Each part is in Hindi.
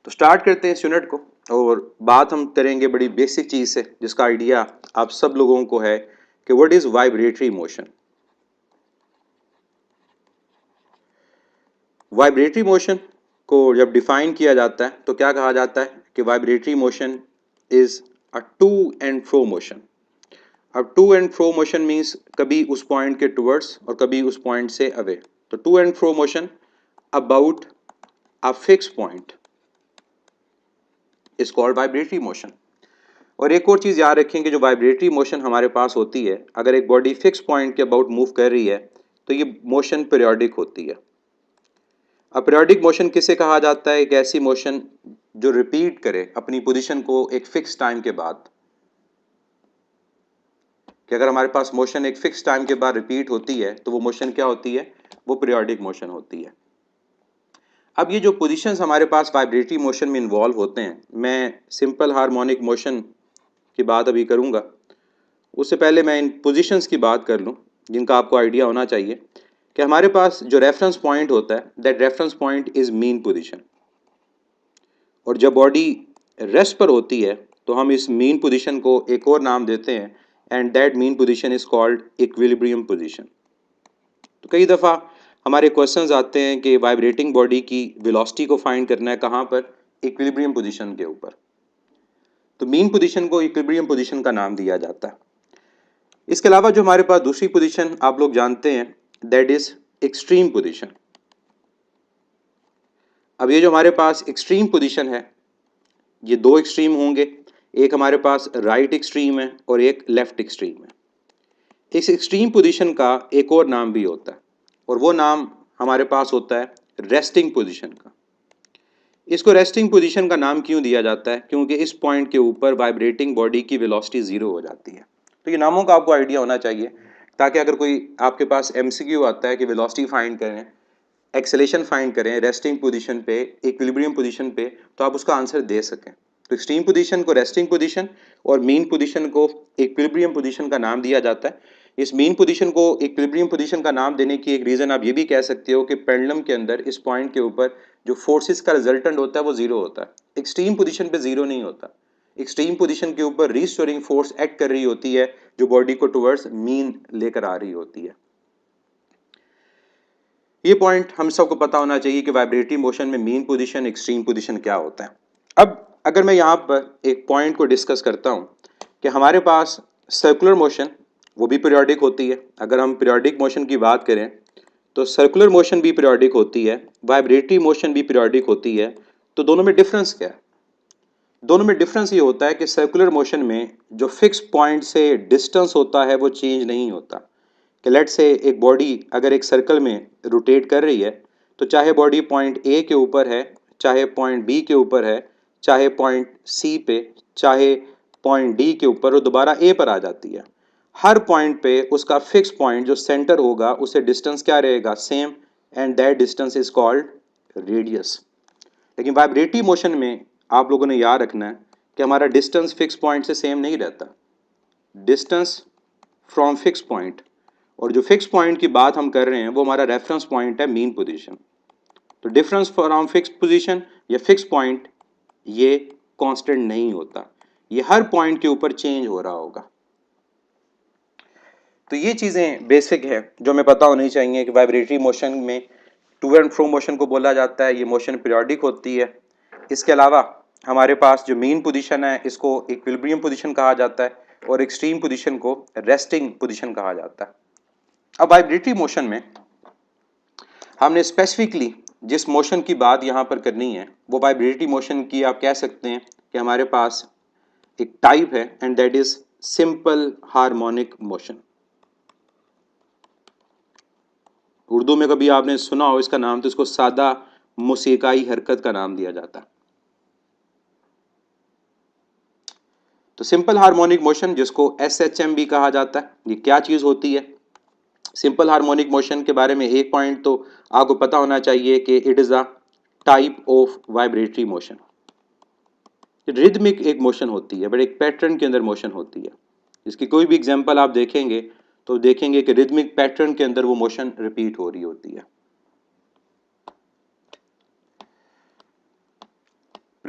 तो स्टार्ट करते हैं इस यूनिट को और बात हम करेंगे बड़ी बेसिक चीज से जिसका आइडिया आप सब लोगों को है कि what is vibratory motion. Vibratory motion को जब डिफाइन किया जाता है तो क्या कहा जाता है कि vibratory motion is a to and fro motion. अब to and fro motion means कभी उस पॉइंट के टुवर्ड्स और कभी उस पॉइंट से अवे। तो to and fro motion about a fix point is called vibratory motion. और एक और चीज याद रखें कि जो वाइब्रेटरी मोशन हमारे पास होती है, अगर एक बॉडी फिक्स पॉइंट के अबाउट मूव कर रही है तो ये मोशन पीरियोडिक होती है। अब पीरियोडिक मोशन किसे कहा जाता है? एक ऐसी मोशन जो रिपीट करे अपनी पोजीशन को एक फिक्स टाइम के बाद। कि अगर हमारे पास मोशन एक फिक्स टाइम के बाद रिपीट होती है तो वो मोशन क्या होती है? वो पीरियोडिक मोशन होती है। अब ये जो पोजीशंस हमारे पास वाइब्रेटरी मोशन में इन्वॉल्व होते हैं, मैं सिंपल हार्मोनिक मोशन की बात अभी करूंगा, उससे पहले मैं इन पोजीशंस की बात कर लूं जिनका आपको आइडिया होना चाहिए कि हमारे पास जो रेफरेंस पॉइंट होता है, that reference point is mean position. और जब बॉडी रेस्ट पर होती है तो हम इस मीन पोजीशन को एक और नाम देते हैं and that mean position is called equilibrium position. तो कई दफ़ा हमारे क्वेश्चंस आते हैं कि वाइब्रेटिंग बॉडी की वेलोसिटी को फाइंड करना है कहाँ पर? इक्विलिब्रियम पोजीशन के ऊपर। तो मीन पोजीशन को इक्विलिब्रियम पोजीशन का नाम दिया जाता है। इसके अलावा जो हमारे पास दूसरी पोजीशन आप लोग जानते हैं, दैट इज एक्सट्रीम पोजीशन। अब ये जो हमारे पास एक्सट्रीम पोजीशन है, ये दो एक्सट्रीम होंगे, एक हमारे पास राइट एक्सट्रीम है और एक लेफ्ट एक्सट्रीम है। इस एक्सट्रीम पोजीशन का एक और नाम भी होता है और वो नाम हमारे पास होता है रेस्टिंग पोजीशन का। इसको रेस्टिंग पोजीशन का नाम क्यों दिया जाता है? क्योंकि इस पॉइंट के ऊपर वाइब्रेटिंग बॉडी की वेलोसिटी जीरो हो जाती है। तो ये नामों का आपको आइडिया होना चाहिए ताकि अगर कोई आपके पास एमसीक्यू आता है कि वेलोसिटी फाइंड करें, एक्सेलेरेशन फाइंड करें रेस्टिंग पोजीशन पे, इक्विलिब्रियम पोजीशन पे, तो आप उसका आंसर दे सकें। तो एक्सट्रीम पोजीशन को रेस्टिंग पोजीशन और मीन पोजीशन को इक्विलिब्रियम पोजीशन का नाम दिया जाता है। इस मीन पोजीशन को इक्विलिब्रियम पोजीशन का नाम देने की एक रीज़न आप ये भी कह सकते हो कि पेंडुलम के अंदर इस पॉइंट के ऊपर जो फोर्सेस का रिजल्टेंट होता है वो जीरो होता है। एक्सट्रीम पोजीशन पे जीरो नहीं होता। एक्सट्रीम पोजीशन के ऊपर रीस्टोरिंग फोर्स एक्ट कर रही होती है जो बॉडी को टुवर्ड्स मीन लेकर आ रही होती है। ये पॉइंट हम सबको पता होना चाहिए कि वाइब्रेटरी मोशन में मीन पोजीशन, एक्सट्रीम पोजीशन क्या होता है। अब अगर मैं यहाँ पर एक पॉइंट को डिस्कस करता हूँ कि हमारे पास सर्कुलर मोशन वो भी पीरियोडिक होती है। अगर हम पीरियोडिक मोशन की बात करें तो सर्कुलर मोशन भी पीरियोडिक होती है, वाइब्रेटरी मोशन भी पीरियोडिक होती है। तो दोनों में डिफरेंस क्या है? दोनों में डिफरेंस ये होता है कि सर्कुलर मोशन में जो फिक्स पॉइंट से डिस्टेंस होता है वो चेंज नहीं होता। कि लेट से एक बॉडी अगर एक सर्कल में रोटेट कर रही है तो चाहे बॉडी पॉइंट ए के ऊपर है, चाहे पॉइंट बी के ऊपर है, चाहे पॉइंट सी पे, चाहे पॉइंट डी के ऊपर, वो दोबारा ए पर आ जाती है। हर पॉइंट पे उसका फिक्स पॉइंट जो सेंटर होगा उससे डिस्टेंस क्या रहेगा? Same, and that distance is called radius. लेकिन वाइब्रेटरी मोशन में आप लोगों ने याद रखना है कि हमारा डिस्टेंस फिक्स पॉइंट से सेम नहीं रहता। डिस्टेंस फ्रॉम फिक्स पॉइंट, और जो फिक्स पॉइंट की बात हम कर रहे हैं वो हमारा रेफरेंस पॉइंट है मीन पोजीशन। तो डिफरेंस फ्रॉम फिक्स पोजीशन या फिक्स पॉइंट ये कांस्टेंट नहीं होता, ये हर पॉइंट के ऊपर चेंज हो रहा होगा। तो ये चीज़ें बेसिक है जो हमें पता होनी चाहिए कि वाइब्रेटरी मोशन में टू एंड फ्रो मोशन को बोला जाता है, ये मोशन पीरियोडिक होती है। इसके अलावा हमारे पास जो मीन पोजीशन है इसको इक्विलिब्रियम पोजीशन कहा जाता है और एक्सट्रीम पोजीशन को रेस्टिंग पोजीशन कहा जाता है। अब वाइब्रेटरी मोशन में हमने स्पेसिफिकली जिस मोशन की बात यहाँ पर करनी है वो वाइब्रेटरी मोशन की आप कह सकते हैं कि हमारे पास एक टाइप है and that is simple harmonic motion. Urdu में कभी आपने सुना हो इसका नाम तो इसको सादा मूसीकाई हरकत का नाम दिया जाता है। तो सिंपल हार्मोनिक मोशन जिसको एसएचएम भी कहा जाता है, ये क्या चीज होती है? सिंपल हार्मोनिक मोशन के बारे में एक पॉइंट तो आपको पता होना चाहिए कि it is a type of vibratory motion. Rhythmic एक मोशन होती है बट एक पैटर्न के अंदर मोशन होती है। इसकी कोई भी एग्जांपल आप देखेंगे तो देखेंगे कि रिदमिक पैटर्न के अंदर वो मोशन रिपीट हो रही होती है।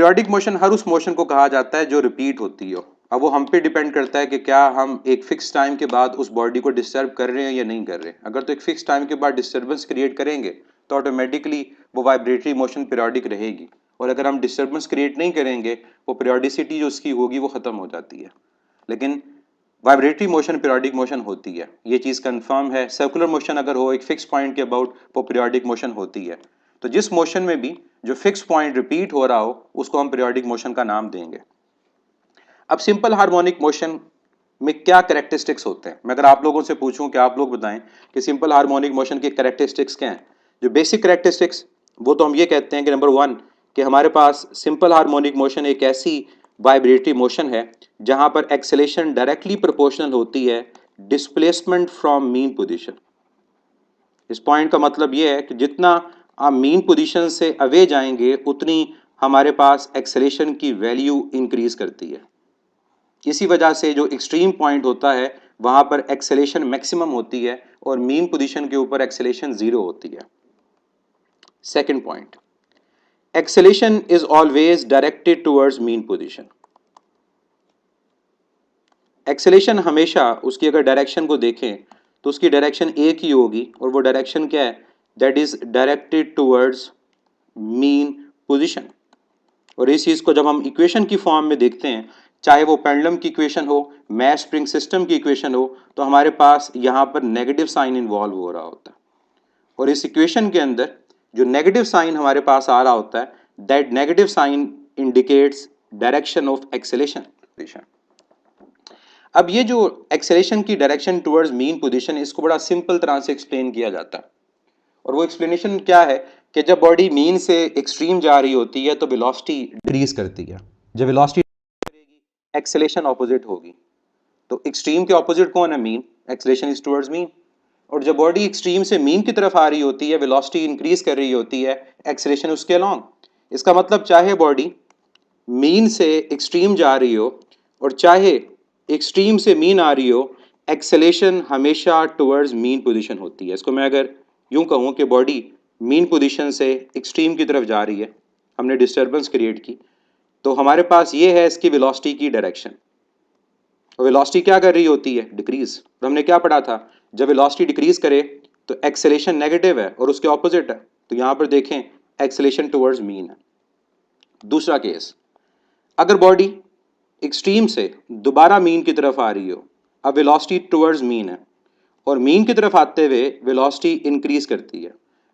पीरियोडिक मोशन हर उस मोशन को कहा जाता है जो रिपीट होती हो। अब वो हम पे डिपेंड करता है कि क्या हम एक फिक्स टाइम के बाद उस बॉडी को डिस्टर्ब कर रहे हैं या नहीं कर रहे। अगर तो एक फिक्स टाइम के बाद डिस्टर्बेंस क्रिएट करेंगे तो ऑटोमेटिकली वो वाइब्रेटरी मोशन पीरियोडिक रहेगी, और अगर हम डिस्टर्बेंस क्रिएट नहीं करेंगे वो पीरियोडिसिटी जो उसकी होगी वो ख़त्म हो जाती है। लेकिन वाइब्रेटरी मोशन पीरियोडिक मोशन होती है, ये चीज़ कंफर्म है। सर्कुलर मोशन अगर हो एक फिक्स पॉइंट के अबाउट वो पीरियोडिक मोशन होती है। तो जिस मोशन में भी जो फिक्स पॉइंट रिपीट हो रहा हो उसको हम पीरियोडिक मोशन का नाम देंगे। अब सिंपल हार्मोनिक मोशन में क्या कैरेक्टरिस्टिक्स होते हैं, मैं अगर आप लोगों से पूछूं कि आप लोग बताएं कि सिंपल हार्मोनिक मोशन के कैरेक्टरिस्टिक्स क्या हैं। जो बेसिक कैरेक्टरिस्टिक्स वो तो हम ये कहते हैं कि नंबर वन, कि हमारे पास सिंपल हार्मोनिक मोशन एक ऐसी वाइब्रेटरी मोशन है जहां पर एक्सेलेरेशन डायरेक्टली प्रोपोर्शनल होती है डिस्प्लेसमेंट फ्रॉम मीन पोजीशन। इस पॉइंट का मतलब ये है कि जितना आप मीन पोजीशन से अवे जाएंगे उतनी हमारे पास एक्सेलेरेशन की वैल्यू इंक्रीज करती है। इसी वजह से जो एक्सट्रीम पॉइंट होता है वहां पर एक्सेलेरेशन मैक्सिमम होती है और मीन पोजीशन के ऊपर एक्सेलेरेशन जीरो होती है। Second point, acceleration is always directed towards mean position. Acceleration हमेशा उसकी अगर डायरेक्शन को देखें तो उसकी डायरेक्शन एक ही होगी, और वो डायरेक्शन क्या है, that is directed towards mean position. और इस चीज को जब हम इक्वेशन की फॉर्म में देखते हैं, चाहे वो पेंडुलम की इक्वेशन हो, मैस स्प्रिंग सिस्टम की इक्वेशन हो, तो हमारे पास यहाँ पर नेगेटिव साइन इन्वॉल्व हो रहा होता है। और इस इक्वेशन के अंदर जो नेगेटिव साइन हमारे पास आ रहा होता है, that negative sign indicates direction of acceleration. अब ये जो एक्सेलेरेशन की डायरेक्शन टुवर्ड्स मीन पोजीशन, इसको बड़ा सिंपल तरह से एक्सप्लेन किया जाता है। और वो एक्सप्लेनेशन क्या है कि जब बॉडी मीन से एक्सट्रीम जा रही होती है तो वेलोसिटी डिक्रीज करती है। जब वेलोसिटी करेगी एक्सेलेरेशन ऑपोजिट होगी। तो एक्सट्रीम के ऑपोजिट कौन है, mean. Acceleration is towards mean. और जब बॉडी एक्सट्रीम से मीन की तरफ आ रही होती है, वेलोसिटी इंक्रीज कर रही होती है, एक्सेलेरेशन उसके अलोंग। इसका मतलब चाहे बॉडी मीन से एक्सट्रीम जा रही हो और चाहे एक्सट्रीम से मीन आ रही हो, एक्सेलेरेशन हमेशा टुवर्ड्स मीन पोजीशन होती है। इसको मैं अगर यूं कहूं कि बॉडी मीन पोजीशन से एक्सट्रीम की तरफ जा रही है, हमने डिस्टर्बेंस क्रिएट की, तो हमारे पास ये है इसकी वेलोसिटी की डायरेक्शन। और वेलोसिटी क्या कर रही होती है, डिक्रीज। तो हमने क्या पढ़ा था, जब वेलोसिटी डिक्रीज करे तो एक्सेलेरेशन नेगेटिव है और उसके ऑपोजिट है। तो यहां पर देखें एक्सेलेरेशन टुवर्ड्स मीन है। दूसरा केस, अगर बॉडी एक्सट्रीम से दोबारा मीन की तरफ आ रही हो, अब वेलोसिटी टुवर्ड्स मीन है और मीन की तरफ आते हुए वेलोसिटी इंक्रीज करती है,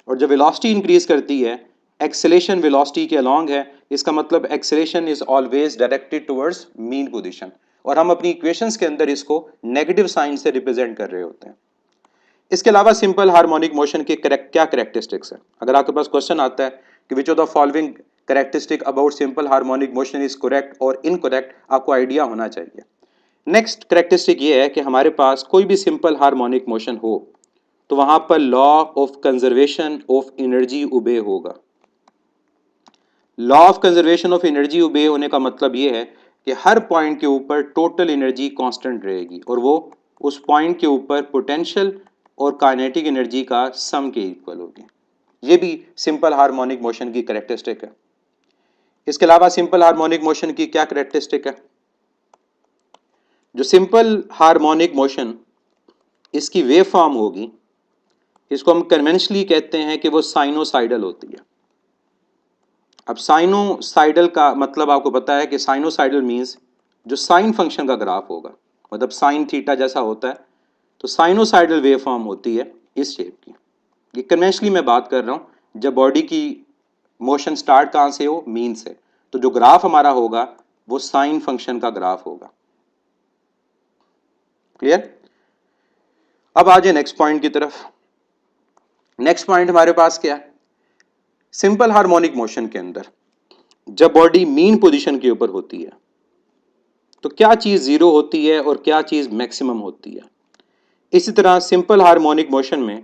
और जब वेलोसिटी इंक्रीज करती है एक्सेलेरेशन वेलोसिटी के अलोंग है। इसका मतलब acceleration is always directed towards mean position, और हम अपनी इक्वेशंस के अंदर इसको नेगेटिव साइन से रिप्रेजेंट कर रहे होते हैं। इसके अलावा सिंपल हार्मोनिक मोशन के क्या कैरेक्टरिस्टिक्स है। अगर आपके पास क्वेश्चन आता है कि which of the following characteristic about simple harmonic motion is correct और इनकरेक्ट, आपको आइडिया होना चाहिए। नेक्स्ट कैरेक्टरिस्टिक ये है कि हमारे पास कोई भी सिंपल हार्मोनिक मोशन हो तो वहां पर law of conservation of energy obey होगा। Law of conservation of energy obey होने का मतलब ये है कि हर पॉइंट के ऊपर टोटल एनर्जी कांस्टेंट रहेगी, और वो उस पॉइंट के ऊपर पोटेंशियल और काइनेटिक एनर्जी का सम के इक्वल होगी। ये भी सिंपल हार्मोनिक मोशन की कैरेक्टरिस्टिक है। इसके अलावा सिंपल हार्मोनिक मोशन की क्या कैरेक्टरिस्टिक है, जो सिंपल हार्मोनिक मोशन इसकी वेव फॉर्म होगी, इसको हम कन्वेंशनली कहते हैं कि वो साइनोसाइडल होती है। अब साइनोसाइडल का मतलब आपको पता है कि साइनोसाइडल मींस जो साइन फंक्शन का ग्राफ होगा, मतलब साइन थीटा जैसा होता है, तो साइनोसाइडल वेव फॉर्म होती है इस शेप की। ये कन्वेंशनली मैं बात कर रहा हूं, जब बॉडी की मोशन स्टार्ट कहां से हो, मीन से, तो जो ग्राफ हमारा होगा वो साइन फंक्शन का ग्राफ होगा। क्लियर। अब आ जाए नेक्स्ट पॉइंट की तरफ। नेक्स्ट पॉइंट हमारे पास क्या है, सिंपल हार्मोनिक मोशन के अंदर जब बॉडी मीन पोजीशन के ऊपर होती है तो क्या चीज जीरो होती है और क्या चीज मैक्सिमम होती है। इसी तरह सिंपल हार्मोनिक मोशन में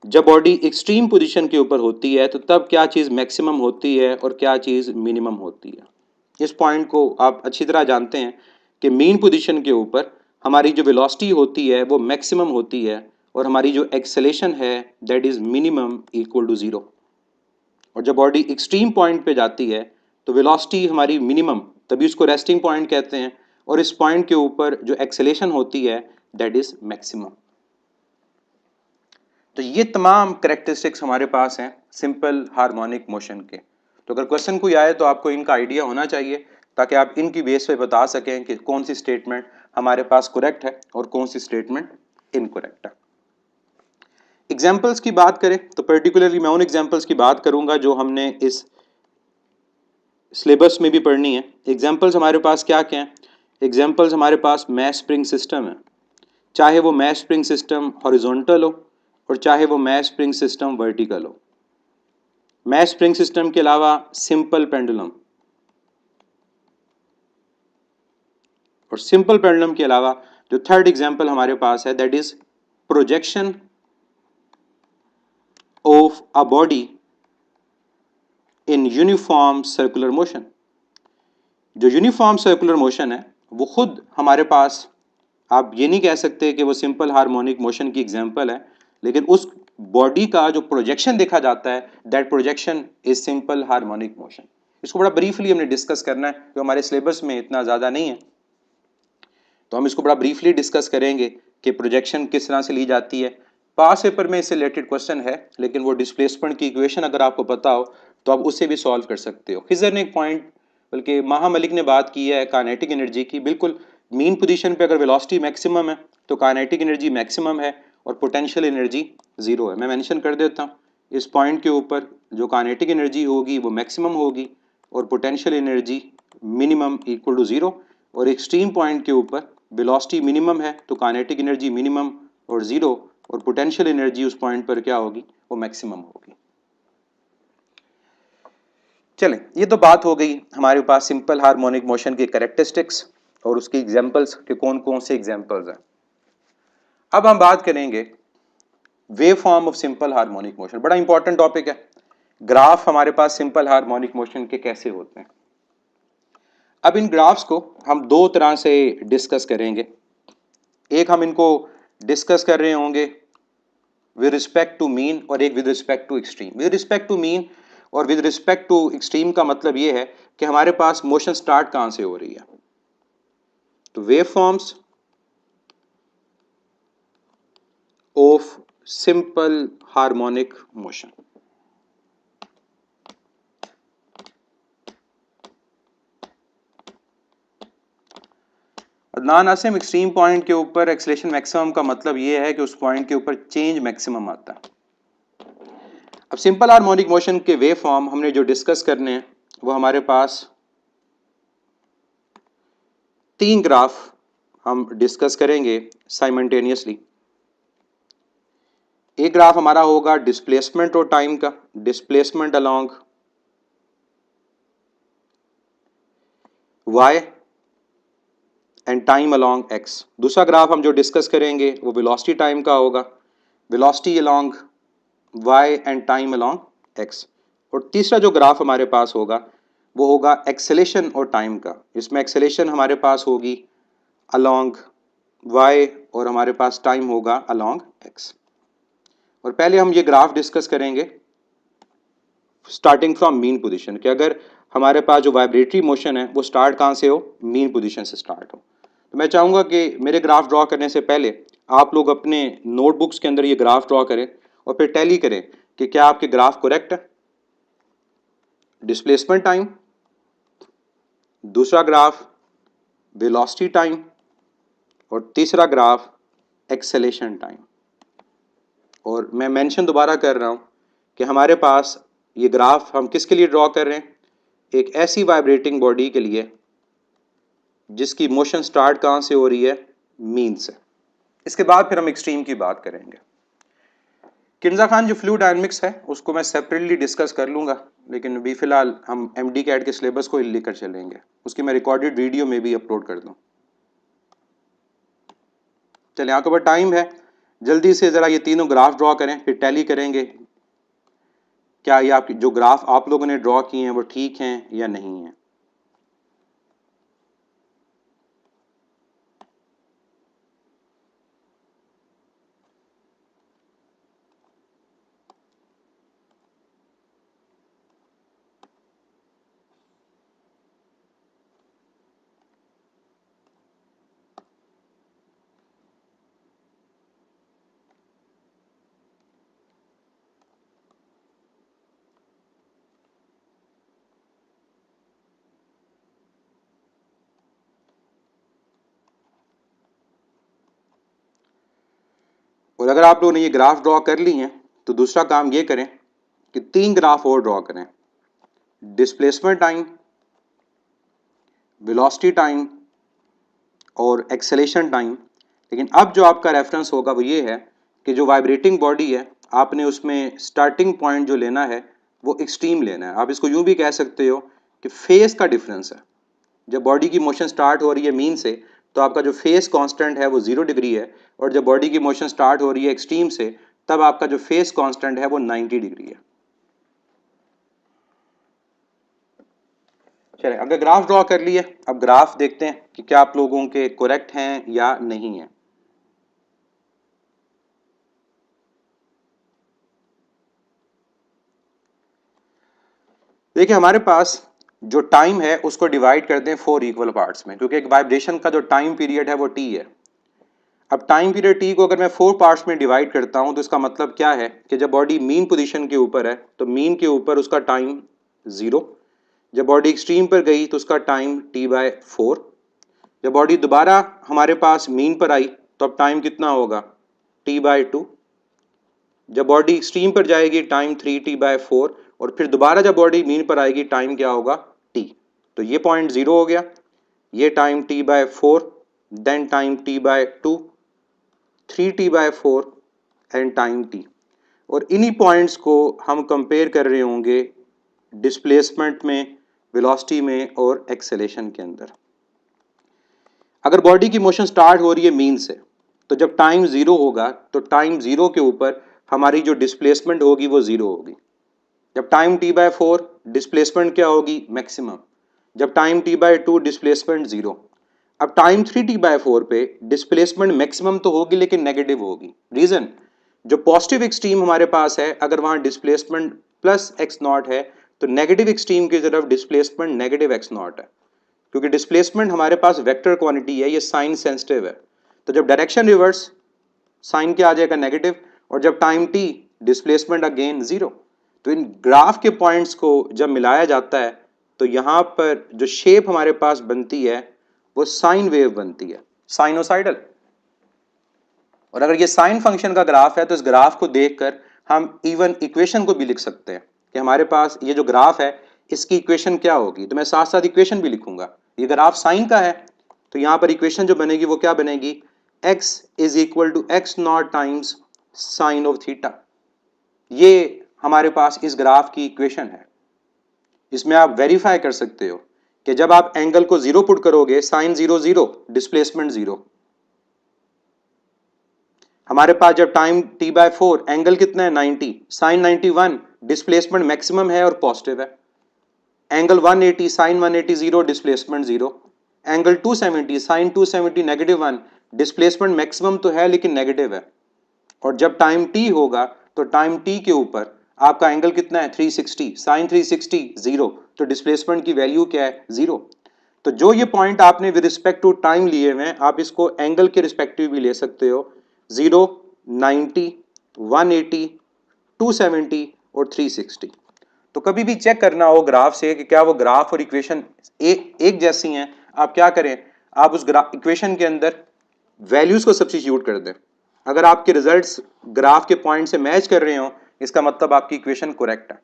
जब बॉडी एक्सट्रीम पोजीशन के ऊपर होती है तो तब क्या चीज मैक्सिमम होती है और क्या चीज मिनिमम होती है। इस पॉइंट को आप अच्छी तरह जानते हैं कि मीन पोजीशन के ऊपर हमारी जो वेलोसिटी होती है वो मैक्सिमम होती है, और हमारी जो एक्सेलेरेशन है that is minimum equal to zero. और जब बॉडी एक्सट्रीम पॉइंट पे जाती है तो वेलोसिटी हमारी मिनिमम, तभी उसको रेस्टिंग पॉइंट कहते हैं, और इस पॉइंट के ऊपर जो एक्सेलेरेशन होती है दैट इज मैक्सिमम। तो ये तमाम करेक्टरिस्टिक्स हमारे पास हैं सिंपल हार्मोनिक मोशन के। तो अगर क्वेश्चन कोई आए तो आपको इनका आइडिया होना चाहिए, ताकि आप इनकी बेस पे बता सकें कि कौन सी स्टेटमेंट हमारे पास करेक्ट है और कौन सी स्टेटमेंट इनकरेक्ट है। एग्जाम्पल्स की बात करें तो पर्टिकुलरली मैं उन एग्जाम्पल्स की बात करूंगा जो हमने इस सिलेबस में भी पढ़नी है। एग्जाम्पल्स हमारे पास क्या क्या हैं? एग्जाम्पल्स हमारे पास मैस स्प्रिंग सिस्टम है, चाहे वो मैस स्प्रिंग सिस्टम हॉरिजॉन्टल हो और चाहे वो मैस स्प्रिंग सिस्टम वर्टिकल हो। मैस स्प्रिंग सिस्टम के अलावा सिंपल पेंडुलम, और सिंपल पेंडुलम के अलावा जो थर्ड एग्जाम्पल हमारे पास है that is projection of a body in uniform circular motion. जो यूनिफॉर्म सर्कुलर मोशन है वो खुद हमारे पास, आप ये नहीं कह सकते कि वो सिंपल हार्मोनिक मोशन की एग्जांपल है, लेकिन उस बॉडी का जो प्रोजेक्शन देखा जाता है that projection is simple harmonic motion. इसको बड़ा ब्रीफली हमने डिस्कस करना है, जो हमारे सिलेबस में इतना ज़्यादा नहीं है, तो हम इसको बड़ा ब्रीफली डिस्कस करेंगे कि प्रोजेक्शन किस तरह से ली जाती है। पास पेपर में इससे रिलेटेड क्वेश्चन है, लेकिन वो डिस्प्लेसमेंट की इक्वेशन अगर आपको पता हो तो आप उससे भी सॉल्व कर सकते हो। खिजर ने एक पॉइंट, बल्कि महा मलिक ने बात की है काइनेटिक एनर्जी की। बिल्कुल मीन पोजीशन पे अगर वेलोसिटी मैक्सिमम है तो काइनेटिक एनर्जी मैक्सिमम है और पोटेंशियल एनर्जी जीरो है। मैं मेंशन कर देता हूँ, इस पॉइंट के ऊपर जो काइनेटिक एनर्जी होगी वो मैक्सिमम होगी और potential energy minimum equal to zero, और एक्सट्रीम पॉइंट के ऊपर वेलोसिटी मिनिमम है तो काइनेटिक एनर्जी मिनिमम और जीरो, और पोटेंशियल एनर्जी उस पॉइंट पर क्या होगी, वो मैक्सिमम होगी। चलें, ये तो बात हो गई हमारे पास सिंपल हार्मोनिक मोशन की कैरेक्टरिस्टिक्स और उसकी एग्जांपल्स के कौन कौन से एग्जांपल्स हैं। अब हम बात करेंगे wave form of simple harmonic motion. बड़ा इंपॉर्टेंट टॉपिक है। ग्राफ हमारे पास सिंपल हार्मोनिक मोशन के कैसे होते हैं। अब इन ग्राफ्स को हम दो तरह से डिस्कस करेंगे। एक हम इनको डिस्कस कर रहे होंगे विद रिस्पेक्ट टू मीन और एक with respect to extreme. With respect to mean और विद रिस्पेक्ट टू एक्सट्रीम का मतलब ये है कि हमारे पास मोशन स्टार्ट कहां से हो रही है। तो wave forms of simple harmonic motion. Non Asim extreme point के ऊपर एक्सेलेरेशन मैक्सिमम का मतलब यह है कि उस पॉइंट के ऊपर चेंज मैक्सिमम आता है। अब सिंपल हार्मोनिक मोशन के वेव फॉर्म हमने जो डिस्कस करने हैं वो हमारे पास तीन ग्राफ हम डिस्कस करेंगे साइमल्टेनियसली। एक ग्राफ हमारा होगा डिस्प्लेसमेंट और टाइम का, displacement along y and time along x। दूसरा ग्राफ हम जो डिस्कस करेंगे वो वेलोसिटी टाइम का होगा, velocity along y and time along x। और तीसरा जो ग्राफ हमारे पास होगा वो होगा एक्सेलेरेशन और टाइम का। इसमें एक्सेलेरेशन हमारे पास होगी अलोंग y और हमारे पास टाइम होगा अलोंग x। और पहले हम ये ग्राफ डिस्कस करेंगे स्टार्टिंग फ्रॉम मीन पोजीशन, कि अगर हमारे पास जो वाइब्रेटरी मोशन है वो स्टार्ट कहाँ से हो, मीन पोजीशन से स्टार्ट हो। तो मैं चाहूँगा कि मेरे ग्राफ ड्रॉ करने से पहले आप लोग अपने नोटबुक्स के अंदर ये ग्राफ ड्रॉ करें और फिर टैली करें कि क्या आपके ग्राफ करेक्ट है। डिस्प्लेसमेंट टाइम, दूसरा ग्राफ वेलोसिटी टाइम और तीसरा ग्राफ एक्सेलेरेशन टाइम। और मैं मेंशन दोबारा कर रहा हूँ कि हमारे पास ये ग्राफ हम किसके लिए ड्रॉ कर रहे हैं, एक ऐसी वाइब्रेटिंग बॉडी के लिए जिसकी मोशन स्टार्ट कहाँ से हो रही है, मीन से। इसके बाद फिर हम एक्सट्रीम की बात करेंगे। किन्जा खान जो फ्लूइड डायनामिक्स है उसको मैं सेपरेटली डिस्कस कर लूंगा, लेकिन अभी फिलहाल हम एमडी कैट के सिलेबस को ही लेकर चलेंगे। उसकी मैं रिकॉर्डेड वीडियो में भी अपलोड कर दूं। चलिए, आपके पास टाइम है, जल्दी से ज़रा ये तीनों ग्राफ ड्रॉ करें, फिर टैली करेंगे क्या ये आपकी जो ग्राफ आप लोगों ने ड्रॉ किए हैं वो ठीक हैं या नहीं है। और अगर आप लोगों ने ये ग्राफ ड्रॉ कर ली हैं तो दूसरा काम ये करें कि 3 ग्राफ और ड्रॉ करें, डिस्प्लेसमेंट टाइम, वेलोसिटी टाइम और एक्सेलेरेशन टाइम। लेकिन अब जो आपका रेफरेंस होगा वो ये है कि जो वाइब्रेटिंग बॉडी है आपने उसमें स्टार्टिंग पॉइंट जो लेना है वो एक्सट्रीम लेना है। आप इसको यूं भी कह सकते हो कि फेस का डिफरेंस है। जब बॉडी की मोशन स्टार्ट हो रही है मीन से तो आपका जो फेस कांस्टेंट है वो 0 डिग्री है, और जब बॉडी की मोशन स्टार्ट हो रही है एक्सट्रीम से तब आपका जो फेस कांस्टेंट है वो 90 डिग्री है। चलिए अगर ग्राफ ड्रॉ कर लिए, अब ग्राफ देखते हैं कि क्या आप लोगों के करेक्ट हैं या नहीं है। देखिए हमारे पास जो टाइम है उसको डिवाइड करते हैं 4 इक्वल पार्ट्स में, क्योंकि एक वाइब्रेशन का जो टाइम पीरियड है वो टी है। अब टाइम पीरियड टी को अगर मैं 4 पार्ट्स में डिवाइड करता हूं तो इसका मतलब क्या है कि जब बॉडी मीन पोजीशन के ऊपर है तो मीन के ऊपर उसका टाइम 0, जब बॉडी एक्सट्रीम पर गई तो उसका टाइम t/4, जब बॉडी दोबारा हमारे पास मीन पर आई तो अब टाइम कितना होगा t/2, जब बॉडी एक्सट्रीम पर जाएगी टाइम 3t/4, और फिर दोबारा जब बॉडी मीन पर आएगी टाइम क्या होगा t। तो ये पॉइंट 0 हो गया, ये time t/4, then time t/2, 3t/4 and time t। और इन्हीं पॉइंट्स को हम कंपेयर कर रहे होंगे डिस्प्लेसमेंट में, वेलोसिटी में और एक्सेलेरेशन के अंदर। अगर बॉडी की मोशन स्टार्ट हो रही है मीन से तो जब टाइम 0 होगा तो टाइम 0 के ऊपर हमारी जो डिस्प्लेसमेंट होगी वो 0 होगी। जब टाइम t/4 डिस्प्लेसमेंट क्या होगी मैक्सिमम, जब टाइम t/2 डिस्प्लेसमेंट 0। अब टाइम 3t/4 पे डिस्प्लेसमेंट मैक्सिमम तो होगी लेकिन नेगेटिव होगी। रीजन, जो पॉजिटिव एक्सट्रीम हमारे पास है अगर वहां डिस्प्लेसमेंट प्लस x0 है तो नेगेटिव एक्सट्रीम की तरफ डिस्प्लेसमेंट नेगेटिव x0 है, क्योंकि डिस्प्लेसमेंट हमारे पास वेक्टर क्वांटिटी है, ये साइन सेंसिटिव है। तो जब डायरेक्शन रिवर्स साइन क्या आ जाएगा नेगेटिव, और जब टाइम t डिस्प्लेसमेंट अगेन 0। तो इन ग्राफ के पॉइंट्स को जब मिलाया जाता है तो यहां पर जो शेप हमारे पास बनती है वो साइन वेव बनती है, साइनोसाइडल। और अगर ये साइन फंक्शन का ग्राफ है तो इस ग्राफ को देखकर हम इवन इक्वेशन को भी लिख सकते हैं कि हमारे पास ये जो ग्राफ है इसकी इक्वेशन क्या होगी। तो मैं साथ साथ इक्वेशन भी लिखूंगा। ये ग्राफ साइन का है तो यहां पर इक्वेशन जो बनेगी वो क्या बनेगी, x is equal to x0 times sine of theta. ये हमारे पास इस ग्राफ की इक्वेशन है। इसमें आप वेरीफाई कर सकते हो कि जब आप एंगल को 0 पुट करोगे साइन 0 0 डिस्प्लेसमेंट 0। हमारे पास जब टाइम t/4 एंगल कितना है 90, साइन 91 डिस्प्लेसमेंट मैक्सिमम है और पॉजिटिव है। Angle 180 sine 180 0 displacement 0। Angle 270 sine 270 -1 displacement maximum तो है लेकिन नेगेटिव है। और जब टाइम t होगा तो टाइम t के ऊपर आपका एंगल कितना है 360, साइन 360 0, तो डिस्प्लेसमेंट की वैल्यू क्या है 0। तो जो ये पॉइंट आपने विद रिस्पेक्ट टू टाइम लिए हुए हैं आप इसको एंगल के रिस्पेक्टिव भी ले सकते हो, 0, 90, 180, 270 और 360। तो कभी भी चेक करना हो ग्राफ से कि क्या वो ग्राफ और इक्वेशन एक जैसी हैं, आप क्या करें, आप उस इक्वेशन के अंदर वैल्यूज को सब्स्टिट्यूट कर दें। अगर आपके रिजल्ट्स ग्राफ के पॉइंट से मैच कर रहे हो इसका मतलब आपकी इक्वेशन करेक्ट है।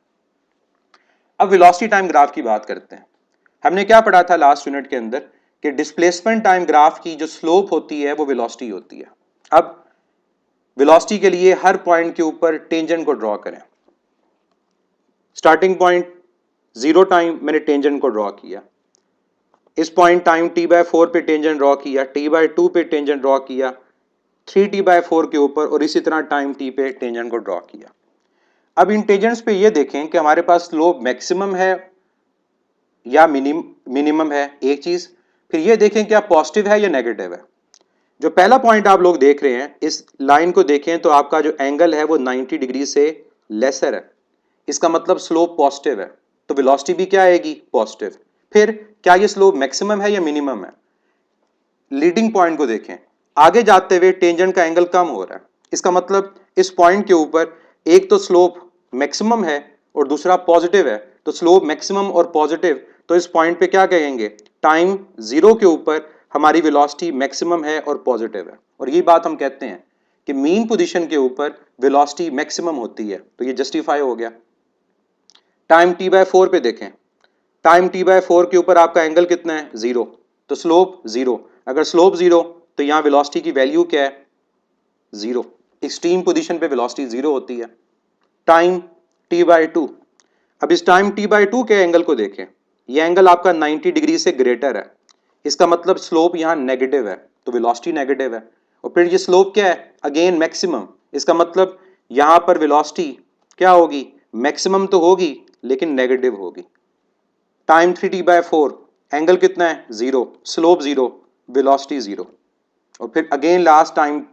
अब वेलोसिटी टाइम ग्राफ की बात करते हैं। हमने क्या पढ़ा था लास्ट यूनिट के अंदर कि डिस्प्लेसमेंट टाइम ग्राफ की जो स्लोप होती है वो वेलोसिटी होती है। अब वेलोसिटी के लिए हर पॉइंट के ऊपर टेंजेंट को ड्रॉ करें। स्टार्टिंग पॉइंट 0 टाइम मैंने टेंजेंट को ड्रॉ किया, इस पॉइंट टाइम t/4 पे टेंजेंट ड्रॉ किया, t/2 पे टेंजेंट ड्रॉ किया, 3t/4 के ऊपर, और इसी तरह टाइम t पे टेंजेंट को ड्रॉ किया। अब इन टेंजेंट्स पे ये देखें कि हमारे पास स्लोप मैक्सिमम है या मिनिमम है, एक चीज। फिर ये देखें क्या पॉजिटिव है या नेगेटिव है। जो पहला पॉइंट आप लोग देख रहे हैं इस लाइन को देखें तो आपका जो एंगल है वो 90 डिग्री से लेसर है, इसका मतलब स्लोप पॉजिटिव है, तो वेलोसिटी भी क्या आएगी पॉजिटिव। फिर क्या ये स्लोप मैक्सिमम है या मिनिमम है। लीडिंग पॉइंट को देखें, आगे जाते हुए टेंजेंट का एंगल कम हो रहा है, इसका मतलब इस पॉइंट के ऊपर एक तो स्लोप मैक्सिमम है और दूसरा पॉजिटिव है, तो स्लोप मैक्सिमम और पॉजिटिव, तो इस पॉइंट पे क्या कहेंगे, टाइम 0 के ऊपर हमारी वेलोसिटी मैक्सिमम है और पॉजिटिव है। और ये बात हम कहते हैं कि मीन पोजीशन के ऊपर वेलोसिटी मैक्सिमम होती है, तो ये जस्टिफाई हो गया। टाइम t/4 पे देखें, टाइम t/4 के ऊपर आपका एंगल कितना है, 0, तो स्लोप 0। अगर स्लोप 0 तो यहाँ वेलोसिटी की वैल्यू क्या है, 0। एक्सट्रीम पोजीशन पे वेलोसिटी 0 होती है। टाइम t/2, अब इस टाइम t/2 के एंगल को देखें, ये एंगल आपका 90 डिग्री से ग्रेटर है, इसका मतलब स्लोप यहाँ नेगेटिव है, तो वेलोसिटी नेगेटिव है। और फिर ये स्लोप क्या है, अगेन मैक्सिमम, इसका मतलब यहाँ पर वेलोसिटी क्या होगी, मैक्सिमम तो होगी लेकिन नेगेटिव होगी। टाइम 3t/4, एंगल कितना है, 0, स्लोप 0, वेलोसिटी 0। और फिर अगेन लास्ट टाइम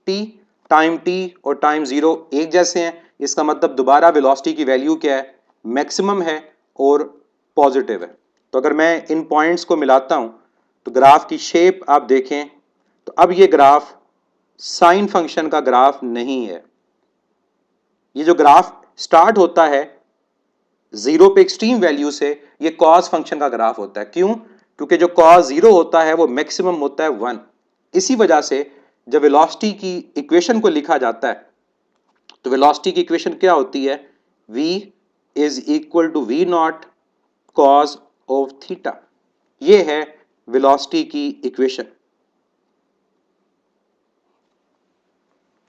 t और टाइम 0 एक जैसे हैं, इसका मतलब दोबारा वेलोसिटी की वैल्यू क्या है, मैक्सिमम है और पॉजिटिव है। तो अगर मैं इन पॉइंट्स को मिलाता हूं तो ग्राफ की शेप आप देखें, तो अब ये ग्राफ साइन फंक्शन का ग्राफ नहीं है। ये जो ग्राफ स्टार्ट होता है 0 पे एक्सट्रीम वैल्यू से, ये कॉस फंक्शन का ग्राफ होता है। क्यों, क्योंकि जो कॉस 0 होता है वो मैक्सिमम होता है 1। इसी वजह से जब वेलोसिटी की इक्वेशन को लिखा जाता है तो वेलोसिटी की इक्वेशन क्या होती है, v is equal to v naught cos of theta. ये है वेलोसिटी की इक्वेशन।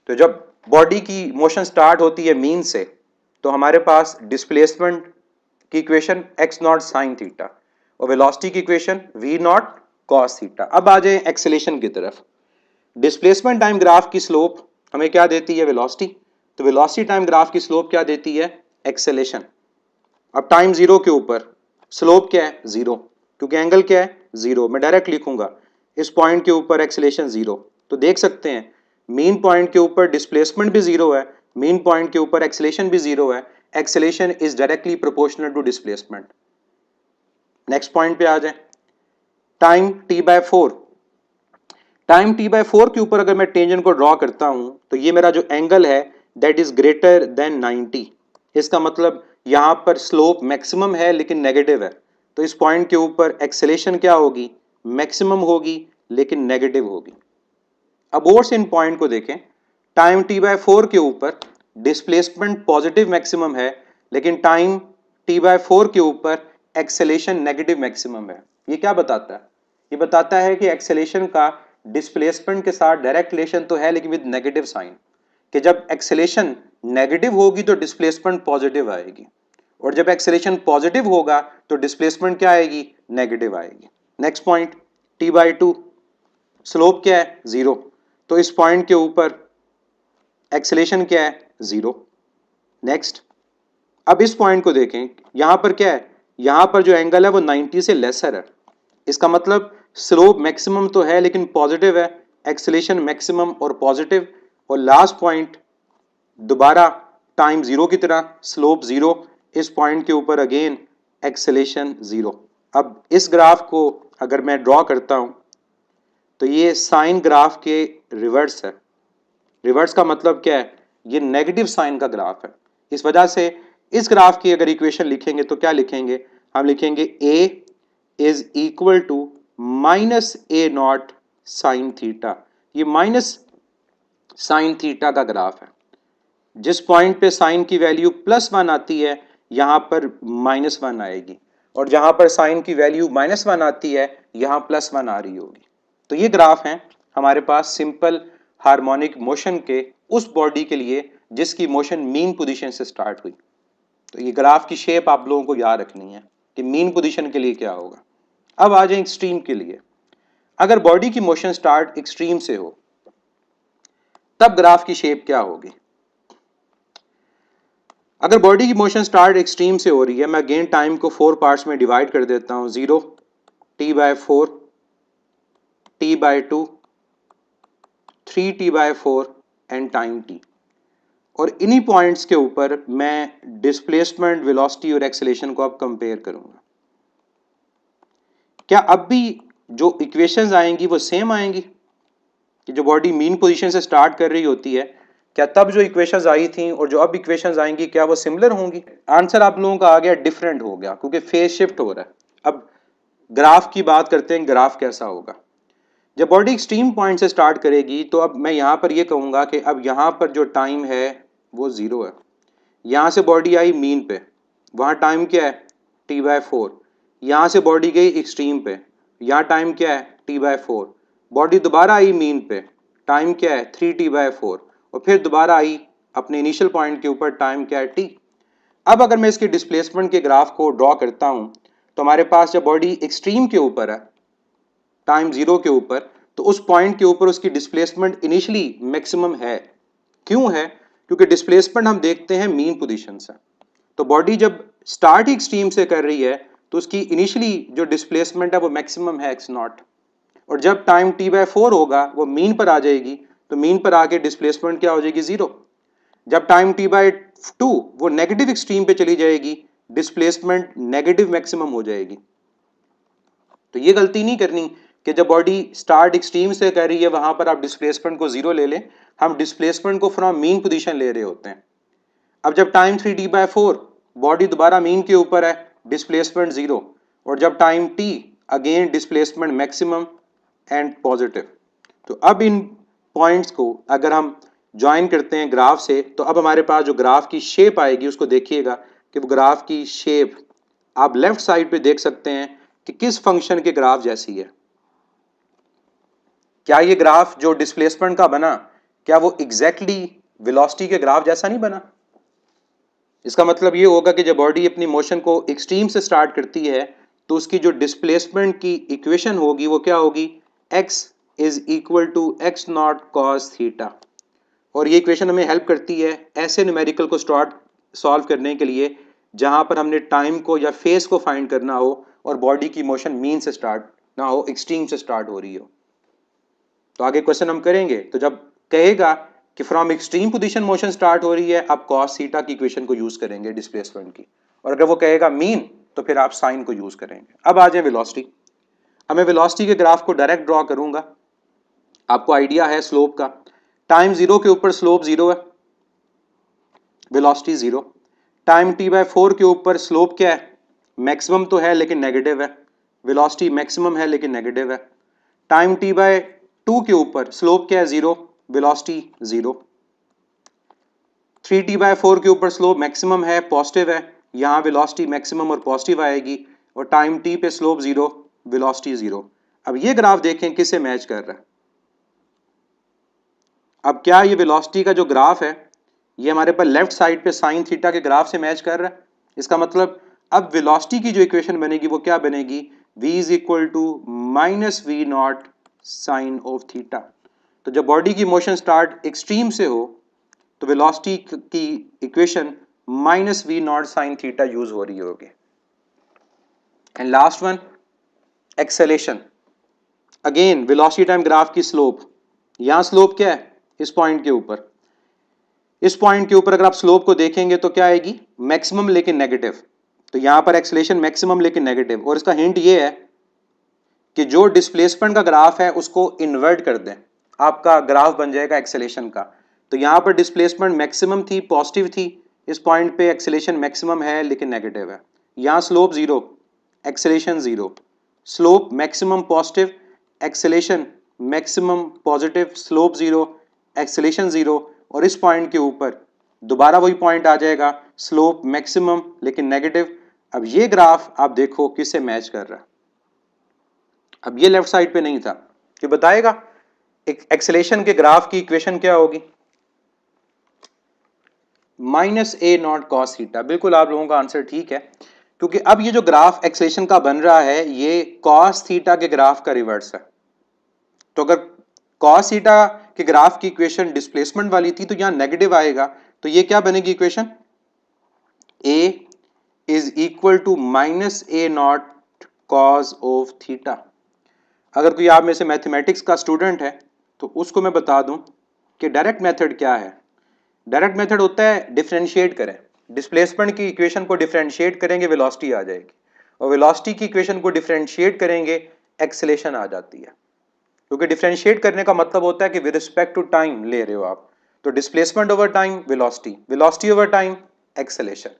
तो जब बॉडी की मोशन स्टार्ट होती है मीन से, तो हमारे पास डिस्प्लेसमेंट की equation x not sine theta और वेलोसिटी की equation v naught cos theta. अब आ जाए एक्सेलेरेशन की तरफ। डिस्प्लेसमेंट टाइम ग्राफ की स्लोप हमें क्या देती है, वेलोसिटी, तो वेलोसिटी टाइम ग्राफ की स्लोप क्या देती है, एक्सेलेरेशन। अब टाइम 0 के ऊपर स्लोप क्या है, 0, क्योंकि एंगल क्या है, 0। मैं डायरेक्ट लिखूंगा इस पॉइंट के ऊपर एक्सेलेरेशन 0। तो देख सकते हैं मीन पॉइंट के ऊपर डिस्प्लेसमेंट भी 0 है, मीन पॉइंट के ऊपर एक्सेलेरेशन भी 0 है। Acceleration is directly proportional to displacement. Next point पे आ जाए, टाइम t/4। टाइम t/4 के ऊपर अगर मैं टेंजेंट को ड्रॉ करता हूं तो ये मेरा जो एंगल है दैट इज ग्रेटर देन 90। इसका मतलब यहां पर स्लोप मैक्सिमम है लेकिन नेगेटिव है, तो इस पॉइंट के ऊपर एक्सेलेरेशन क्या होगी, मैक्सिमम होगी लेकिन नेगेटिव होगी। अब और से इन पॉइंट को देखें, टाइम t/4 के ऊपर डिस्प्लेसमेंट पॉजिटिव मैक्सिमम है लेकिन टाइम t/4 के ऊपर एक्सेलेरेशन नेगेटिव मैक्सिमम है। ये क्या बताता है, ये बताता है कि एक्सेलेरेशन का डिस्प्लेसमेंट के साथ डायरेक्ट रिलेशन तो है लेकिन विद नेगेटिव साइन, कि जब एक्सेलेरेशन नेगेटिव होगी तो डिस्प्लेसमेंट पॉजिटिव आएगी, और जब एक्सेलेरेशन पॉजिटिव होगा तो डिस्प्लेसमेंट क्या आएगी, नेगेटिव आएगी। नेक्स्ट पॉइंट t/2, स्लोप क्या है, 0, तो इस पॉइंट के ऊपर एक्सेलेरेशन क्या है, 0। नेक्स्ट, अब इस पॉइंट को देखें, यहां पर क्या है, यहां पर जो एंगल है वो 90 से लेसर है, इसका मतलब स्लोप मैक्सिमम तो है लेकिन पॉजिटिव है, एक्सेलेरेशन मैक्सिमम और पॉजिटिव। और लास्ट पॉइंट दोबारा टाइम 0 की तरह स्लोप 0, इस पॉइंट के ऊपर अगेन एक्सेलेरेशन 0। अब इस ग्राफ को अगर मैं ड्रॉ करता हूं तो ये साइन ग्राफ के रिवर्स है। रिवर्स का मतलब क्या है, ये नेगेटिव साइन का ग्राफ है। इस वजह से इस ग्राफ की अगर इक्वेशन लिखेंगे तो क्या लिखेंगे, हम लिखेंगे a is equal to minus A naught sine theta. ये माइनस साइन थीटा का ग्राफ है। जिस पॉइंट पे साइन की वैल्यू +1 आती है यहां पर -1 आएगी, और जहां पर साइन की वैल्यू -1 आती है यहां +1 आ रही होगी। तो ये ग्राफ है हमारे पास सिंपल हार्मोनिक मोशन के उस बॉडी के लिए जिसकी मोशन मीन पोजीशन से स्टार्ट हुई। तो ये ग्राफ की शेप आप लोगों को याद रखनी है कि मीन पोजीशन के लिए क्या होगा। अब आ जाए एक्सट्रीम के लिए। अगर बॉडी की मोशन स्टार्ट एक्सट्रीम से हो तब ग्राफ की शेप क्या होगी। अगर बॉडी की मोशन स्टार्ट एक्सट्रीम से हो रही है, मैं अगेन टाइम को 4 पार्ट्स में डिवाइड कर देता हूं, 0, t/4, t/2, 3t/4 and time t। और इन्हीं पॉइंट्स के ऊपर मैं डिस्प्लेसमेंट, वेलोसिटी और एक्सेलेरेशन को अब कंपेयर करूंगा। क्या अब भी जो इक्वेशंस आएंगी वो सेम आएंगी, कि जो बॉडी मीन पोजीशन से स्टार्ट कर रही होती है, क्या तब जो इक्वेशंस आई थी और जो अब इक्वेशंस आएंगी क्या वो सिमिलर होंगी। आंसर आप लोगों का आ गया डिफरेंट हो गया, क्योंकि फेज शिफ्ट हो रहा है। अब ग्राफ की बात करते हैं, ग्राफ कैसा होगा। जब बॉडी एक्सट्रीम पॉइंट से स्टार्ट करेगी तो अब मैं यहाँ पर ये कहूँगा कि अब यहाँ पर जो टाइम है वो 0 है। यहाँ से बॉडी आई मीन पे, वहाँ टाइम क्या है t/4। यहाँ से बॉडी गई एक्सट्रीम पे, यहाँ टाइम क्या है t/4। बॉडी दोबारा आई मीन पे, टाइम क्या है 3t/4, और फिर दोबारा आई अपने इनिशियल पॉइंट के ऊपर, टाइम क्या है t। अब अगर मैं इसके डिस्प्लेसमेंट के ग्राफ को ड्रॉ करता हूँ तो हमारे पास जब बॉडी एक्सट्रीम के ऊपर है टाइम 0 के ऊपर, तो उस पॉइंट के ऊपर उसकी डिस्प्लेसमेंट इनिशियली मैक्सिमम है। क्यों है? क्योंकि डिस्प्लेसमेंट हम देखते हैं मीन पोजीशन से। तो बॉडी जब स्टार्ट ही एक्सट्रीम से कर रही है तो उसकी इनिशियली जो डिस्प्लेसमेंट है वो मैक्सिमम है x0, और जब टाइम t/4 होगा वो मीन पर आ जाएगी, तो मीन पर आके डिस्प्लेसमेंट क्या हो जाएगी 0। जब टाइम t/2 वो नेगेटिव एक्सट्रीम पे चली जाएगी, डिस्प्लेसमेंट नेगेटिव मैक्सिमम हो जाएगी। तो ये गलती नहीं करनी कि जब बॉडी स्टार्ट एक्सट्रीम से कर रही है वहां पर आप डिस्प्लेसमेंट को 0 ले लें। हम डिस्प्लेसमेंट को फ्रॉम मीन पोजीशन ले रहे होते हैं। अब जब टाइम 3t/4 बॉडी दोबारा मीन के ऊपर है, डिस्प्लेसमेंट 0, और जब time t again displacement maximum and positive. तो अब इन पॉइंट्स को अगर हम ज्वाइन करते हैं ग्राफ से, तो अब हमारे पास जो ग्राफ की शेप आएगी उसको देखिएगा कि वो ग्राफ की शेप आप लेफ्ट साइड पे देख सकते हैं कि किस फंक्शन के ग्राफ जैसी है। क्या ये ग्राफ जो डिस्प्लेसमेंट का बना, क्या वो एग्जैक्टली वेलोसिटी के ग्राफ जैसा नहीं बना? इसका मतलब ये होगा कि जब बॉडी अपनी मोशन को एक्सट्रीम से स्टार्ट करती है तो उसकी जो डिस्प्लेसमेंट की इक्वेशन होगी वो क्या होगी, x is equal to x0 cos theta. और ये इक्वेशन हमें हेल्प करती है ऐसे न्यूमेरिकल को स्टार्ट सॉल्व करने के लिए जहां पर हमने टाइम को या फेस को फाइंड करना हो और बॉडी की मोशन मीन से स्टार्ट ना हो, एक्सट्रीम से स्टार्ट हो रही हो। तो आगे क्वेश्चन हम करेंगे, तो जब कहेगा कि from extreme position motion start हो रही है, आप cos थीटा की इक्वेशन को यूज करेंगे डिस्प्लेसमेंट की, और अगर वो कहेगा मीन तो फिर आप साइन को यूज करेंगे। अब आ जाए वेलोसिटी। अब मैं वेलोसिटी के ग्राफ को डायरेक्ट ड्रॉ करूंगा। आपको आइडिया है स्लोप का, टाइम 0 के ऊपर स्लोप 0 है, वेलोसिटी 0। टाइम t/4 के ऊपर स्लोप क्या है, मैक्सिमम तो है लेकिन नेगेटिव है, वेलोसिटी मैक्सिमम है लेकिन नेगेटिव है। टाइम t/2 के ऊपर स्लोप क्या है 0, वेलोसिटी 0। 3t/4 के ऊपर स्लोप मैक्सिमम है, पॉजिटिव है, यहाँ वेलोसिटी मैक्सिमम और पॉजिटिव आएगी, और टाइम t पे स्लोप 0, वेलोसिटी 0। अब ये ग्राफ देखें किससे मैच कर रहा है। अब क्या ये वेलोसिटी का जो ग्राफ है ये हमारे पास लेफ्ट साइड पे साइन थीटा के ग्राफ से मैच कर रहा है। इसका मतलब अब वेलोसिटी की जो इक्वेशन बनेगी वो क्या बनेगी, v is equal to minus v naught sine of theta. तो जब बॉडी की मोशन स्टार्ट एक्सट्रीम से हो तो वेलोसिटी की equation minus v naught sine theta use हो रही होगी। And last one, acceleration. Again velocity time graph की स्लोप, यहां स्लोप क्या है इस पॉइंट के ऊपर, इस पॉइंट के ऊपर अगर आप स्लोप को देखेंगे तो क्या आएगी, मैक्सिमम लेकिन नेगेटिव। तो यहां पर एक्सेलेरेशन मैक्सिमम लेकिन नेगेटिव, और इसका हिंट ये है कि जो डिस्प्लेसमेंट का ग्राफ है उसको इन्वर्ट कर दें, आपका ग्राफ बन जाएगा एक्सेलेरेशन का। तो यहां पर डिस्प्लेसमेंट मैक्सिमम थी, पॉजिटिव थी, इस पॉइंट पे एक्सेलेरेशन मैक्सिमम है लेकिन नेगेटिव है। यहां slope 0, acceleration 0, slope maximum positive, acceleration maximum positive, slope 0, acceleration 0, और इस पॉइंट के ऊपर दोबारा वही पॉइंट आ जाएगा, स्लोप मैक्सिमम लेकिन नेगेटिव। अब ये ग्राफ आप देखो किससे मैच कर रहा है। अब ये लेफ्ट साइड पे नहीं था कि बताएगा एक्सेलेरेशन के ग्राफ की इक्वेशन क्या होगी, minus A naught cos theta. बिल्कुल आप लोगों का आंसर ठीक है, क्योंकि अब ये जो ग्राफ एक्सेलेरेशन का बन रहा है ये कॉस थीटा के ग्राफ का रिवर्स है। तो अगर कॉस थीटा के ग्राफ की इक्वेशन डिस्प्लेसमेंट वाली थी तो यहां नेगेटिव आएगा, तो ये क्या बनेगी equation, A is equal to minus A naught cos of theta. अगर कोई आप में से मैथमेटिक्स का स्टूडेंट है तो उसको मैं बता दूं कि डायरेक्ट मेथड क्या है। डायरेक्ट मेथड होता है डिफरेंशिएट करें, डिस्प्लेसमेंट की इक्वेशन को डिफरेंशिएट करेंगे वेलोसिटी आ जाएगी, और वेलोसिटी की इक्वेशन को डिफरेंशिएट करेंगे एक्सेलेरेशन आ जाती है। क्योंकि डिफरेंशिएट करने का मतलब होता है कि विद रिस्पेक्ट टू टाइम ले रहे हो आप, तो displacement over time velocity, velocity over time acceleration.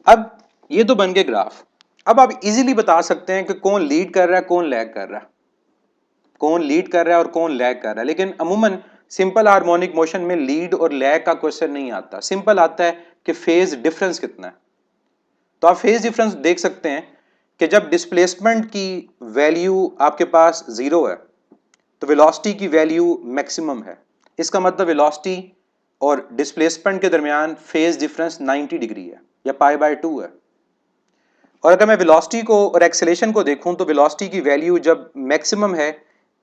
अब ये तो बन गए ग्राफ। अब आप इजीली बता सकते हैं कि कौन लीड कर रहा है कौन लैग कर रहा है। कौन लीड कर रहा है और कौन लैग कर रहा है। लेकिन अमूमन सिंपल हार्मोनिक मोशन में लीड और लैग का क्वेश्चन नहीं आता, सिंपल आता है कि फेज डिफरेंस कितना है। तो आप फेज डिफरेंस देख सकते हैं कि जब डिस्प्लेसमेंट की वैल्यू आपके पास जीरो है तो वेलोसिटी की वैल्यू मैक्सिमम है। इसका मतलब वेलोसिटी और डिस्प्लेसमेंट के दरमियान फेज डिफरेंस 90 डिग्री है या π/2 है। और अगर मैं वेलोसिटी को और एक्सेलेरेशन को देखूं तो वेलोसिटी की वैल्यू जब मैक्सिमम है,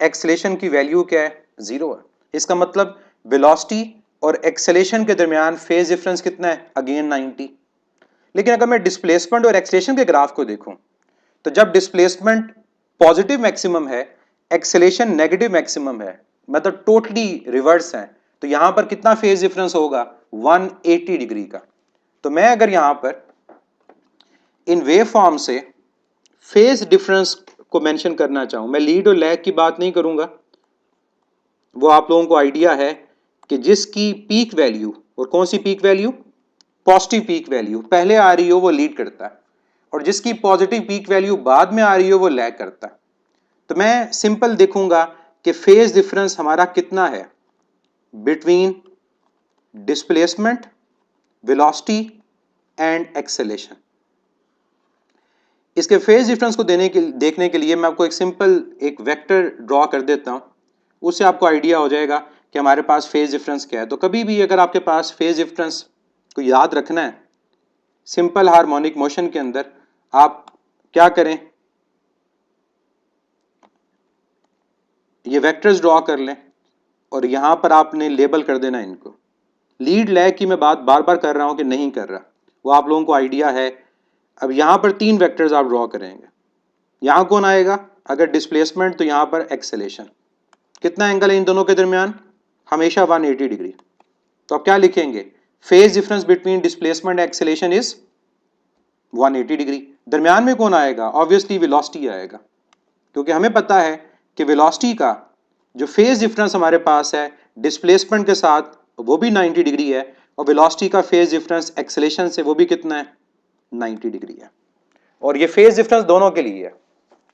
एक्सेलेरेशन की वैल्यू क्या है, जीरो है। इसका मतलब वेलोसिटी और एक्सेलेरेशन के दरमियान फेज डिफरेंस कितना है, अगेन 90। लेकिन अगर मैं डिस्प्लेसमेंट और एक्सेलेरेशन के ग्राफ को देखूं तो जब डिस्प्लेसमेंट पॉजिटिव मैक्सिमम है, एक्सेलेरेशन नेगेटिव मैक्सिमम है, मतलब टोटली रिवर्स है, तो यहां पर कितना फेज डिफरेंस होगा, 180 डिग्री का। तो मैं अगर यहां पर इन वेव फॉर्म से फेज डिफरेंस को मेंशन करना चाहूं, मैं लीड और लैग की बात नहीं करूंगा, वो आप लोगों को आइडिया है कि जिसकी पीक वैल्यू, और कौन सी peak value, positive peak value पहले आ रही हो वो लीड करता है, और जिसकी पॉजिटिव पीक वैल्यू बाद में आ रही हो वो लैग करता है। तो मैं सिंपल देखूंगा कि फेज डिफरेंस हमारा कितना है between displacement, velocity and acceleration. इसके फेज डिफरेंस को देखने के लिए मैं आपको एक सिंपल एक वेक्टर ड्रॉ कर देता हूं, उससे आपको आइडिया हो जाएगा कि हमारे पास फेज डिफरेंस क्या है। तो कभी भी अगर आपके पास फेज डिफरेंस को याद रखना है सिंपल हार्मोनिक मोशन के अंदर, आप क्या करें, ये वेक्टर्स ड्रॉ कर लें और यहां पर आपने लेबल कर देना इनको। लीड लैग की मैं बात बार बार कर रहा हूं कि नहीं कर रहा, वो आप लोगों को आइडिया है। अब यहां पर 3 वेक्टर्स आप ड्रॉ करेंगे, यहां कौन आएगा, अगर डिस्प्लेसमेंट तो यहां पर एक्सेलेरेशन, कितना एंगल है इन दोनों के दरमियान, हमेशा 180 डिग्री। तो आप क्या लिखेंगे, phase difference between displacement and acceleration is 180 degree. दरमियान में कौन आएगा, ऑब्वियसली वेलोसिटी आएगा, क्योंकि हमें पता है कि वेलोसिटी का जो फेज डिफरेंस हमारे पास है डिस्प्लेसमेंट के साथ वो भी 90 डिग्री है, और वेलोसिटी का फेज डिफरेंस एक्सेलेरेशन से वो भी कितना है, 90 डिग्री है। और ये फेज डिफरेंस दोनों के लिए है,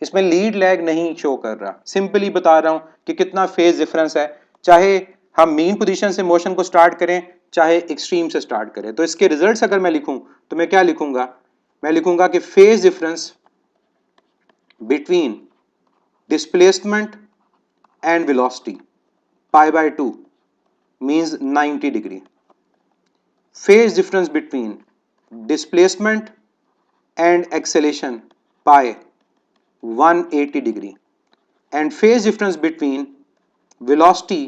इसमें लीड लैग नहीं शो कर रहा, सिंपली बता रहा हूं कि कितना फेज डिफरेंस है, चाहे हम मीन पोजीशन से मोशन को स्टार्ट करें चाहे एक्सट्रीम से स्टार्ट करें। तो इसके रिजल्ट्स अगर मैं लिखूं तो मैं क्या लिखूंगा, मैं लिखूंगा कि phase difference between displacement and velocity π/2 means 90 degree. Phase difference between displacement and acceleration pi 180 degree, and phase difference between velocity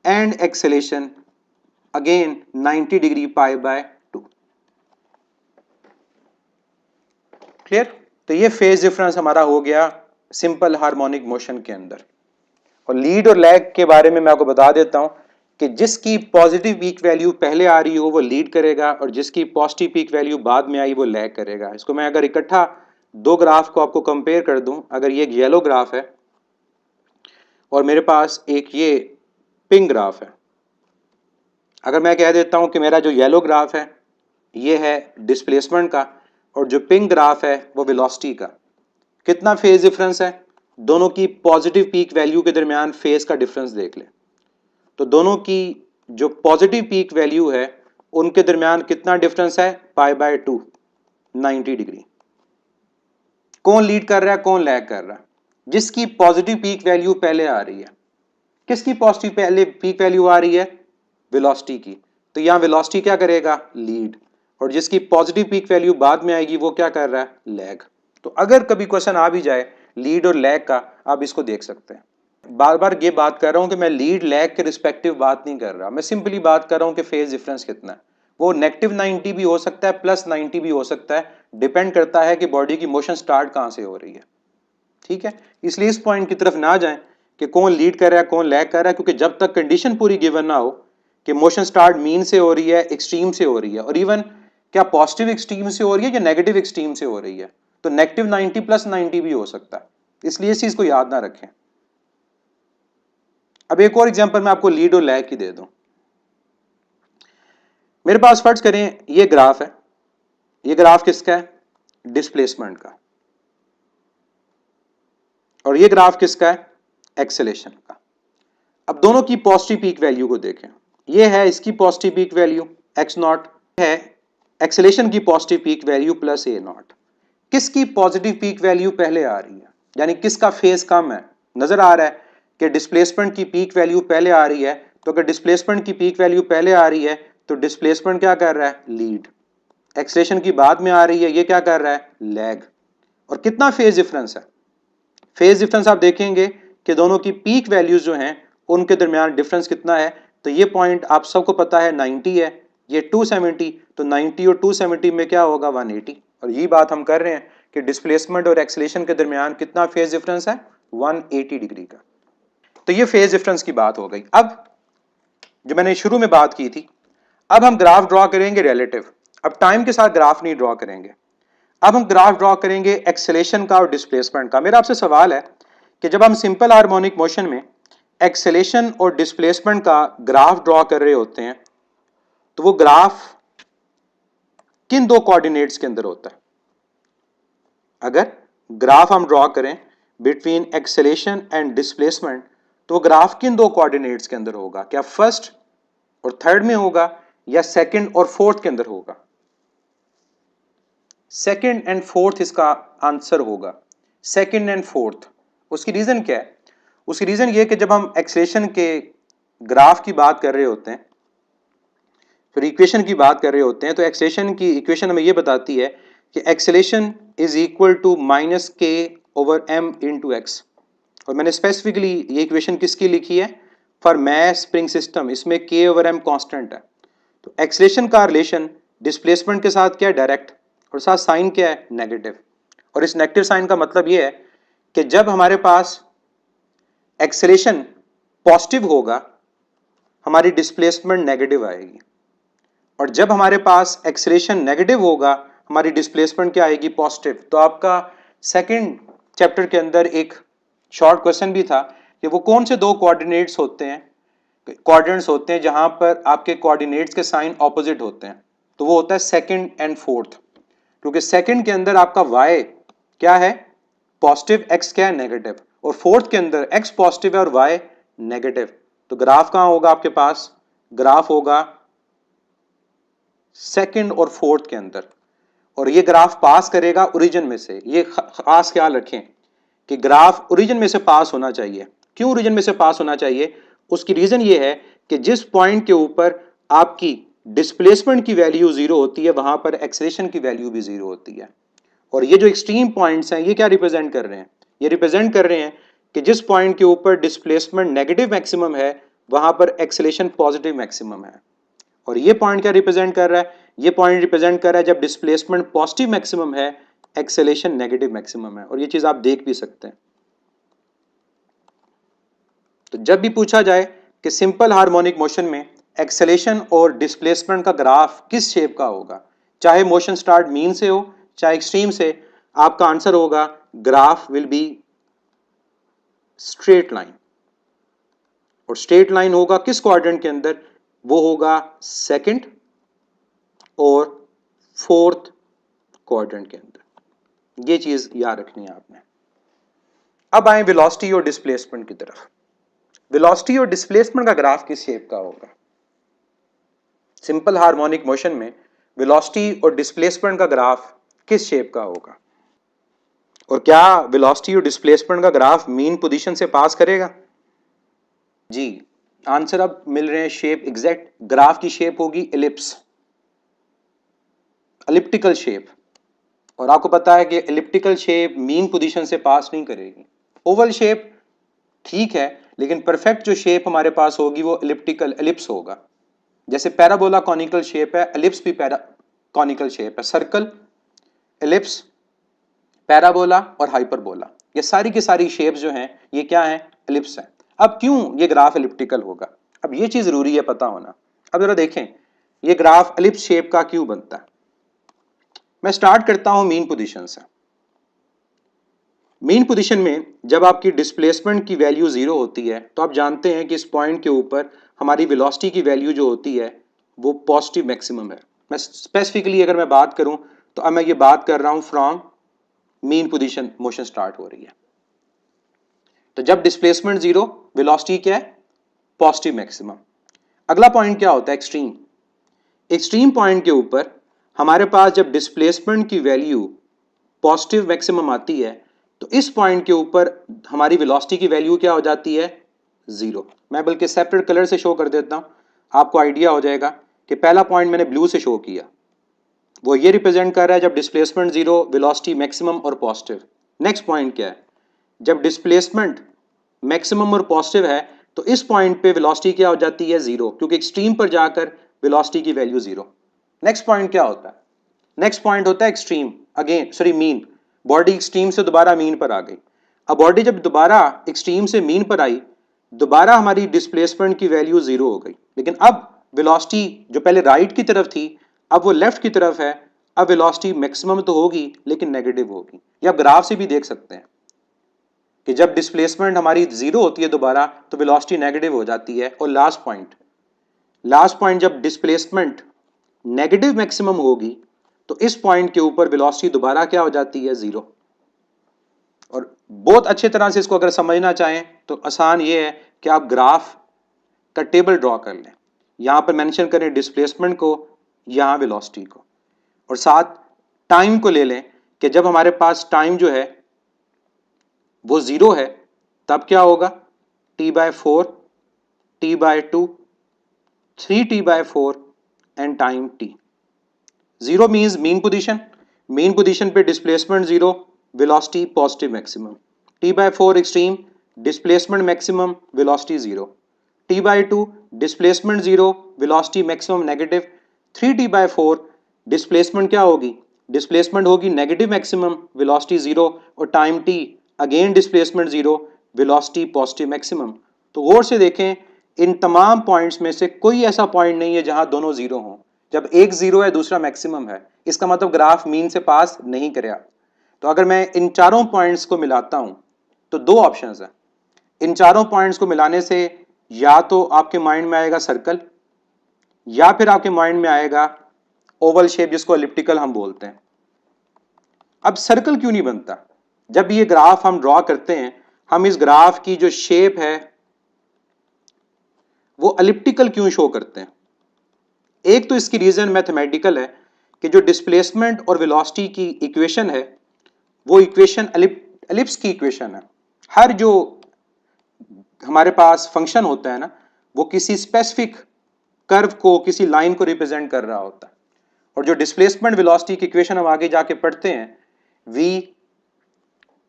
and acceleration again 90 degree π/2. Clear. तो ये फेज डिफरेंस हमारा हो गया सिंपल हार्मोनिक मोशन के अंदर। और लीड और लैग के बारे में मैं आपको बता देता हूं कि जिसकी पॉजिटिव पीक वैल्यू पहले आ रही हो वो लीड करेगा, और जिसकी पॉजिटिव पीक वैल्यू बाद में आई वो लैग करेगा। इसको मैं अगर इकट्ठा दो ग्राफ को आपको कंपेयर कर दूं, अगर ये एक येलो ग्राफ है और मेरे पास एक ये पिंक ग्राफ है, अगर मैं कह देता हूं कि मेरा जो येलो ग्राफ है ये है डिस्प्लेसमेंट का और जो पिंक ग्राफ है वो वेलोसिटी का, कितना फेज डिफरेंस है, दोनों की पॉजिटिव पीक वैल्यू के दरमियान फेज का डिफरेंस देख लें। तो दोनों की जो पॉजिटिव पीक वैल्यू है उनके दरमियान कितना डिफरेंस है, π/2 90 डिग्री। कौन लीड कर रहा है कौन लैग कर रहा है, जिसकी पॉजिटिव पीक वैल्यू पहले आ रही है। किसकी पॉजिटिव पहले पीक वैल्यू आ रही है, वेलोसिटी की, तो यहां वेलोसिटी क्या करेगा, लीड, और जिसकी पॉजिटिव पीक वैल्यू बाद में आएगी वो क्या कर रहा है, लैग। तो अगर कभी क्वेश्चन आ भी जाए लीड और लैग का, आप इसको देख सकते हैं। बार बार ये बात कर रहा हूं कि मैं लीड लैग के रिस्पेक्टिव बात नहीं कर रहा, मैं सिंपली बात कर रहा हूं कि फेज डिफरेंस कितना है। वो -90 भी हो सकता है, +90 भी हो सकता है, डिपेंड करता है कि बॉडी की मोशन स्टार्ट कहां से हो रही है। ठीक है, इसलिए इस पॉइंट की तरफ ना जाएं कि कौन लीड कर रहा है कौन लैग कर रहा है, क्योंकि जब तक कंडीशन पूरी गिवन ना हो कि मोशन स्टार्ट मीन से हो रही है, एक्सट्रीम से हो रही है, और इवन क्या पॉजिटिव एक्सट्रीम से हो रही है या नेगेटिव एक्सट्रीम से हो रही है, तो -90 +90 भी हो सकता है, इसलिए इस चीज को याद ना रखें। अब एक और एग्जांपल मैं आपको लीड और लैग की दे दूं। मेरे पास फर्ज करें ये ग्राफ है, ये ग्राफ किसका है, डिस्प्लेसमेंट का, और ये ग्राफ किसका है, एक्सेलेरेशन का। अब दोनों की पॉजिटिव पीक वैल्यू को देखें, ये है इसकी positive peak value x not, है एक्सेलेरेशन की positive peak value plus A not. किसकी पॉजिटिव पीक वैल्यू पहले आ रही है, यानी किसका फेज कम है? नजर आ रहा है कि डिस्प्लेसमेंट की पीक वैल्यू पहले आ रही है, तो अगर डिस्प्लेसमेंट की पीक वैल्यू पहले आ रही है तो डिस्प्लेसमेंट क्या कर रहा है? लीड। एक्सेलेरेशन की बाद में आ रही है, ये क्या कर रहा है? लैग। और कितना फेज डिफरेंस है? फेज डिफरेंस आप देखेंगे कि दोनों की पीक वैल्यूज जो हैं उनके दरमियान डिफरेंस कितना है, तो ये पॉइंट आप सबको पता है 90 है, ये 270, तो 90 और 270 में क्या होगा? 180। और यही बात हम कर रहे हैं कि डिस्प्लेसमेंट और एक्सेलेरेशन के दरमियान कितना फेज डिफरेंस है? 180 डिग्री का। तो ये फेज डिफरेंस की बात हो गई। अब जो मैंने शुरू में बात की थी, अब हम ग्राफ ड्रॉ करेंगे रिलेटिव। अब टाइम के साथ ग्राफ नहीं ड्रॉ करेंगे, अब हम ग्राफ ड्रॉ करेंगे एक्सेलेरेशन का और डिस्प्लेसमेंट का। मेरा आपसे सवाल है कि जब हम सिंपल हार्मोनिक मोशन में एक्सेलेरेशन और डिस्प्लेसमेंट का ग्राफ ड्रॉ कर रहे होते हैं तो वो ग्राफ किन दो कोऑर्डिनेट्स के अंदर होता है? अगर ग्राफ हम ड्रॉ करें बिटवीन एक्सेलेरेशन एंड डिस्प्लेसमेंट तो वो ग्राफ किन दो कोऑर्डिनेट्स के अंदर होगा? क्या फर्स्ट और थर्ड में होगा या सेकंड और फोर्थ के अंदर होगा? सेकंड एंड फोर्थ इसका आंसर होगा, सेकंड एंड फोर्थ। उसकी रीजन क्या है? उसकी रीजन ये है कि जब हम एक्सेलेरेशन के ग्राफ की बात कर रहे होते हैं, फिर इक्वेशन की बात कर रहे होते हैं, तो एक्सेलेरेशन की इक्वेशन हमें ये बताती है कि acceleration is equal to minus k over m into x. और मैंने स्पेसिफिकली ये इक्वेशन किसकी लिखी है? फॉर मैस स्प्रिंग सिस्टम, इसमें के ओवर एम कांस्टेंट है। तो एक्सेलेरेशन का रिलेशन डिस्प्लेसमेंट के साथ क्या है? डायरेक्ट। और साथ साइन क्या है? नेगेटिव। और इस नेगेटिव साइन का मतलब ये है कि जब हमारे पास एक्सेलेरेशन पॉजिटिव होगा हमारी डिस्प्लेसमेंट नेगेटिव आएगी, और जब हमारे पास एक्सेलेरेशन नेगेटिव होगा हमारी डिस्प्लेसमेंट क्या आएगी? पॉजिटिव। तो आपका सेकंड चैप्टर के अंदर एक शॉर्ट क्वेश्चन भी था कि वो कौन से दो कोऑर्डिनेट्स होते हैं, कोऑर्डिनेट्स होते हैं जहां पर आपके कोऑर्डिनेट्स के साइन ऑपोजिट होते हैं, तो वो होता है सेकंड एंड फोर्थ। क्योंकि सेकंड के अंदर आपका y क्या है? पॉजिटिव, x क्या है? नेगेटिव। और फोर्थ के अंदर x पॉजिटिव है और y नेगेटिव। तो ग्राफ कहां होगा आपके पास? ग्राफ होगा सेकंड और फोर्थ के अंदर, और ये ग्राफ पास करेगा ओरिजिन में से। ये खास ख्याल रखें कि ग्राफ ओरिजिन में से पास होना चाहिए। क्यों ओरिजिन में से पास होना चाहिए? उसकी रीजन ये है कि जिस पॉइंट के ऊपर आपकी डिस्प्लेसमेंट की वैल्यू जीरो होती है वहां पर एक्सेलेरेशन की वैल्यू भी जीरो होती है। और ये जो एक्सट्रीम पॉइंट्स हैं ये क्या रिप्रेजेंट कर रहे हैं? ये रिप्रेजेंट कर रहे हैं कि जिस पॉइंट के ऊपर डिस्प्लेसमेंट नेगेटिव मैक्सिमम है वहां पर एक्सेलेरेशन पॉजिटिव मैक्सिमम है। और ये पॉइंट क्या रिप्रेजेंट कर रहा है? ये पॉइंट रिप्रेजेंट कर रहा है जब डिस्प्लेसमेंट पॉजिटिव मैक्सिमम है, एक्सेलेरेशन नेगेटिव मैक्सिमम है। और ये चीज आप देख भी सकते हैं। तो जब भी पूछा जाए कि सिंपल हार्मोनिक मोशन में एक्सेलेरेशन और डिस्प्लेसमेंट का ग्राफ किस शेप का होगा, चाहे मोशन स्टार्ट मीन से हो चाहे एक्सट्रीम से, आपका आंसर होगा graph will be straight line. और स्ट्रेट लाइन होगा किस क्वाड्रेंट के अंदर? वो होगा सेकंड और फोर्थ क्वाड्रेंट के अंदर। ये चीज याद रखनी है आपने। अब आए वेलोसिटी और डिस्प्लेसमेंट की तरफ। वेलोसिटी और डिस्प्लेसमेंट का ग्राफ किस शेप का होगा? सिंपल हार्मोनिक मोशन में वेलोसिटी और डिस्प्लेसमेंट का ग्राफ किस शेप का होगा? और क्या वेलोसिटी और डिस्प्लेसमेंट का ग्राफ मीन पोजीशन से पास करेगा? जी, आंसर अब मिल रहे हैं शेप एग्जैक्ट। ग्राफ की शेप होगी एलिप्स, एलिप्टिकल शेप। और आपको पता है कि एलिप्टिकल शेप मीन पोजीशन से पास नहीं करेगी। ओवल शेप ठीक है, लेकिन परफेक्ट जो शेप हमारे पास होगी वो एलिप्टिकल एलिप्स होगा। जैसे पैराबोला कॉनिकल शेप है, एलिप्स भी कॉनिकल शेप है। सर्कल, एलिप्स, पैराबोला और हाइपरबोला, ये सारी की सारी शेप्स जो हैं ये क्या हैं? एलिप्स हैं। अब क्यों ये ग्राफ एलिप्टिकल होगा? अब ये चीज जरूरी है पता होना। अब जरा देखें ये ग्राफ एलिप्स शेप का क्यों बनता है। मैं स्टार्ट करता हूं मीन पोजीशन से। मीन पोजीशन में जब आपकी डिस्प्लेसमेंट की वैल्यू जीरो होती है तो आप जानते हैं कि इस पॉइंट के ऊपर हमारी वेलोसिटी की वैल्यू जो होती है वो पॉजिटिव मैक्सिमम है। मैं स्पेसिफिकली अगर मैं बात करूं तो अब मैं ये बात कर रहा हूं from mean position, motion start हो रही है, तो जब डिस्प्लेसमेंट जीरो, वेलोसिटी क्या है? Positive maximum. अगला पॉइंट क्या होता है? एक्सट्रीम। एक्सट्रीम पॉइंट के ऊपर हमारे पास जब डिस्प्लेसमेंट की वैल्यू पॉजिटिव मैक्सिमम आती है तो इस पॉइंट के ऊपर हमारी वेलोसिटी की वैल्यू क्या हो जाती है? जीरो। मैं बल्कि सेपरेट कलर से शो कर देता हूं, आपको आइडिया हो जाएगा कि पहला पॉइंट मैंने ब्लू से शो किया, वो ये रिप्रेजेंट कर रहा है जब डिस्प्लेसमेंट जीरो, वेलोसिटी मैक्सिमम और पॉजिटिव। नेक्स्ट पॉइंट क्या है? जब डिस्प्लेसमेंट मैक्सिमम और पॉजिटिव है तो इस पॉइंट पे वेलोसिटी क्या हो जाती है? जीरो, क्योंकि एक्सट्रीम पर जाकर वेलोसिटी की वैल्यू जीरो। नेक्स्ट पॉइंट क्या होता है? नेक्स्ट पॉइंट होता है extreme, again sorry mean. Body extreme से दोबारा मीन पर आ गई। अब बॉडी जब दोबारा एक्सट्रीम से मीन पर आई, दोबारा हमारी डिस्प्लेसमेंट की वैल्यू जीरो हो गई, लेकिन अब वेलोसिटी जो पहले राइट की तरफ थी अब वो लेफ्ट की तरफ है। अब वेलोसिटी मैक्सिमम तो होगी लेकिन नेगेटिव होगी। ये आप ग्राफ से भी देख सकते हैं कि जब डिस्प्लेसमेंट हमारी जीरो होती है दोबारा तो वेलोसिटी नेगेटिव हो जाती है। और लास्ट पॉइंट जब डिस्प्लेसमेंट नेगेटिव मैक्सिमम होगी तो इस पॉइंट के ऊपर वेलोसिटी दोबारा क्या हो जाती है? जीरो। और बहुत अच्छे तरह से इसको अगर समझना चाहें तो आसान ये है कि आप ग्राफ का टेबल ड्रॉ कर लें, यहां पर मेंशन करें डिस्प्लेसमेंट को, यहां वेलोसिटी को, और साथ टाइम को ले लें कि जब हमारे पास टाइम जो है वो जीरो है तब क्या होगा? t/4, t/2, 3t/4 and time t। Zero means mean position, mean position पे displacement zero, velocity positive maximum. t/4 extreme, displacement maximum, velocity zero. t/2 displacement zero, velocity maximum negative. 3t/4 displacement क्या होगी? डिस्प्लेसमेंट होगी नेगेटिव मैक्सिमम, वेलोसिटी जीरो, और time t again displacement zero, velocity positive maximum. तो गौर से देखें, इन तमाम पॉइंट्स में से कोई ऐसा पॉइंट नहीं है जहां दोनों जीरो हों। जब एक जीरो है दूसरा मैक्सिमम है, इसका मतलब ग्राफ मीन से पास नहीं करेगा। तो अगर मैं इन चारों पॉइंट्स को मिलाता हूं तो दो ऑप्शंस हैं। इन चारों पॉइंट्स को मिलाने से या तो आपके माइंड में आएगा सर्कल, या फिर आपके माइंड में आएगा ओवल शेप जिसको एलिप्टिकल हम बोलते हैं। अब सर्कल क्यों नहीं बनता? जब ये ग्राफ हम ड्रॉ करते हैं, हम इस ग्राफ की जो शेप है वो एलिप्टिकल क्यों शो करते हैं? एक तो इसकी रीजन मैथमेटिकल है कि जो डिस्प्लेसमेंट और वेलोसिटी की इक्वेशन है वो इक्वेशन एलिप्स की इक्वेशन है। हर जो हमारे पास फंक्शन होता है ना, वो किसी स्पेसिफिक कर्व को, किसी लाइन को रिप्रेजेंट कर रहा होता है। और जो डिस्प्लेसमेंट वेलोसिटी की इक्वेशन हम आगे जाके पढ़ते हैं, v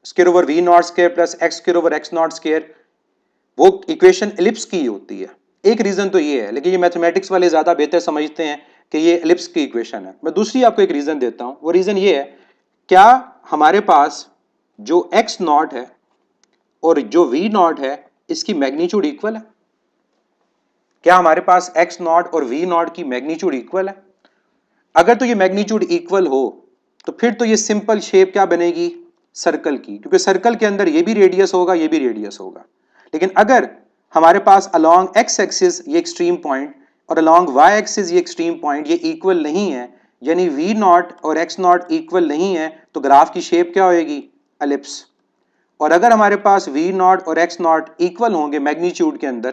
square over v not square plus x square over x not square, वो इक्वेशन एलिप्स की होती है। एक रीजन तो ये है, लेकिन ये मैथमेटिक्स वाले ज्यादा बेहतर समझते हैं कि ये एलिप्स की इक्वेशन है। मैं दूसरी आपको एक रीजन देता हूं। वो रीजन ये है, क्या हमारे पास जो x नॉट है और जो v नॉट है इसकी मैग्नीट्यूड इक्वल है? क्या हमारे पास x नॉट और v नॉट की मैग्नीट्यूड इक्वल है? अगर तो ये मैग्नीट्यूड इक्वल हो तो फिर तो ये सिंपल शेप क्या बनेगी? सर्कल की, क्योंकि सर्कल के अंदर ये भी रेडियस होगा, ये भी रेडियस होगा। लेकिन अगर हमारे पास अलोंग एक्स एक्सिस ये एक्सट्रीम पॉइंट और अलोंग वाई एक्सिस ये एक्सट्रीम पॉइंट ये इक्वल नहीं है, यानी v नॉट और x नॉट इक्वल नहीं है, तो ग्राफ की शेप क्या होगी? एलिप्स। और अगर हमारे पास v नॉट और x नॉट इक्वल होंगे मैग्नीट्यूड के अंदर,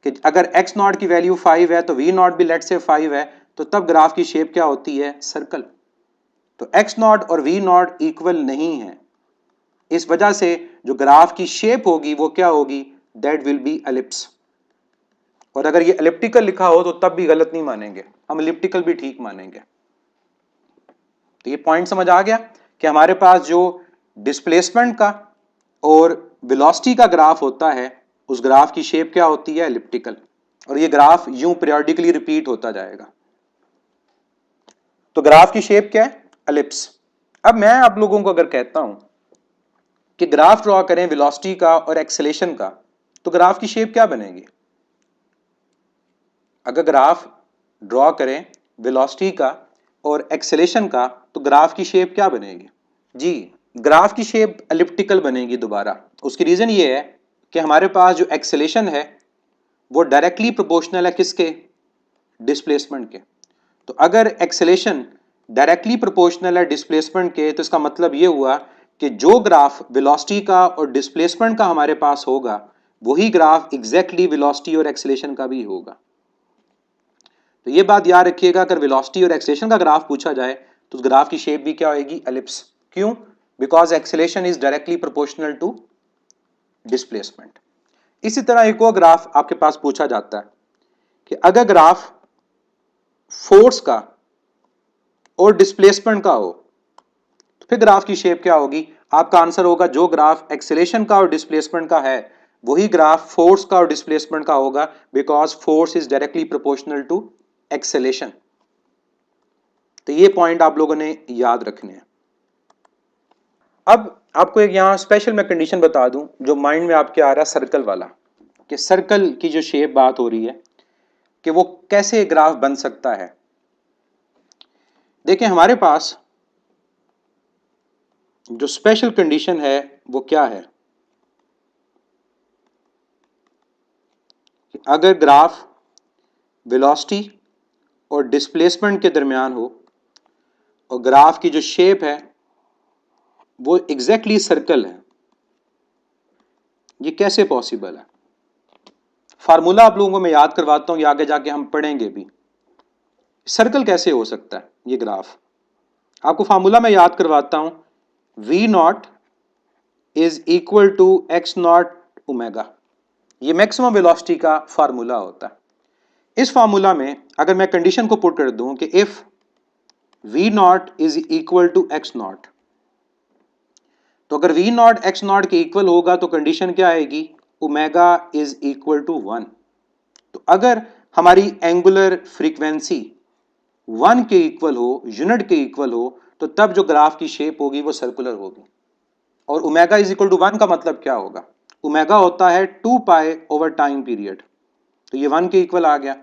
कि अगर x नॉट की वैल्यू 5 है तो v नॉट भी लेट से 5 है, तो तब ग्राफ की शेप क्या होती है? सर्कल। तो x नॉट और v नॉट इक्वल नहीं है, इस वजह से जो ग्राफ की शेप होगी वो क्या होगी? That will be ellipse. और अगर ये एलिप्टिकल लिखा हो तो तब भी गलत नहीं मानेंगे, हम एलिप्टिकल भी ठीक मानेंगे। तो ये पॉइंट समझ आ गया कि हमारे पास जो डिस्प्लेसमेंट का और वेलोसिटी का ग्राफ होता है उस ग्राफ की शेप क्या होती है? एलिप्टिकल। और ये ग्राफ यूं पीरियोडिकली रिपीट होता जाएगा। तो ग्राफ की शेप क्या है? एलिप्स। अब मैं आप लोगों को अगर कहता हूं कि ग्राफ ड्रॉ करें वेलोसिटी का और एक्सेलेरेशन का, तो ग्राफ की शेप क्या बनेगी? अगर ग्राफ ड्रॉ करें वेलोसिटी का और एक्सेलेरेशन का तो ग्राफ की शेप क्या बनेगी? जी, ग्राफ की शेप एलिप्टिकल बनेगी दोबारा। उसकी रीजन ये है कि हमारे पास जो एक्सेलेरेशन है वो डायरेक्टली प्रोपोर्शनल है किसके? डिस्प्लेसमेंट के। तो अगर एक्सेलेरेशन डायरेक्टली प्रोपोर्शनल है डिस्प्लेसमेंट के, तो इसका मतलब ये हुआ कि जो ग्राफ वेलोसिटी का और डिस्प्लेसमेंट का हमारे पास होगा वही ग्राफ एग्जैक्टली वेलोसिटी और एक्सेलरेशन का भी होगा। तो ये बात याद रखिएगा, अगर वेलोसिटी और एक्सेलरेशन का ग्राफ पूछा जाए तो उस ग्राफ की शेप भी क्या होगी? एलिप्स। क्यों? Because acceleration is directly proportional to displacement. इसी तरह एक और ग्राफ आपके पास पूछा जाता है कि अगर ग्राफ फोर्स का और डिस्प्लेसमेंट का हो तो फिर ग्राफ की शेप क्या होगी? आपका आंसर होगा जो ग्राफ एक्सेलरेशन का और डिस्प्लेसमेंट का है वही ग्राफ फोर्स का और डिस्प्लेसमेंट का होगा, because force is directly proportional to acceleration. तो ये पॉइंट आप लोगों ने याद रखने हैं। अब आपको एक यहां स्पेशल मैं कंडीशन बता दूं जो माइंड में आपके आ रहा है, सर्कल वाला, कि सर्कल की जो शेप बात हो रही है कि वो कैसे ग्राफ बन सकता है। देखें हमारे पास जो स्पेशल कंडीशन है वो क्या है कि अगर ग्राफ वेलोसिटी और डिस्प्लेसमेंट के दरमियान हो और ग्राफ की जो शेप है वो एग्जैक्टली सर्कल है, ये कैसे पॉसिबल है? फार्मूला आप लोगों को मैं याद करवाता हूं, ये आगे जाके हम पढ़ेंगे भी। सर्कल कैसे हो सकता है ये ग्राफ? आपको फार्मूला मैं याद करवाता हूं, v naught is equal to x naught omega. ये मैक्सिमम वेलोसिटी का फार्मूला होता है। इस फार्मूला में अगर मैं कंडीशन को पुट कर दूं कि if v naught is equal to x naught, तो अगर v नॉट एक्स नॉट के इक्वल होगा तो कंडीशन क्या आएगी? Omega is equal to 1। तो अगर हमारी एंगुलर फ्रीक्वेंसी 1 के इक्वल हो, यूनिट के इक्वल हो, तो तब जो ग्राफ की शेप होगी वो सर्कुलर होगी। और ओमेगा इज इक्वल टू 1 का मतलब क्या होगा? ओमेगा होता है 2 पाई ओवर टाइम पीरियड। तो ये 1 के इक्वल आ गया।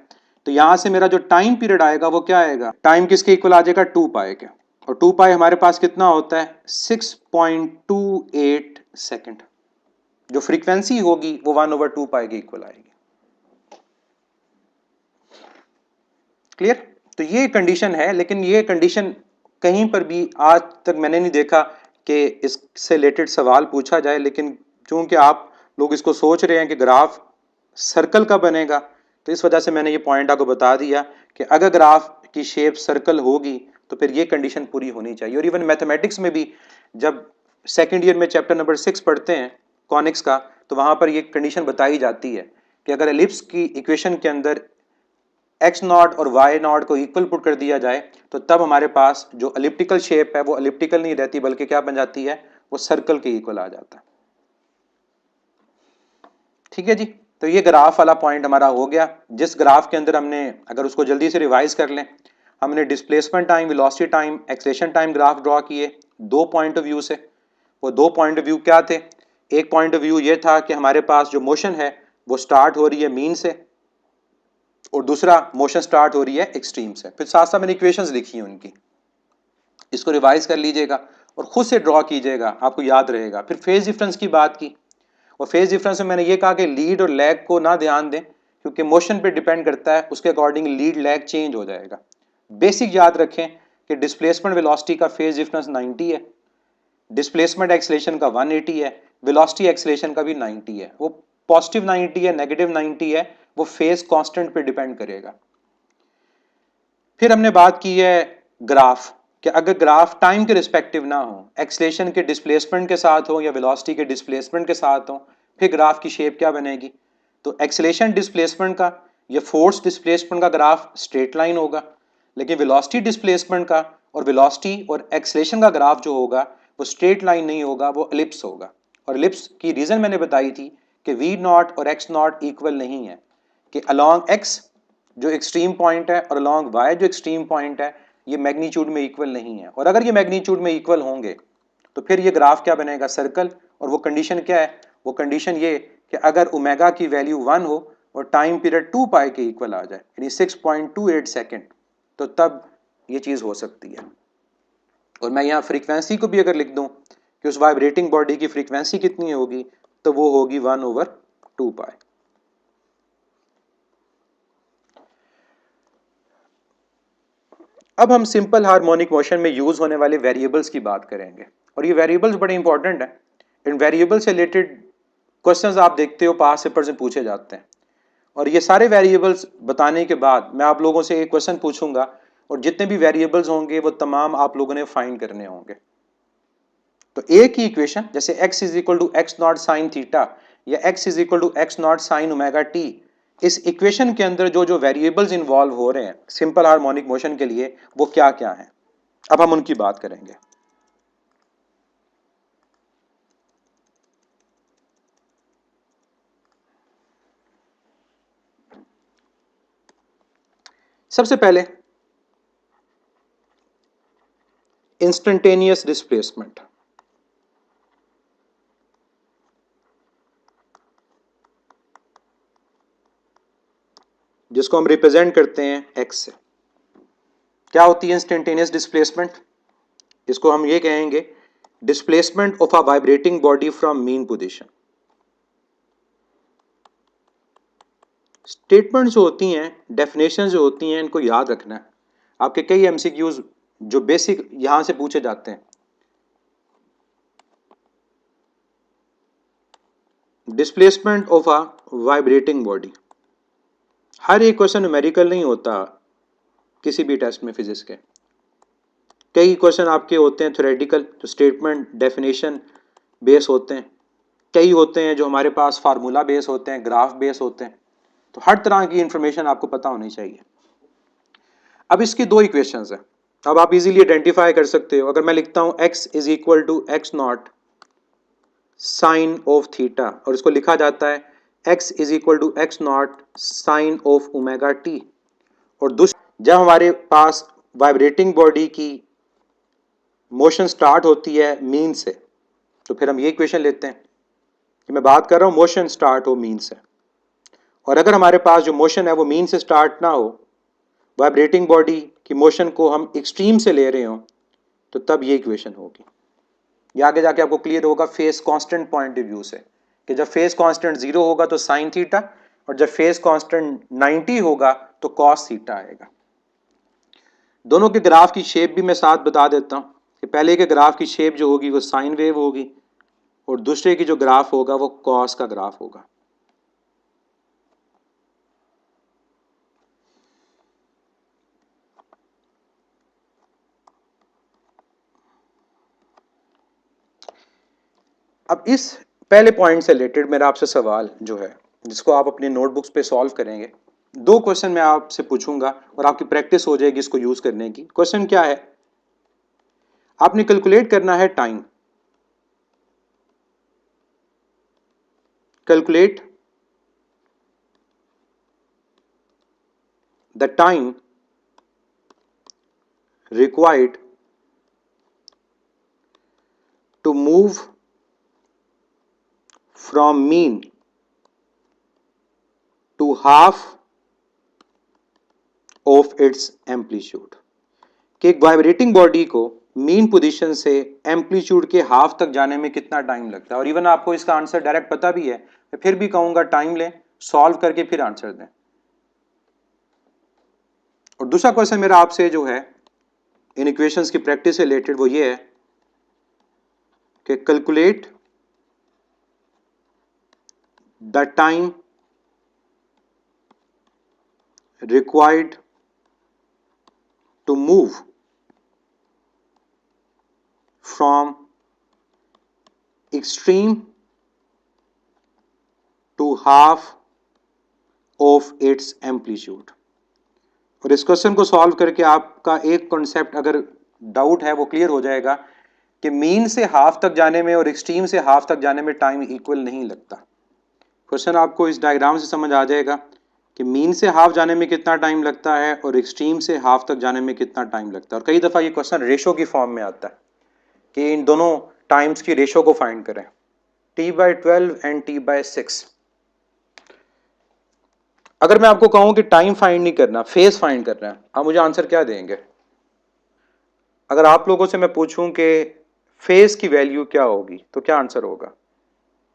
तो यहां से मेरा जो टाइम पीरियड आएगा वो क्या आएगा? टाइम किसके इक्वल आ जाएगा? 2 पाई के। और 2 पाई हमारे पास कितना होता है? 6.28 सेकंड। जो फ्रीक्वेंसी होगी वो 1 ओवर 2 पाई के इक्वल आएगी। क्लियर? तो ये कंडीशन है, लेकिन ये कंडीशन कहीं पर भी आज तक मैंने नहीं देखा कि इससे रिलेटेड सवाल पूछा जाए, लेकिन चूंकि आप लोग इसको सोच रहे हैं कि ग्राफ सर्कल का बनेगा, तो इस वजह से मैंने ये पॉइंट आपको बता दिया कि अगर ग्राफ की शेप सर्कल होगी तो फिर ये कंडीशन पूरी होनी चाहिए। और इवन मैथमेटिक्स में भी जब सेकेंड ईयर में चैप्टर नंबर 6 पढ़ते हैं कॉनिक्स का, तो वहां पर ये कंडीशन बताई जाती है कि अगर एलिप्स की इक्वेशन के अंदर एक्स नॉट और वाई नॉट को इक्वल पुट कर दिया जाए तो तब हमारे पास जो एलिप्टिकल शेप है वो एलिप्टिकल नहीं रहती, बल्कि क्या बन जाती है? वो सर्कल के इक्वल आ जाता है। ठीक है जी। तो ये ग्राफ वाला पॉइंट हमारा हो गया। जिस ग्राफ के अंदर हमने, अगर उसको जल्दी से रिवाइज कर लें, हमने displacement time, velocity time, acceleration time graph draw किए दो पॉइंट ऑफ व्यू से। वो दो पॉइंट ऑफ व्यू क्या थे? एक पॉइंट ऑफ व्यू ये था कि हमारे पास जो मोशन है वो स्टार्ट हो रही है मीन से, और दूसरा मोशन स्टार्ट हो रही है एक्सट्रीम से। फिर साथ साथ मैंने इक्वेशंस लिखी हैं उनकी, इसको रिवाइज कर लीजिएगा और खुद से ड्रॉ कीजिएगा, आपको याद रहेगा। फिर फेज डिफरेंस की बात की, और फेज डिफरेंस में मैंने ये कहा कि लीड और लैग को ना ध्यान दें, क्योंकि मोशन पे डिपेंड करता है, उसके अकॉर्डिंग लीड लैग चेंज हो जाएगा। बेसिक याद रखें कि डिस्प्लेसमेंट वेलोसिटी का फेज डिफरेंस 90 है, डिस्प्लेसमेंट एक्सेलरेशन का 180 है, वेलोसिटी एक्सेलरेशन का भी 90 है। वो पॉजिटिव 90 है, नेगेटिव 90 है, वो फेज कांस्टेंट पे डिपेंड करेगा। फिर हमने बात की है ग्राफ, कि अगर ग्राफ टाइम के रिस्पेक्टिव ना हो, एक्सेलरेशन के डिस्प्लेसमेंट के साथ हो या वेलोसिटी के डिस्प्लेसमेंट के साथ हो, फिर ग्राफ की शेप क्या बनेगी? तो एक्सेलरेशन डिस्प्लेसमेंट का या फोर्स डिस्प्लेसमेंट का ग्राफ स्ट्रेट लाइन होगा, लेकिन वेलोसिटी डिस्प्लेसमेंट का और वेलोसिटी और एक्सेलरेशन का ग्राफ जो होगा वो स्ट्रेट लाइन नहीं होगा, वो एलिप्स होगा। और एलिप्स की रीजन मैंने बताई थी कि v नॉट और x नॉट इक्वल नहीं है, कि अलॉन्ग x जो एक्सट्रीम पॉइंट है और अलॉन्ग y जो एक्सट्रीम पॉइंट है ये मैग्नीट्यूड में इक्वल नहीं है। और अगर ये मैग्नीट्यूड में इक्वल होंगे तो फिर ये ग्राफ क्या बनेगा? सर्कल। और वो कंडीशन क्या है? वो कंडीशन ये कि अगर ओमेगा की वैल्यू 1 हो और टाइम पीरियड 2 पाई के इक्वल आ जाए, यानी 6.28 सेकेंड, तो तब ये चीज हो सकती है। और मैं यहाँ फ्रीक्वेंसी को भी अगर लिख दूं कि उस वाइब्रेटिंग बॉडी की फ्रीक्वेंसी कितनी होगी, तो वो होगी 1 ओवर 2 पाई। अब हम सिंपल हार्मोनिक मोशन में यूज होने वाले वेरिएबल्स की बात करेंगे, और ये वेरिएबल्स बड़े इंपॉर्टेंट हैं। इन वेरिएबल से रिलेटेड क्वेश्चंस आप देखते हो पास पेपर से पूछे जाते हैं, और ये सारे वेरिएबल्स बताने के बाद मैं आप लोगों से एक क्वेश्चन पूछूंगा और जितने भी वेरिएबल्स होंगे वो तमाम आप लोगों ने फाइंड करने होंगे। तो एक ही इक्वेशन जैसे x is equal to x naught sine theta या x is equal to x naught sine omega t, इस इक्वेशन के अंदर जो जो वेरिएबल्स इन्वॉल्व हो रहे हैं सिंपल हार्मोनिक मोशन के लिए वो क्या क्या है, अब हम उनकी बात करेंगे। सबसे पहले इंस्टेंटेनियस डिस्प्लेसमेंट, जिसको हम रिप्रेजेंट करते हैं x से। क्या होती है इंस्टेंटेनियस डिस्प्लेसमेंट? इसको हम ये कहेंगे displacement of a vibrating body from mean position. Statement जो होती हैं, डेफिनेशन जो होती हैं, इनको याद रखना है। आपके कई एमसीक्यूज जो बेसिक यहां से पूछे जाते हैं। Displacement of a vibrating body, हर एक क्वेश्चन न्यूमेरिकल नहीं होता किसी भी टेस्ट में फिजिक्स के। कई क्वेश्चन आपके होते हैं थ्योरेटिकल, जो स्टेटमेंट डेफिनेशन बेस होते हैं। कई होते हैं जो हमारे पास फार्मूला बेस होते हैं, ग्राफ बेस होते हैं। तो हर तरह की इंफॉर्मेशन आपको पता होनी चाहिए। अब इसकी दो इक्वेशंस हैं, अब आप इजीली आइडेंटिफाई कर सकते हो। अगर मैं लिखता हूं x is equal to x naught sine of theta, और इसको लिखा जाता है x is equal to x naught sine of omega t, और दूसरी जब हमारे पास वाइब्रेटिंग बॉडी की मोशन स्टार्ट होती है मीन से, तो फिर हम ये इक्वेशन लेते हैं कि मैं बात कर रहा हूं मोशन स्टार्ट हो मीन से। और अगर हमारे पास जो मोशन है वो मीन से स्टार्ट ना हो, वाइब्रेटिंग बॉडी की मोशन को हम एक्सट्रीम से ले रहे हो, तो तब ये इक्वेशन होगी। ये आगे जाके आपको क्लियर होगा face constant point of view से, कि जब फेस कांस्टेंट 0 होगा तो साइन थीटा, और जब फेस कांस्टेंट 90 होगा तो कॉस थीटा आएगा। दोनों के ग्राफ की शेप भी मैं साथ बता देता हूं कि पहले के ग्राफ की शेप जो होगी वो साइन वेव होगी, और दूसरे की जो ग्राफ होगा वो कॉस का ग्राफ होगा। अब इस पहले पॉइंट से रिलेटेड मेरा आपसे सवाल जो है, जिसको आप अपनी नोटबुक्स पे सॉल्व करेंगे, दो क्वेश्चन मैं आपसे पूछूंगा और आपकी प्रैक्टिस हो जाएगी इसको यूज करने की। क्वेश्चन क्या है? आपने कैलकुलेट करना है time. Calculate the time required to move from mean to half of its amplitude, कि एक वाइब्रेटिंग बॉडी को मीन पोजीशन से एम्पलीट्यूड के हाफ तक जाने में कितना टाइम लगता है। और इवन आपको इसका आंसर डायरेक्ट पता भी है, मैं फिर भी कहूंगा टाइम लें, सॉल्व करके फिर आंसर दें। और दूसरा क्वेश्चन मेरा आपसे जो है इन इक्वेशंस की प्रैक्टिस से रिलेटेड वो ये है कि calculate the time required to move from extreme to half of its amplitude। और इस क्वेश्चन को सॉल्व करके आपका एक कॉन्सेप्ट अगर डाउट है वो क्लियर हो जाएगा कि मीन से हाफ तक जाने में और एक्सट्रीम से हाफ तक जाने में टाइम इक्वल नहीं लगता। क्वेश्चन आपको इस डायग्राम से समझ आ जाएगा कि मीन से हाफ जाने में कितना टाइम लगता है और एक्सट्रीम से हाफ तक जाने में कितना टाइम लगता है। और कई दफ़ा ये क्वेश्चन रेशो की फॉर्म में आता है कि इन दोनों टाइम्स की रेशो को फाइंड करें, t/12 एंड t/6। अगर मैं आपको कहूं कि टाइम फाइंड नहीं करना, फेस फाइंड करना है, आप मुझे आंसर क्या देंगे? अगर आप लोगों से मैं पूछूं कि फेस की वैल्यू क्या होगी तो क्या आंसर होगा?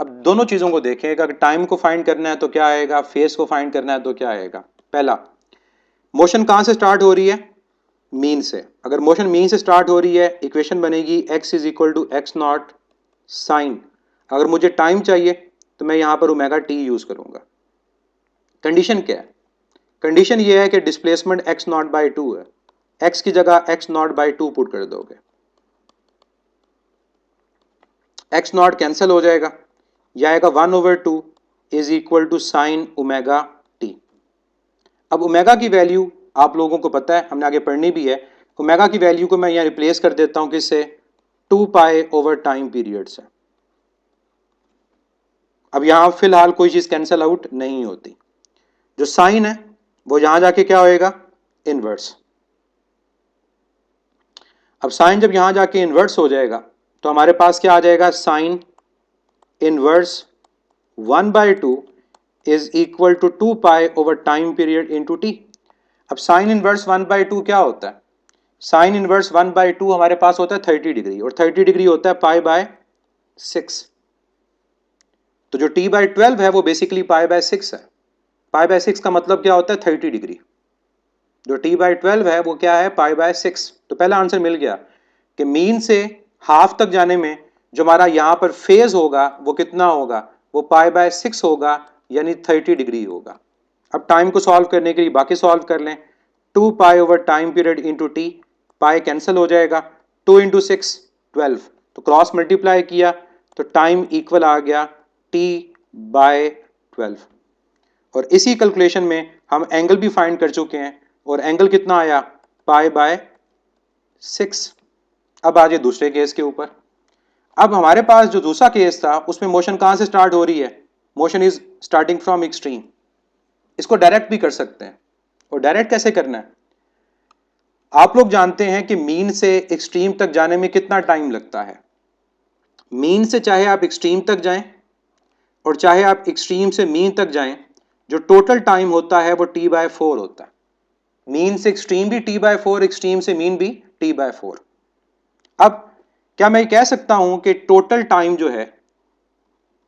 अब दोनों चीजों को देखें, अगर टाइम को फाइंड करना है तो क्या आएगा, फेस को फाइंड करना है तो क्या आएगा। पहला, मोशन कहां से स्टार्ट हो रही है? मीन से। अगर मोशन मीन से स्टार्ट हो रही है, इक्वेशन बनेगी x is equal to x naught sine. अगर मुझे टाइम चाहिए तो मैं यहां पर ओमेगा टी यूज करूंगा। कंडीशन क्या है? कंडीशन ये है कि displacement x naught by two है, x की जगह x naught by two put कर दोगे, x नॉट कैंसिल हो जाएगा, यह आएगा 1/2 is equal to sine omega t. अब ओमेगा की वैल्यू आप लोगों को पता है, हमने आगे पढ़नी भी है। ओमेगा की वैल्यू को मैं यहाँ रिप्लेस कर देता हूँ किससे? 2 पाई ओवर टाइम पीरियड से। अब यहाँ फिलहाल कोई चीज कैंसिल आउट नहीं होती। जो साइन है वो यहां जाके क्या होएगा? इनवर्स। अब साइन जब यहां जाके इनवर्स हो जाएगा तो हमारे पास क्या आ जाएगा? Sine inverse 1/2 is equal to 2 pi over time period into t. अब साइन इनवर्स 1/2 क्या होता है? साइन इनवर्स 1/2 हमारे पास होता है 30 डिग्री, और 30 डिग्री होता है पाई/6। तो जो t/12 है वो बेसिकली पाई/6 है। पाई/6 का मतलब क्या होता है? 30 डिग्री। जो t/12 है वो क्या है? पाई/6। तो पहला आंसर मिल गया कि मीन से हाफ तक जाने में जो हमारा यहां पर फेज होगा वो कितना होगा? वो पाई/6 होगा, यानी 30 डिग्री होगा। अब टाइम को सॉल्व करने के लिए बाकी सॉल्व कर लें। 2 pi over time period into T, pi cancel हो जाएगा, 2 इंटू 6 12, तो क्रॉस मल्टीप्लाई किया तो टाइम इक्वल आ गया t/12। और इसी कैलकुलेशन में हम एंगल भी फाइंड कर चुके हैं, और एंगल कितना आया? पाई/6। अब आ जाए दूसरे केस के ऊपर। अब हमारे पास जो दूसरा केस था उसमें मोशन कहां से स्टार्ट हो रही है? Motion is starting from extreme. इसको डायरेक्ट भी कर सकते हैं। और डायरेक्ट कैसे करना है? आप लोग जानते हैं कि मीन से एक्सट्रीम तक जाने में कितना टाइम लगता है। मीन से चाहे आप एक्सट्रीम तक जाएं और चाहे आप एक्सट्रीम से मीन तक जाएं, जो टोटल टाइम होता है वो t/4 होता है। मीन से एक्सट्रीम भी t/4, एक्सट्रीम से मीन भी t/4। अब क्या मैं कह सकता हूं कि टोटल टाइम जो है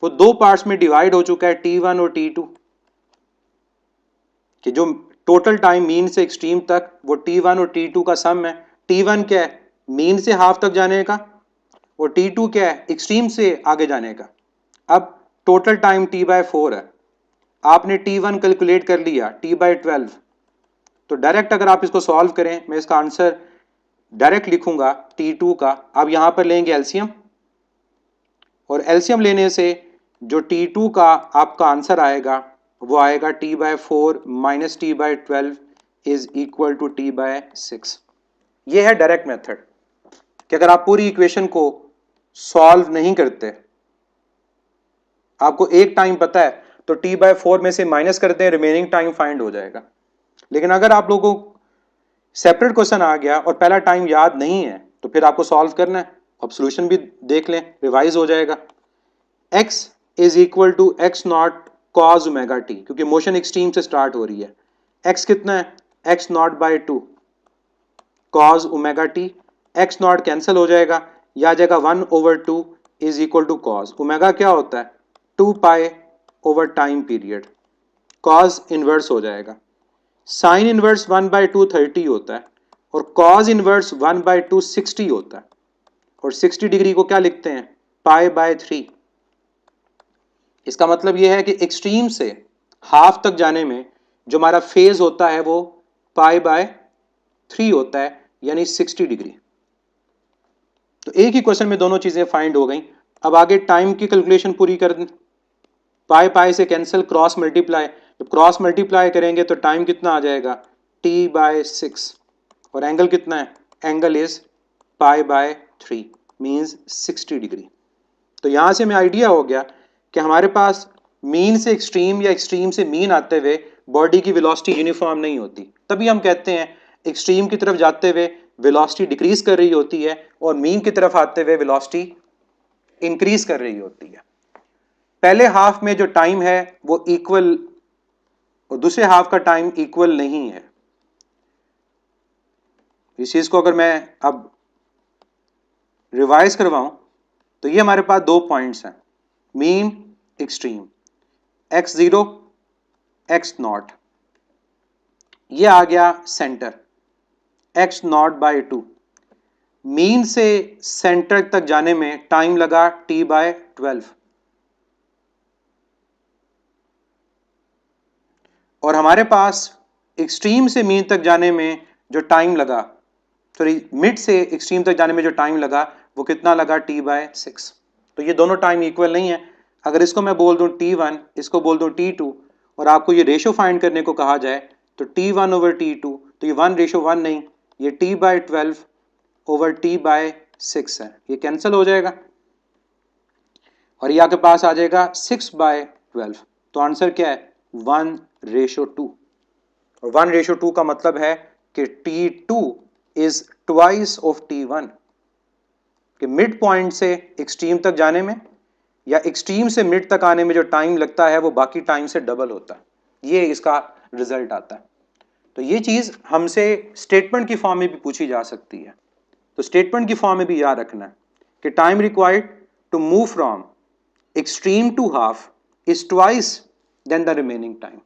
वो दो पार्ट्स में डिवाइड हो चुका है, t1 और t2, कि जो टोटल टाइम मीन से एक्सट्रीम तक वो t1 और t2 का सम है। t1 क्या है? मीन से हाफ तक जाने का, और t2 क्या है? एक्सट्रीम से आगे जाने का। अब टोटल टाइम t/4 है, आपने t1 कैलकुलेट कर लिया t/12, तो डायरेक्ट अगर आप इसको सॉल्व करें, मैं इसका आंसर डायरेक्ट लिखूंगा t2 का। आप यहां पर लेंगे एलसीएम, और एलसीएम लेने से जो t2 का आपका आंसर आएगा वो आएगा t/4 minus t/12 is equal to t/6। ये है डायरेक्ट मेथड, कि अगर आप पूरी इक्वेशन को सॉल्व नहीं करते, आपको एक टाइम पता है तो t/4 में से माइनस करते हैं, रिमेनिंग टाइम फाइंड हो जाएगा। लेकिन अगर आप लोगों को सेपरेट क्वेश्चन आ गया और पहला टाइम याद नहीं है तो फिर आपको सॉल्व करना है। अब सॉल्यूशन भी देख लें, रिवाइज हो जाएगा। x is equal to x naught cos omega t, क्योंकि मोशन एक्सट्रीम से स्टार्ट हो रही है। x कितना है? X naught by two cos omega t. X naught cancel हो जाएगा, यह आ जाएगा 1/2 is equal to cos omega क्या होता है? 2 pi over time period. Cos inverse हो जाएगा, साइन इनवर्स 1/2 30 होता है, और कॉज इनवर्स 1/2 60 होता है। और 60 डिग्री को क्या लिखते हैं? पाई/3। इसका मतलब यह है कि एक्सट्रीम से हाफ तक जाने में जो हमारा फेज होता है वो पाई/3 होता है, यानी 60 डिग्री। तो एक ही क्वेश्चन में दोनों चीजें फाइंड हो गई। अब आगे टाइम की कैलकुलेशन पूरी कर दें। पाई से कैंसिल, क्रॉस मल्टीप्लाई, जब क्रॉस मल्टीप्लाई करेंगे तो टाइम कितना आ जाएगा? t/6। और एंगल कितना है? एंगल इज पाई/3 मींस 60 डिग्री। तो यहां से हमें आइडिया हो गया कि हमारे पास मीन से एक्सट्रीम या एक्सट्रीम से मीन आते हुए बॉडी की वेलोसिटी यूनिफॉर्म नहीं होती। तभी हम कहते हैं एक्सट्रीम की तरफ जाते हुए वेलोसिटी डिक्रीज कर रही होती है, और मीन की तरफ आते हुए वेलोसिटी इंक्रीज कर रही होती है। पहले हाफ में जो टाइम है वो इक्वल, और दूसरे हाफ का टाइम इक्वल नहीं है। इस चीज को अगर मैं अब रिवाइज करवाऊं तो ये हमारे पास दो पॉइंट्स हैं, मीन एक्सट्रीम, x0 x0, ये आ गया centre, x naught by 2। Mean से सेंटर तक जाने में टाइम लगा t बाय 12, और हमारे पास एक्सट्रीम से मीन तक जाने में जो टाइम लगा, सॉरी मिड से एक्सट्रीम तक जाने में जो टाइम लगा वो कितना लगा t बाय 6। तो ये दोनों टाइम इक्वल नहीं है। अगर इसको मैं बोल दूं t1, इसको बोल दूं t2, और आपको ये रेशो फाइंड करने को कहा जाए तो t1 ओवर t2, तो ये 1:1 नहीं, ये t by 12 over t by 6 है, ये कैंसिल हो जाएगा और ये आपके पास आ जाएगा 6 बाय 12। तो आंसर क्या है? 1:2। और 1:2 का मतलब है कि t2 is twice of t1, कि मिड पॉइंट से एक्सट्रीम तक जाने में या एक्सट्रीम से मिड तक आने में जो टाइम लगता है वो बाकी टाइम से डबल होता है। ये इसका रिजल्ट आता है। तो ये चीज हमसे स्टेटमेंट की फॉर्म में भी पूछी जा सकती है। तो स्टेटमेंट की फॉर्म में भी याद रखना है कि time required to move from extreme to half is twice then the remaining time.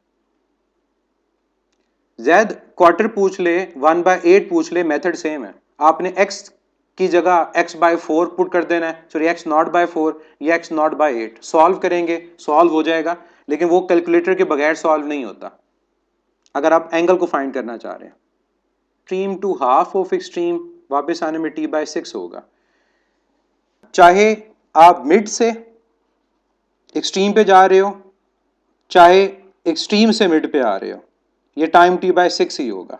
Z quarter पूछ ले, 1/8 पूछ ले, मेथड सेम है। आपने x की जगह x/4 पुट कर देना है, सॉरी x0/4 या x0/8 सॉल्व करेंगे, सॉल्व हो जाएगा, लेकिन वो कैलकुलेटर के बगैर सॉल्व नहीं होता। अगर आप एंगल को फाइंड करना चाह रहे हैं, extreme to half of extreme, वापस आने में t/6 होगा। चाहे आप मिड से एक्सट्रीम पे जा रहे हो, चाहे एक्सट्रीम से मिड पे आ रहे हो, ये टाइम t/6 ही होगा।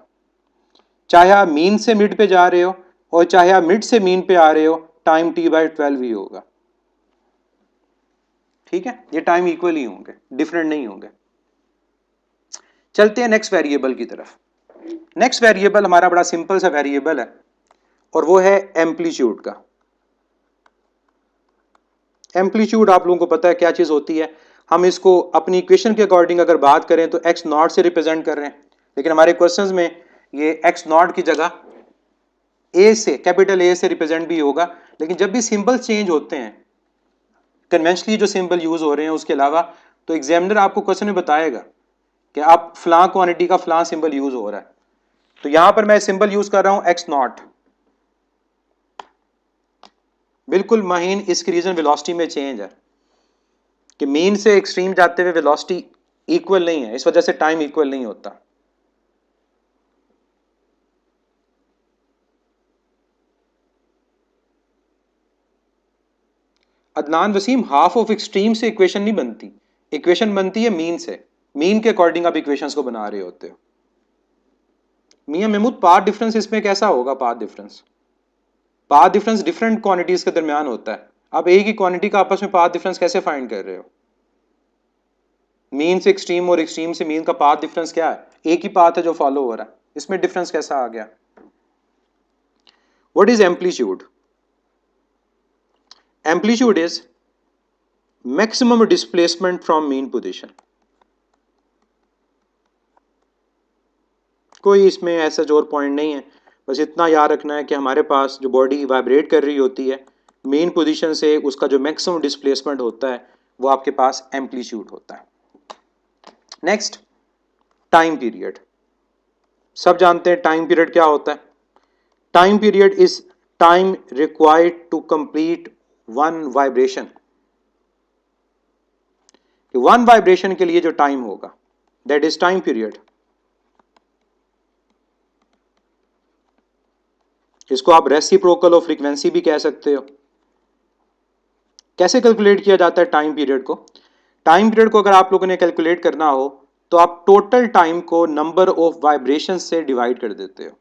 चाहे आप मीन से मिड पे जा रहे हो और चाहे आप मिड से मीन पे आ रहे हो, टाइम t/12 ही होगा। ठीक है, ये टाइम इक्वल ही होंगे, डिफरेंट नहीं होंगे। चलते हैं नेक्स्ट वेरिएबल की तरफ। नेक्स्ट वेरिएबल हमारा बड़ा सिंपल सा वेरिएबल है और वो है एम्पलीट्यूड का। एम्पलीट्यूड आप लोगों को पता है क्या चीज होती है। हम इसको अपनी इक्वेशन के अकॉर्डिंग अगर बात करें तो एक्स नॉट से रिप्रेजेंट कर रहे हैं, लेकिन हमारे क्वेश्चंस में ये एक्स नॉट की जगह ए से, कैपिटल ए से रिप्रेजेंट भी होगा। लेकिन जब भी सिंबल चेंज होते हैं, कन्वेंशनली जो सिंबल यूज हो रहे हैं उसके अलावा, तो एग्जामिनर आपको क्वेश्चन में बताएगा कि आप फलां क्वांटिटी का फलां सिंबल यूज हो रहा है। तो यहां पर मैं सिंबल यूज कर रहा हूं एक्स नॉट, बिल्कुल महीन इसकी रीजन वेलोसिटी में चेंज है कि मीन से एक्सट्रीम जाते हुए वेलोसिटी इक्वल नहीं है, इस वजह से टाइम इक्वल नहीं होता। Adnan Wasim, half of extreme से इक्वेशन नहीं बनती, इक्वेशन बनती है मीन से। मीन के अकॉर्डिंग आप इक्वेशंस को बना रहे होते हो। मियां महमूद, पाथ डिफरेंस इसमें कैसा होगा? पाथ डिफरेंस डिफरेंट क्वांटिटीज के दरमियान होता है। आप एक ही क्वांटिटी का आपस में पाथ डिफरेंस कैसे फाइंड कर रहे हो? मीन से एक्सट्रीम और एक्सट्रीम से मीन का पाथ डिफरेंस क्या है? एक ही पाथ है जो फॉलो हो रहा है, इसमें डिफरेंस कैसा आ गया? What is amplitude? Amplitude is maximum displacement from mean position. कोई इसमें ऐसा और पॉइंट नहीं है, बस इतना याद रखना है कि हमारे पास जो बॉडी वाइब्रेट कर रही होती है मेन पोजीशन से, उसका जो मैक्सिमम डिस्प्लेसमेंट होता है वो आपके पास एम्पलीट्यूड होता है। Next, time period. सब जानते हैं टाइम पीरियड क्या होता है। Time period is time required to complete one vibration. One vibration के लिए जो टाइम होगा, दैट इज टाइम पीरियड। इसको आप रेसिप्रोकल ऑफ फ्रीक्वेंसी भी कह सकते हो। कैसे कैलकुलेट किया जाता है टाइम पीरियड को? टाइम पीरियड को अगर आप लोगों ने कैलकुलेट करना हो तो आप टोटल टाइम को नंबर ऑफ वाइब्रेशन से डिवाइड कर देते हो,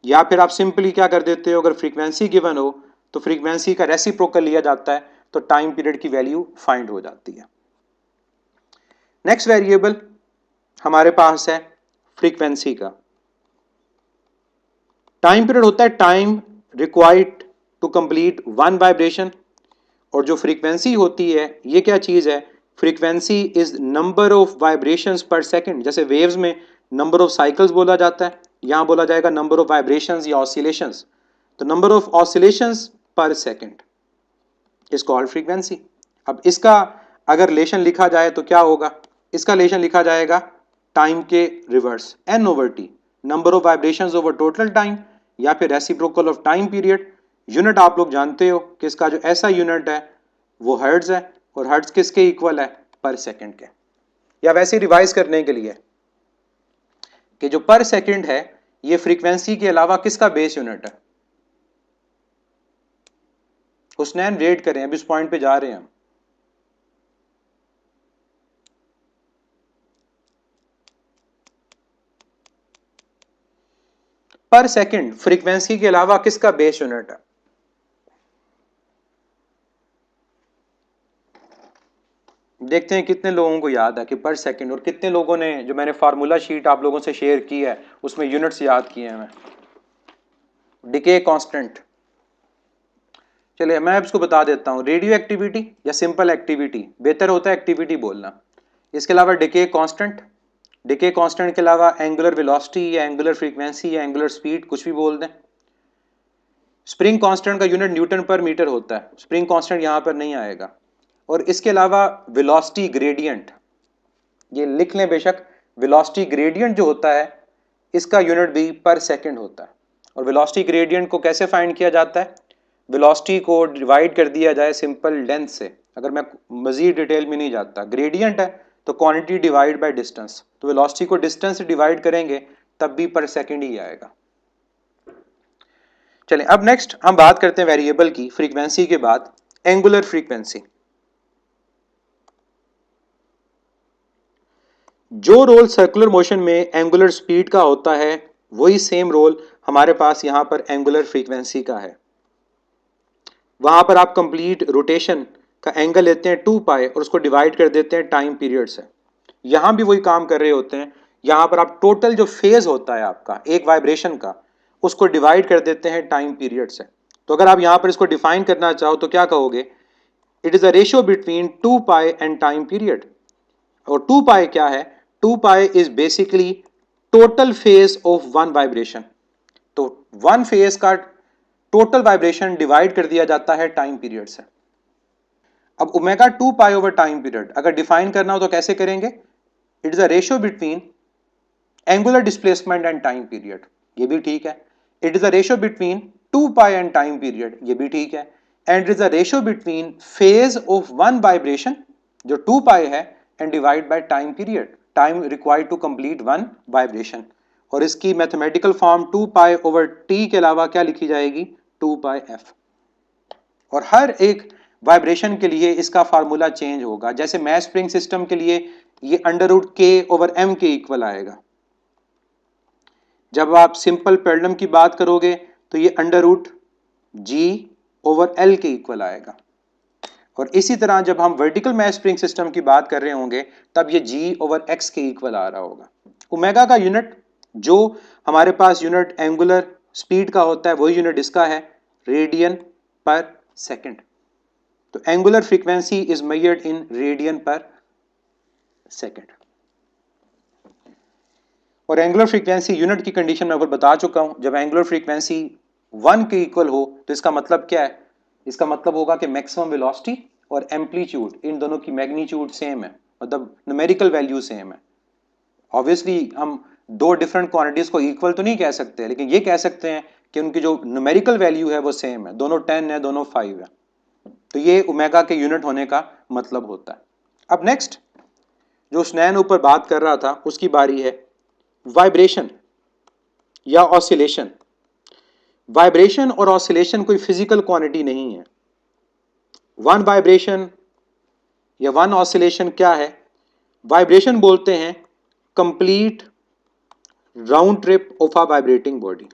या फिर आप सिंपली क्या कर देते हो, अगर फ्रीक्वेंसी गिवन हो तो फ्रीक्वेंसी का रेसिप्रोकल लिया जाता है, तो टाइम पीरियड की वैल्यू फाइंड हो जाती है। नेक्स्ट वेरिएबल हमारे पास है फ्रीक्वेंसी का। टाइम पीरियड होता है time required to complete one vibration, और जो फ्रीक्वेंसी होती है ये क्या चीज है? Frequency is number of vibrations per second. जैसे वेव्स में नंबर ऑफ साइकिल्स बोला जाता है, यहां बोला जाएगा नंबर ऑफ वाइब्रेशंस या ऑसिलेशंस। तो number of oscillations per second is called frequency. अब इसका अगर रिलेशन लिखा जाए तो क्या होगा? इसका रिलेशन लिखा जाएगा टाइम के reverse, n/t, number of vibrations over total time, या फिर reciprocal of time period. Unit आप लोग जानते हो कि इसका जो ऐसा यूनिट है वो हर्ट्ज है, और हर्ट्ज किसके इक्वल है? पर सेकंड के। या वैसे रिवाइज करने के लिए कि जो पर सेकंड है ये फ्रीक्वेंसी के अलावा किसका बेस यूनिट है? हुसनैन रेड करें, अभी इस पॉइंट पे जा रहे हैं हम। पर सेकंड फ्रीक्वेंसी के अलावा किसका बेस यूनिट है? देखते हैं कितने लोगों को याद है कि पर सेकंड, और कितने लोगों ने जो मैंने फार्मूला शीट आप लोगों से शेयर की है उसमें यूनिट्स याद किए हैं। डिके कांस्टेंट, चलिए मैं इसको बता देता हूं। रेडियो एक्टिविटी या सिंपल एक्टिविटी, बेहतर होता है एक्टिविटी बोलना। इसके अलावा डिके कांस्टेंट, डिके कांस्टेंट के अलावा एंगुलर वेलोसिटी या एंगुलर फ्रीक्वेंसी या एंगुलर स्पीड, कुछ भी बोल दें। स्प्रिंग कांस्टेंट का यूनिट न्यूटन पर मीटर होता है, स्प्रिंग कांस्टेंट यहां पर नहीं आएगा। और इसके अलावा वेलोसिटी ग्रेडियंट, ये लिख लें बेशक, वेलोसिटी ग्रेडियंट जो होता है इसका यूनिट भी पर सेकंड होता है। और वेलोसिटी ग्रेडियंट को कैसे फाइंड किया जाता है? वेलोसिटी को डिवाइड कर दिया जाए सिंपल लेंथ से। अगर मैं मजीद डिटेल में नहीं जाता, ग्रेडियंट है तो क्वांटिटी डिवाइड बाय डिस्टेंस, तो वेलोसिटी को डिस्टेंस से डिवाइड करेंगे तब भी पर सेकंड ही आएगा। चलें अब नेक्स्ट हम बात करते हैं वेरिएबल की, फ्रीक्वेंसी के बाद एंगुलर फ्रीक्वेंसी। जो रोल सर्कुलर मोशन में एंगुलर स्पीड का होता है वही सेम रोल हमारे पास यहां पर एंगुलर फ्रीक्वेंसी का है। वहां पर आप कंप्लीट रोटेशन का एंगल लेते हैं 2 पाई और उसको डिवाइड कर देते हैं टाइम पीरियड से। यहां भी वही काम कर रहे होते हैं। यहां पर आप टोटल जो फेज होता है आपका एक वाइब्रेशन का, उसको डिवाइड कर देते हैं टाइम पीरियड से। तो अगर आप यहां पर इसको डिफाइन करना चाहो तो क्या कहोगे? It is a ratio between 2 pi and time period. और 2 पाई क्या है? 2 pi is basically total phase of one vibration. तो वन फेज का टोटल वाइब्रेशन डिवाइड कर दिया जाता है टाइम पीरियड से। अब omega 2 pi over time period अगर डिफाइन करना हो तो कैसे करेंगे? It is a ratio between angular displacement and time period, ये भी ठीक है। It is a ratio between 2 pi and time period, ये भी ठीक है। And it is a ratio between phase of one vibration जो 2 पाई है and divide by time period, time required to complete one vibration. और इसकी mathematical form 2 pi over T के अलावा क्या लिखी जाएगी? 2 पाई एफ। और हर एक वाइब्रेशन के लिए इसका फार्मूला चेंज होगा। जैसे मैस स्प्रिंग सिस्टम के लिए ये अंडर रूट के ओवर एम के इक्वल आएगा। जब आप सिंपल पेंडुलम की बात करोगे तो ये अंडर रूट जी ओवर एल के इक्वल आएगा। और इसी तरह जब हम वर्टिकल मैस स्प्रिंग सिस्टम की बात कर रहे होंगे तब ये जी ओवर एक्स के इक्वल आ रहा होगा। ओमेगा का यूनिट जो हमारे पास यूनिट एंगुलर स्पीड का होता है वही यूनिट इसका है, रेडियन पर सेकंड। तो angular frequency is measured in radian पर सेकंड। और एंगुलर फ्रीक्वेंसी यूनिट की कंडीशन मैं ऊपर बता चुका हूं। जब एंगुलर फ्रीक्वेंसी 1 के इक्वल हो तो इसका मतलब क्या है? इसका मतलब होगा कि मैक्सिमम वेलोसिटी और एम्पलीट्यूड इन दोनों की मैग्नीट्यूड सेम है, मतलब न्यूमेरिकल वैल्यू सेम है। ऑब्वियसली हम दो डिफरेंट क्वांटिटीज को इक्वल तो नहीं कह सकते, लेकिन ये कह सकते हैं कि उनकी जो न्यूमेरिकल वैल्यू है वो सेम है, दोनों 10 है, दोनों 5 है। तो ये ओमेगा के यूनिट होने का मतलब होता है। अब नेक्स्ट जो स्नैन ऊपर बात कर रहा था उसकी बारी है वाइब्रेशन या ऑसिलेशन। वाइब्रेशन और ऑसिलेशन कोई फिजिकल क्वांटिटी नहीं है। वन वाइब्रेशन या वन ऑसिलेशन क्या है? वाइब्रेशन बोलते हैं complete round trip of a vibrating body.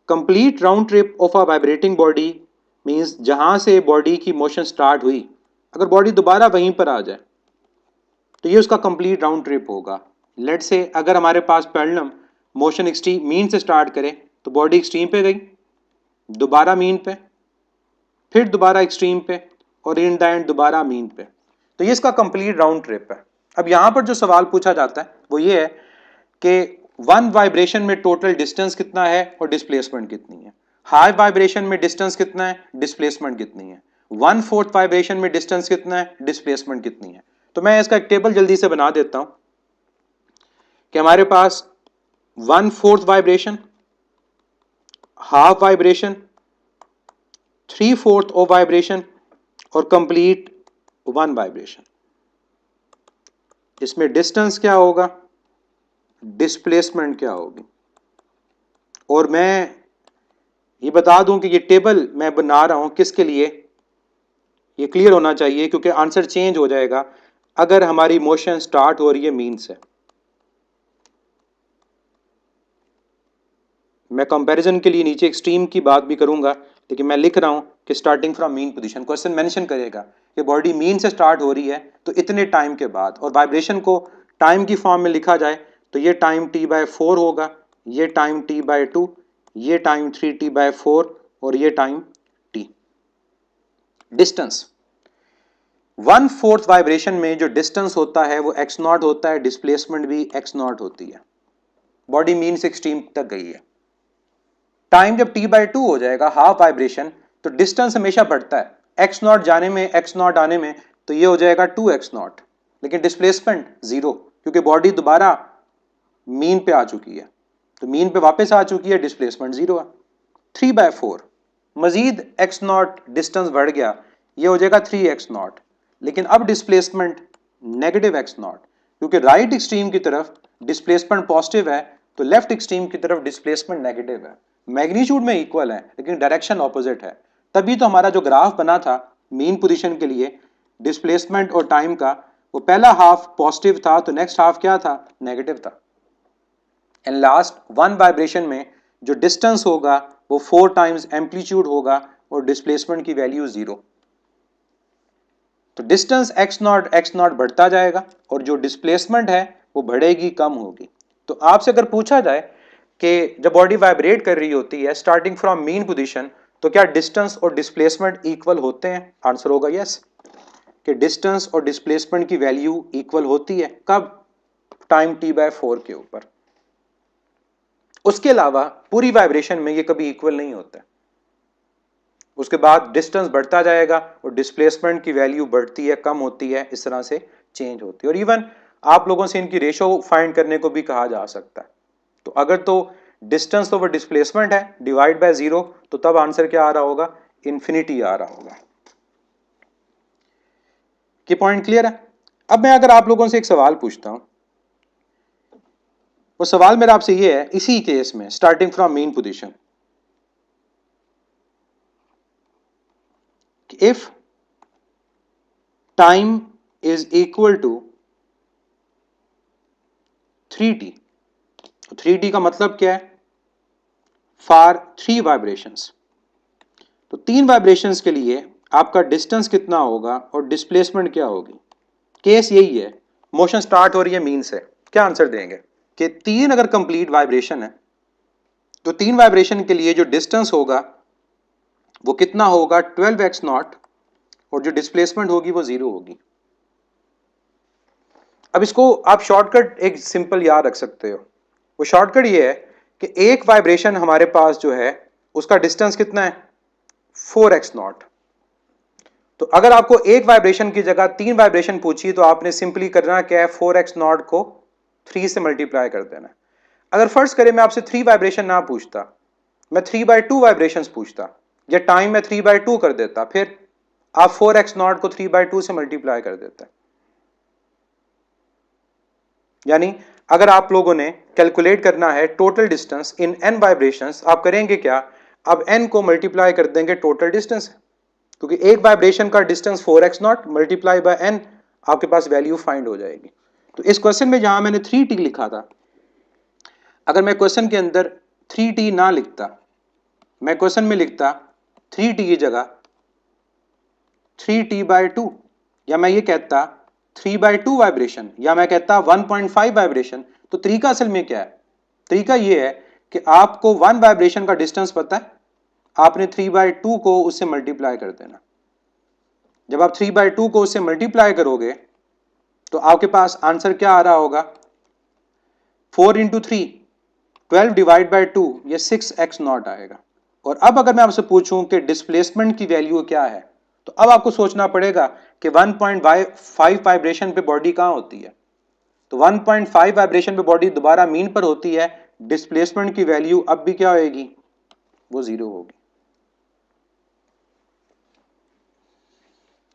Complete round trip of a vibrating body means जहां से बॉडी की मोशन स्टार्ट हुई, अगर बॉडी दोबारा वहीं पर आ जाए तो ये उसका कंप्लीट राउंड ट्रिप होगा। लेट से अगर हमारे पास पेंडुलम मोशन एक्सट्रीम मीन से स्टार्ट करे तो बॉडी एक्सट्रीम पे गई, दोबारा मीन पे, फिर दोबारा एक्सट्रीम पे, और इन द एंड दोबारा मीन पे। तो ये इसका कंप्लीट राउंड ट्रिप है। अब यहां पर जो सवाल पूछा जाता है वो ये है कि वन वाइब्रेशन में टोटल डिस्टेंस कितना है और डिस्प्लेसमेंट कितनी है। हाई वाइब्रेशन में डिस्टेंस कितना है, डिस्प्लेसमेंट कितनी है। 1/4 वाइब्रेशन में डिस्टेंस कितना है, डिस्प्लेसमेंट कितनी है। तो मैं इसका एक टेबल जल्दी से बना देता हूं कि हमारे पास 1/4 vibration, half vibration, 3/4 of vibration और कंप्लीट 1 वाइब्रेशन। इसमें डिस्टेंस क्या होगा, डिस्प्लेसमेंट क्या होगी। और मैं ये बता दूं कि ये टेबल मैं बना रहा हूं किसके लिए, ये क्लियर होना चाहिए क्योंकि आंसर चेंज हो जाएगा अगर हमारी मोशन स्टार्ट हो रही है मीन से। मैं कंपैरिजन के लिए नीचे एक्सट्रीम की बात भी करूंगा, लेकिन मैं लिख रहा हूं कि starting from mean position. Question mention करेगा कि बॉडी मीन से स्टार्ट हो रही है तो इतने टाइम के बाद, और वाइब्रेशन को टाइम की फॉर्म में लिखा जाए तो ये टाइम t/4 होगा, ये टाइम t/2, ये टाइम 3t/4 और ये टाइम t। डिस्टेंस 1/4 वाइब्रेशन में जो डिस्टेंस होता है वो x0 होता है, डिस्प्लेसमेंट भी x0 होती है। बॉडी मीन से एक्सट्रीम तक गई है। टाइम जब t/2 हो जाएगा, हाफ वाइब्रेशन, तो डिस्टेंस हमेशा बढ़ता है, x0 जाने में x0 आने में, तो ये हो जाएगा 2x0, लेकिन डिस्प्लेसमेंट 0 क्योंकि बॉडी दोबारा मीन पे आ चुकी है, तो मीन पे वापस आ चुकी है, डिस्प्लेसमेंट 0 है। 3/4 मजीद x0 डिस्टेंस बढ़ गया, ये हो जाएगा 3x0, लेकिन अब डिस्प्लेसमेंट नेगेटिव x0 क्योंकि राइट एक्सट्रीम की तरफ डिस्प्लेसमेंट पॉजिटिव है तो लेफ्ट एक्सट्रीम की तरफ डिस्प्लेसमेंट नेगेटिव है। मैग्नीट्यूड में इक्वल है लेकिन डायरेक्शन ऑपोजिट है। तभी तो हमारा जो ग्राफ बना था मीन पोजीशन के लिए डिस्प्लेसमेंट और टाइम का, वो पहला हाफ पॉजिटिव था तो नेक्स्ट हाफ क्या था, नेगेटिव था। एंड लास्ट 1 वाइब्रेशन में जो डिस्टेंस होगा वो 4 टाइम्स एम्पलीट्यूड होगा और डिस्प्लेसमेंट की वैल्यू 0। तो डिस्टेंस x0 बढ़ता जाएगा और जो डिस्प्लेसमेंट है वो बढ़ेगी, कम होगी। तो आपसे अगर पूछा जाए कि जब बॉडी वाइब्रेट कर रही होती है स्टार्टिंग फ्रॉम मीन पोजीशन, तो क्या डिस्टेंस और डिस्प्लेसमेंट इक्वल होते हैं, आंसर होगा यस, कि डिस्टेंस और डिस्प्लेसमेंट की वैल्यू इक्वल होती है। कब, टाइम t/4 के ऊपर। उसके अलावा पूरी वाइब्रेशन में ये कभी इक्वल नहीं होता। उसके बाद डिस्टेंस बढ़ता जाएगा और डिस्प्लेसमेंट की वैल्यू बढ़ती है, कम होती है, इस तरह से चेंज होती है। और इवन आप लोगों से इनकी रेशो फाइंड करने को भी कहा जा सकता है। तो अगर तो डिस्टेंस ओवर डिस्प्लेसमेंट है डिवाइड बाय 0, तो तब आंसर क्या आ रहा होगा, इन्फिनिटी आ रहा होगा। कि पॉइंट क्लियर है। अब मैं अगर आप लोगों से एक सवाल पूछता हूं, वो सवाल मेरा आपसे ये है, इसी केस में starting from mean position, if time is equal to 3t, 3t का मतलब क्या है, फॉर 3 वाइब्रेशंस। तो 3 वाइब्रेशंस के लिए आपका डिस्टेंस कितना होगा और डिस्प्लेसमेंट क्या होगी। केस यही है, मोशन स्टार्ट हो रही है मीन से, क्या आंसर देंगे कि 3 अगर कंप्लीट वाइब्रेशन है तो 3 वाइब्रेशन के लिए जो डिस्टेंस होगा वो कितना होगा, 12x0, और जो डिस्प्लेसमेंट होगी वो 0 होगी। अब इसको आप शॉर्टकट एक सिंपल याद रख सकते हो। वो शॉर्टकट ये है कि एक वाइब्रेशन हमारे पास जो है उसका डिस्टेंस कितना है, 4x0। तो अगर आपको एक वाइब्रेशन की जगह 3 वाइब्रेशन पूछी तो आपने सिंपली करना क्या है, 4x0 को 3 से मल्टीप्लाई कर देना। अगर फर्स्ट करें मैं आपसे 3 वाइब्रेशन ना पूछता, मैं 3/2 वाइब्रेशंस पूछता, या टाइम में 3/2 कर देता, फिर आप 4x0 को 3/2 से मल्टीप्लाई कर देते। यानी अगर आप लोगों ने कैलकुलेट करना है total distance in n vibrations, आप करेंगे क्या, अब n को मल्टीप्लाई कर देंगे टोटल डिस्टेंस, क्योंकि एक वाइब्रेशन का distance 4x0 multiply by n, आपके पास वैल्यू फाइंड हो जाएगी। तो इस क्वेश्चन में जहां मैंने 3t लिखा था, अगर मैं क्वेश्चन के अंदर 3t ना लिखता, मैं क्वेश्चन में लिखता 3t की जगह 3t/2, या मैं ये कहता 3/2 वाइब्रेशन, या मैं कहता 1.5 वाइब्रेशन, तो तरीका असल में क्या है, तरीका ये है कि आपको 1 वाइब्रेशन का डिस्टेंस पता है, आपने 3/2 को उससे मल्टीप्लाई कर देना। जब आप 3/2 को उससे मल्टीप्लाई करोगे तो आपके पास आंसर क्या आ रहा होगा, 4 × 3 12 डिवाइड बाई 2, ये 6x0 आएगा। और अब अगर मैं आपसे पूछूं कि डिस्प्लेसमेंट की वैल्यू क्या है, तो अब आपको सोचना पड़ेगा कि 1.5 वाइब्रेशन पे बॉडी कहां होती है, तो 1.5 वाइब्रेशन पे बॉडी दोबारा मीन पर होती है, डिस्प्लेसमेंट की वैल्यू अब भी क्या होगी, वो 0 होगी।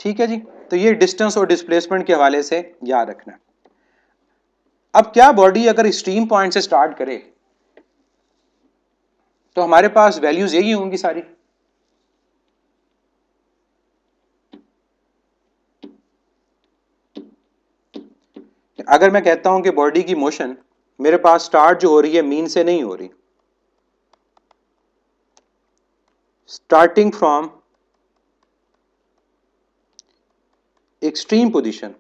ठीक है जी, तो ये डिस्टेंस और डिस्प्लेसमेंट के हवाले से याद रखना। अब क्या बॉडी अगर एक्सट्रीम पॉइंट से स्टार्ट करे तो हमारे पास वैल्यूज यही होंगी सारी। अगर मैं कहता हूं कि बॉडी की मोशन मेरे पास स्टार्ट जो हो रही है मीन से नहीं हो रही, स्टार्टिंग फ्रॉम एक्सट्रीम पोजीशन,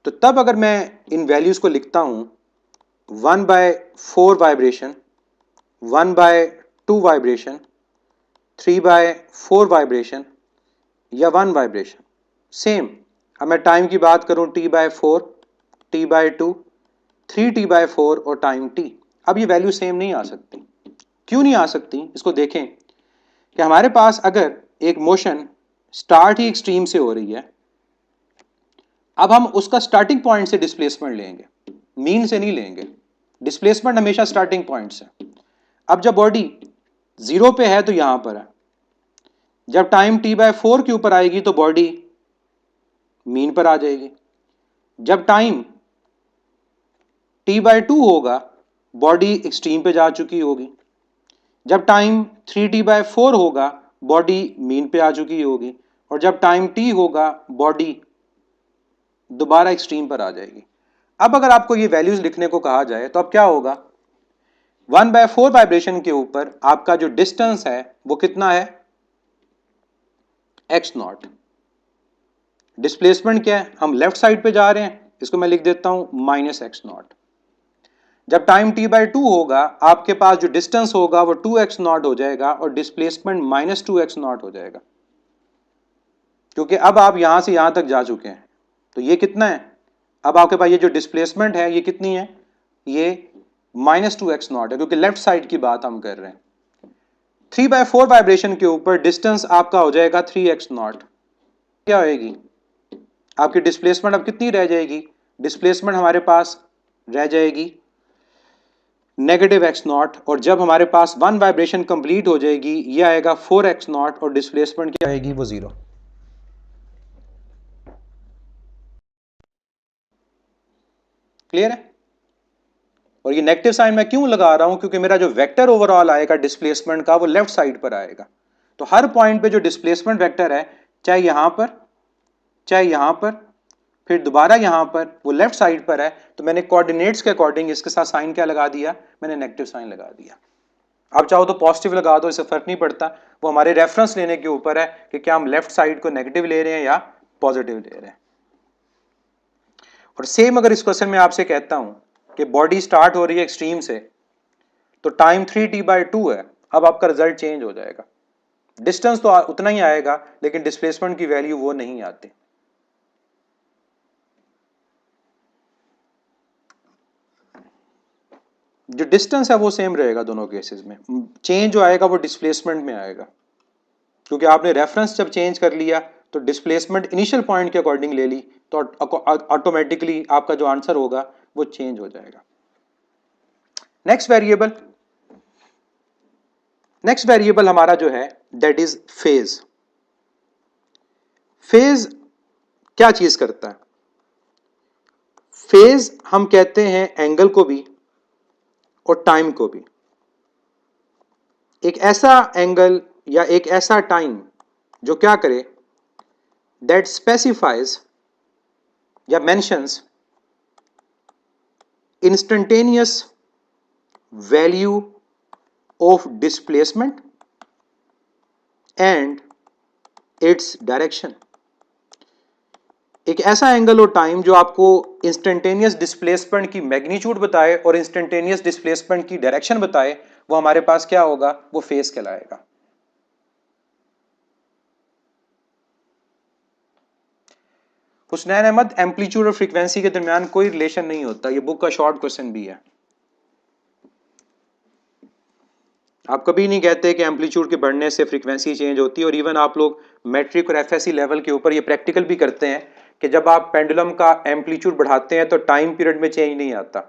तो तब अगर मैं इन वैल्यूज को लिखता हूं 1/4 वाइब्रेशन, 1/2 वाइब्रेशन, 3/4 वाइब्रेशन या 1 वाइब्रेशन, सेम। अब मैं टाइम की बात करूं T/4, T/2, 3T/4 और टाइम T, अब ये वैल्यू सेम नहीं आ सकती। क्यों नहीं आ सकती, इसको देखें कि हमारे पास अगर एक मोशन स्टार्ट ही एक्सट्रीम से हो रही है, अब हम उसका स्टार्टिंग पॉइंट से डिस्प्लेसमेंट लेंगे, मीन से नहीं लेंगे, डिस्प्लेसमेंट हमेशा स्टार्टिंग पॉइंट से। अब जब बॉडी 0 पे है तो यहां पर है, जब टाइम T/4 के ऊपर आएगी तो बॉडी मीन पर आ जाएगी, जब टाइम T/2 होगा बॉडी एक्सट्रीम पे जा चुकी होगी, जब टाइम 3T/4 होगा बॉडी मीन पे आ चुकी होगी, और जब टाइम T होगा बॉडी दोबारा एक्सट्रीम पर आ जाएगी। अब अगर आपको ये वैल्यूज लिखने को कहा जाए तो अब क्या होगा, 1/4 वाइब्रेशन के ऊपर आपका जो डिस्टेंस है वो कितना है, x0। डिस्प्लेसमेंट क्या है, हम लेफ्ट साइड पे जा रहे हैं, इसको मैं लिख देता हूं -x0। जब टाइम T/2 होगा आपके पास जो डिस्टेंस होगा वो 2x0 हो जाएगा और डिस्प्लेसमेंट -2x0 हो जाएगा, क्योंकि अब आप यहां से यहां तक जा चुके हैं। तो ये कितना है, अब आपके पास ये जो डिस्प्लेसमेंट है ये कितनी है, ये -2x0 है, क्योंकि लेफ्ट साइड की बात हम कर रहे हैं। 3/4 वाइब्रेशन के ऊपर डिस्टेंस आपका हो जाएगा 3x0। क्या होएगी आपकी डिस्प्लेसमेंट, अब कितनी रह जाएगी, डिस्प्लेसमेंट हमारे पास रह जाएगी -x0, और जब हमारे पास 1 वाइब्रेशन कंप्लीट हो जाएगी ये आएगा 4x0 और डिस्प्लेसमेंट क्या आएगी, वो 0। क्लियर है। और ये नेगेटिव साइन मैं क्यों लगा रहा हूं, क्योंकि मेरा जो वेक्टर ओवरऑल आएगा डिस्प्लेसमेंट का वो लेफ्ट साइड पर आएगा। तो हर पॉइंट पे जो डिस्प्लेसमेंट वेक्टर है, चाहे यहां पर चाहे यहां पर फिर दोबारा यहां पर, वो लेफ्ट साइड पर है, तो मैंने कोऑर्डिनेट्स के अकॉर्डिंग इसके साथ साइन क्या लगा दिया, मैंने नेगेटिव साइन लगा दिया। आप चाहो तो पॉजिटिव लगा दो, इससे फर्क नहीं पड़ता, वो हमारे रेफरेंस लेने के ऊपर है कि क्या हम लेफ्ट साइड को नेगेटिव ले रहे हैं या पॉजिटिव ले रहे हैं। और सेम अगर इस क्वेश्चन में आपसे कहता हूं कि बॉडी स्टार्ट हो रही है एक्सट्रीम से, तो टाइम 3T/2 है, अब आपका रिजल्ट चेंज हो जाएगा, डिस्टेंस तो उतना ही आएगा लेकिन डिस्प्लेसमेंट की वैल्यू वो नहीं आती। जो डिस्टेंस है वो सेम रहेगा दोनों केसेस में, चेंज जो आएगा वो डिस्प्लेसमेंट में आएगा, क्योंकि आपने रेफरेंस जब चेंज कर लिया तो डिस्प्लेसमेंट इनिशियल पॉइंट के अकॉर्डिंग ले ली, तो ऑटोमेटिकली आपका जो आंसर होगा वो चेंज हो जाएगा। नेक्स्ट वेरिएबल हमारा जो है दैट इज फेज। फेज क्या चीज करता है, फेज हम कहते हैं एंगल को भी और टाइम को भी। एक ऐसा एंगल या एक ऐसा टाइम जो क्या करे, दैट स्पेसिफाइज या mentions instantaneous value of displacement and its direction. एक ऐसा एंगल और टाइम जो आपको इंस्टेंटेनियस डिस्प्लेसमेंट की मैग्नीट्यूड बताए और इंस्टेंटेनियस डिस्प्लेसमेंट की डायरेक्शन बताए, वो हमारे पास क्या होगा, वो फेज कहलाएगा। हुसनैन अहमद, एम्पलीट्यूड और फ्रीक्वेंसी के दरमियान कोई रिलेशन नहीं होता, ये बुक का शॉर्ट क्वेश्चन भी है। आप कभी नहीं कहते कि एम्पलीट्यूड के बढ़ने से फ्रीक्वेंसी चेंज होती है, और इवन आप लोग मैट्रिक और एफएससी लेवल के ऊपर ये प्रैक्टिकल भी करते हैं कि जब आप पेंडुलम का एम्पलीट्यूड बढ़ाते हैं तो टाइम पीरियड में चेंज नहीं आता।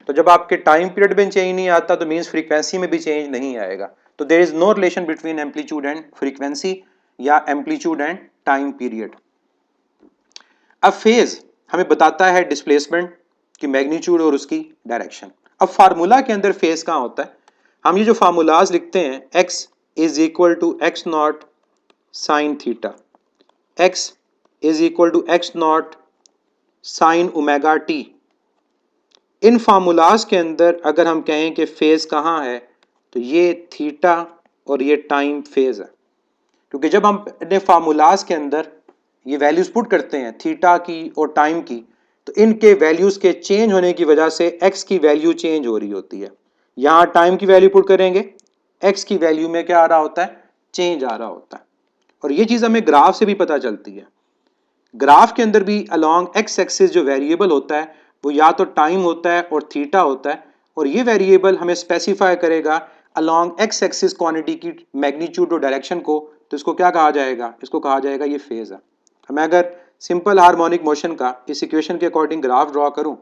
तो जब आपके टाइम पीरियड में चेंज नहीं आता तो मीन्स फ्रीक्वेंसी में भी चेंज नहीं आएगा। तो there is no relation between amplitude and frequency या एम्पलीट्यूड एंड टाइम पीरियड। अब फेज हमें बताता है डिस्प्लेसमेंट की मैग्नीट्यूड और उसकी डायरेक्शन। अब फार्मूला के अंदर फेज कहाँ होता है? हम ये जो फार्मूलाज लिखते हैं, x is equal to x naught sine theta, x is equal to x naught sine omega t, इन फार्मूलाज के अंदर अगर हम कहें कि फेज कहाँ है तो ये थीटा और ये टाइम फेज है। क्योंकि जब हम अपने फार्मूलाज के अंदर ये वैल्यूज पुट करते हैं थीटा की और टाइम की, तो इनके वैल्यूज के चेंज होने की वजह से x की वैल्यू चेंज हो रही होती है। यहां टाइम की वैल्यू पुट करेंगे, x की वैल्यू में क्या आ रहा होता है? चेंज आ रहा होता है। और ये चीज हमें ग्राफ से भी पता चलती है। ग्राफ के अंदर भी अलोंग x एक्सिस जो वेरिएबल होता है वो या तो टाइम होता है और थीटा होता है, और ये वेरिएबल हमें स्पेसिफाई करेगा अलोंग x एक्सिस क्वांटिटी की मैग्नीट्यूड और डायरेक्शन को। तो इसको क्या कहा जाएगा? इसको कहा जाएगा ये फेज है। मैं अगर सिंपल हार्मोनिक मोशन का इस इक्वेशन के अकॉर्डिंग ग्राफ ड्रॉ करूं,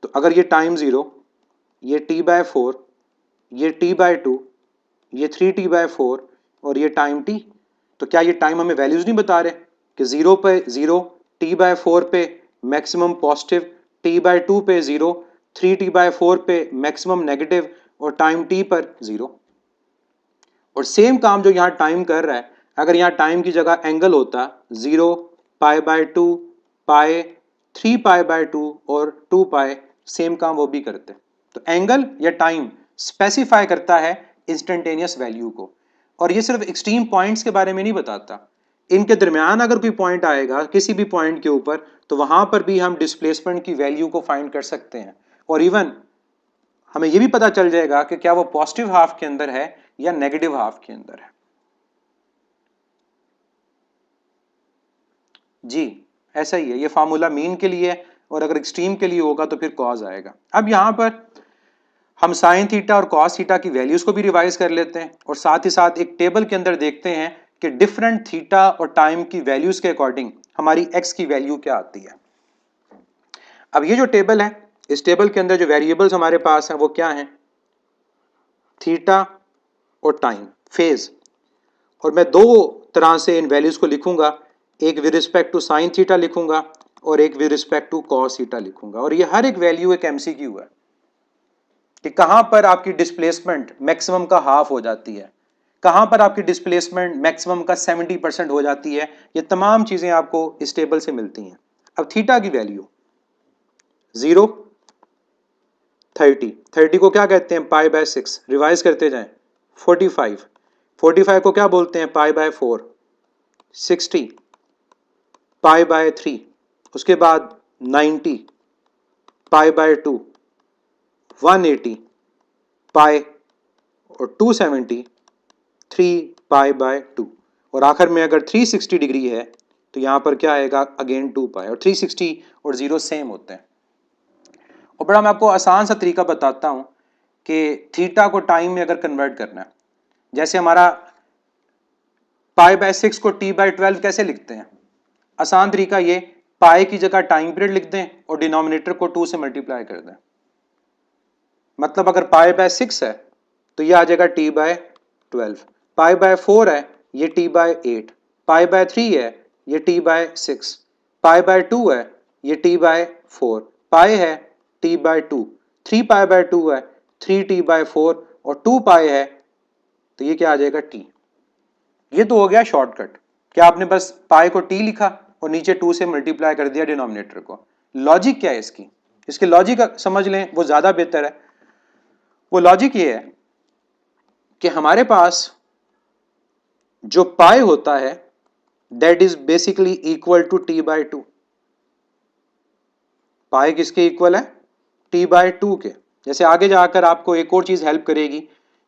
तो अगर ये टाइम 0, ये t/4, ये t/2, ये 3t/4 और ये टाइम t, तो क्या ये टाइम हमें वैल्यूज नहीं बता रहे कि 0 पे 0, t/4 पे मैक्सिमम पॉजिटिव, t/2 पे 0, 3t/4 पे मैक्सिमम नेगेटिव और टाइम t पर 0। और सेम काम जो यहाँ टाइम कर रहा है, अगर यहाँ टाइम की जगह एंगल होता 0, π/2, पाई, 3π/2 और 2π, सेम काम वो भी करते। तो एंगल या टाइम स्पेसिफाई करता है इंस्टेंटेनियस वैल्यू को, और ये सिर्फ एक्सट्रीम पॉइंट्स के बारे में नहीं बताता। इनके दरमियान अगर कोई पॉइंट आएगा किसी भी पॉइंट के ऊपर, तो वहां पर भी हम डिस्प्लेसमेंट की वैल्यू को फाइंड कर सकते हैं। और इवन हमें यह भी पता चल जाएगा कि क्या वो पॉजिटिव हाफ के अंदर है या नेगेटिव हाफ के अंदर है। जी ऐसा ही है, ये फार्मूला मीन के लिए है, और अगर एक्सट्रीम के लिए होगा तो फिर कॉज आएगा। अब यहां पर हम साइन थीटा और कॉस थीटा की वैल्यूज को भी रिवाइज कर लेते हैं, और साथ ही साथ एक टेबल के अंदर देखते हैं कि डिफरेंट थीटा और टाइम की वैल्यूज के अकॉर्डिंग हमारी एक्स की वैल्यू क्या आती है। अब ये जो टेबल है, इस टेबल के अंदर जो वेरिएबल्स हमारे पास हैं वो क्या हैं? थीटा और टाइम, फेज। और मैं दो तरह से इन वैल्यूज को लिखूंगा, एक with respect to sine theta लिखूंगा और एक with respect to cos theta लिखूंगा। और ये हर एक वैल्यू एक एमसीक्यू है कि कहां पर आपकी डिस्प्लेसमेंट मैक्सिमम का हाफ हो जाती है, कहां पर आपकी डिस्प्लेसमेंट मैक्सिमम का 70% हो जाती है। ये तमाम चीजें आपको इस टेबल से मिलती हैं। अब थीटा की वैल्यू 0, 30 को क्या कहते हैं? π/6। रिवाइज करते जाएं, 45 को क्या बोलते हैं? π/4। 60 π/3, उसके बाद 90 π/2, 180 पाई और 270 3π/2, और आखिर में अगर 360 डिग्री है तो यहां पर क्या आएगा? अगेन 2π, और 360 और 0 सेम होते हैं। और बड़ा मैं आपको आसान सा तरीका बताता हूं कि थीटा को टाइम में अगर कन्वर्ट करना है, जैसे हमारा π/6 को t/12 कैसे लिखते हैं? आसान तरीका ये, पाई की जगह टाइम पीरियड लिख दें और डिनोमिनेटर को 2 से मल्टीप्लाई कर दें। मतलब अगर π/6 है तो ये आ जाएगा t/12, π/4 है ये t/8, π/3 है ये t/6, π/2 है ये t/4, पाई है t/2, 3π/2 है 3t/4 और 2π है तो ये क्या आ जाएगा? t। ये तो हो गया शॉर्टकट, क्या आपने बस पाई को t लिखा और नीचे 2 से मल्टीप्लाई कर दिया डिनोमिनेटर को। लॉजिक क्या है इसकी? इसके लॉजिक समझ लें, वो ज्यादा बेहतर है। वो लॉजिक ये है कि हमारे पास जो पाई होता है that is basically equal to t/2। Pi किसके इक्वल है? t/2 के। जैसे आगे जाकर आपको एक और चीज हेल्प करेगी,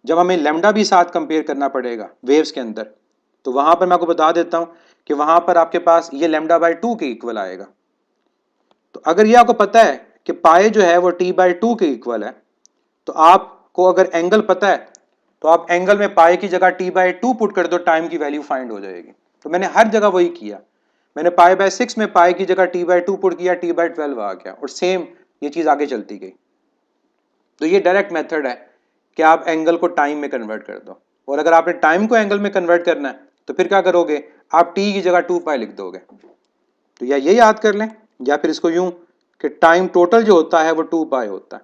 जब हमें लैम्डा भी साथ कंपेयर करना पड़ेगा वेव्स के अंदर, तो वहां पर मैं आपको बता देता हूं कि वहां पर आपके पास ये λ/2 के इक्वल आएगा। तो अगर ये आपको पता है कि पाई जो है वो t/2 के इक्वल है, तो आपको अगर एंगल पता है तो आप एंगल में पाई की जगह t/2 पुट कर दो, टाइम की वैल्यू फाइंड हो जाएगी। तो मैंने हर जगह वही किया, मैंने पाई/6 में पाई की जगह t/2 पुट किया, t/12 आ गया, और सेम ये चीज आगे चलती गई। तो ये डायरेक्ट मेथड है कि आप एंगल को टाइम में कन्वर्ट कर दो, और अगर आपने टाइम को एंगल में कन्वर्ट करना है तो फिर क्या करोगे, आप t की जगह 2π लिख दोगे। तो या ये याद कर लें, या फिर इसको यूं कि टाइम टोटल जो होता है वो 2π होता है।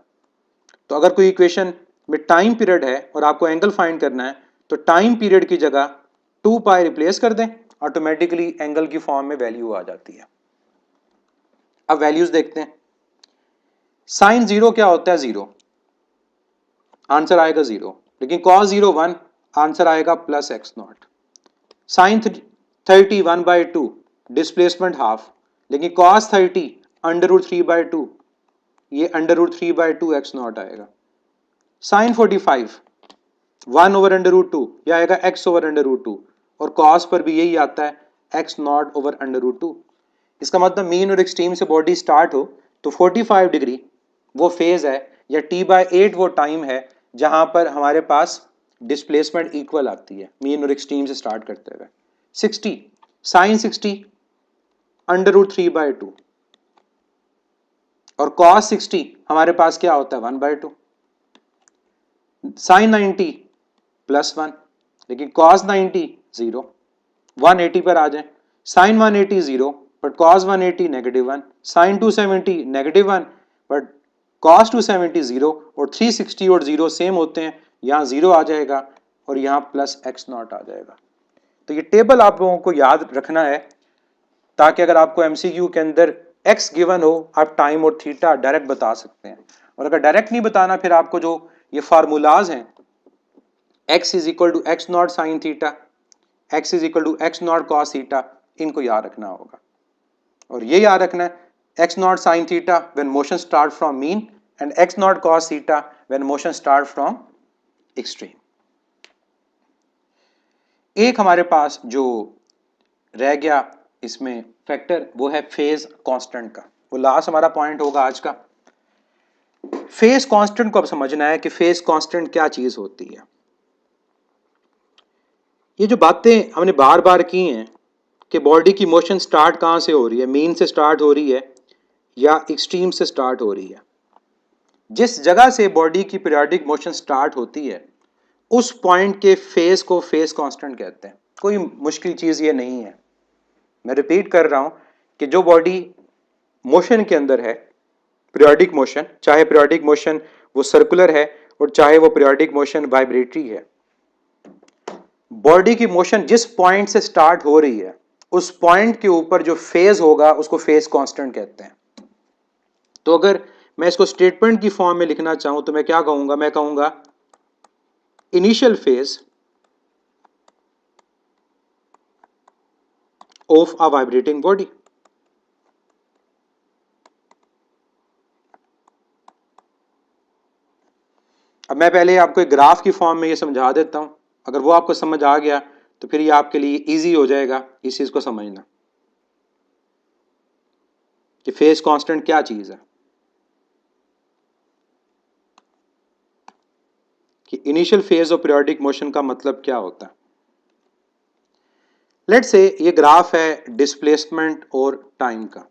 तो अगर कोई इक्वेशन में टाइम पीरियड है और आपको एंगल फाइंड करना है तो टाइम पीरियड की जगह 2π रिप्लेस कर दें, ऑटोमेटिकली एंगल की फॉर्म में वैल्यू आ जाती है। अब वैल्यूज देखते हैं। साइन 0 क्या होता है, 0, आंसर आएगा 0। लेकिन cos 0 1, आंसर आएगा +x0। साइन 30 1/2, डिस्प्लेसमेंट हाफ, लेकिन cos 30 √3/2, ये √3/2 x0 आएगा। साइन 45 1/√2, यह आएगा x/√2, और cos पर भी यही आता है x0/√2। इसका मतलब मीन और एक्सट्रीम से बॉडी स्टार्ट हो तो 45 डिग्री वो फेज है, या t/8 वो टाइम है जहां पर हमारे पास डिस्प्लेसमेंट इक्वल आती है मीन और एक्सट्रीम से स्टार्ट करते हुए। 60 साइन 60 √3/2, और cos 60 हमारे पास क्या होता है 1/2। साइन 90 +1, लेकिन cos 90 0। 180 पर आ जाए, sine 180 0, but cos 180 -1, sine 270 -1, but cos 270 0, और 360 और 0 सेम होते हैं, यहाँ 0 आ जाएगा और यहाँ +x0 आ जाएगा। तो ये टेबल आप लोगों को याद रखना है, ताकि अगर आपको एमसीक्यू के अंदर x गिवन हो आप टाइम और थीटा डायरेक्ट बता सकते हैं। और अगर डायरेक्ट नहीं बताना, फिर आपको जो ये फार्मूलाज हैं, x = x0 sign theta, x = x0 cos theta, इनको याद रखना होगा। और ये याद रखना है x0 sin theta when motion start from mean and x0 cos theta when motion start from extreme। एक हमारे पास जो रह गया इसमें फैक्टर, वो है फेज कांस्टेंट का, वो लास्ट हमारा पॉइंट होगा आज का। फेज कांस्टेंट को अब समझना है कि फेज कांस्टेंट क्या चीज होती है। ये जो बातें हमने बार बार की हैं कि बॉडी की मोशन स्टार्ट कहाँ से हो रही है, मीन से स्टार्ट हो रही है या एक्सट्रीम से स्टार्ट हो रही है। जिस जगह से बॉडी की पीरियोडिक मोशन स्टार्ट होती है उस पॉइंट के फेज को फेज कांस्टेंट कहते हैं। कोई मुश्किल चीज ये नहीं है। मैं रिपीट कर रहा हूं कि जो बॉडी मोशन के अंदर है, पीरियोडिक मोशन, चाहे पीरियोडिक मोशन वो सर्कुलर है और चाहे वो पीरियोडिक मोशन वाइब्रेटरी है, बॉडी की मोशन जिस पॉइंट से स्टार्ट हो रही है उस पॉइंट के ऊपर जो फेज होगा उसको फेज कांस्टेंट कहते हैं। तो अगर मैं इसको स्टेटमेंट की फॉर्म में लिखना चाहूं तो मैं क्या कहूंगा, मैं कहूंगा initial phase of a vibrating body. अब मैं पहले आपको एक ग्राफ की फॉर्म में ये समझा देता हूं, अगर वो आपको समझ आ गया तो फिर ये आपके लिए इजी हो जाएगा इस चीज को समझना कि फेज कांस्टेंट क्या चीज है, कि initial phase of periodic motion का मतलब क्या होता है। लेट्स से ये ग्राफ है डिस्प्लेसमेंट और टाइम का।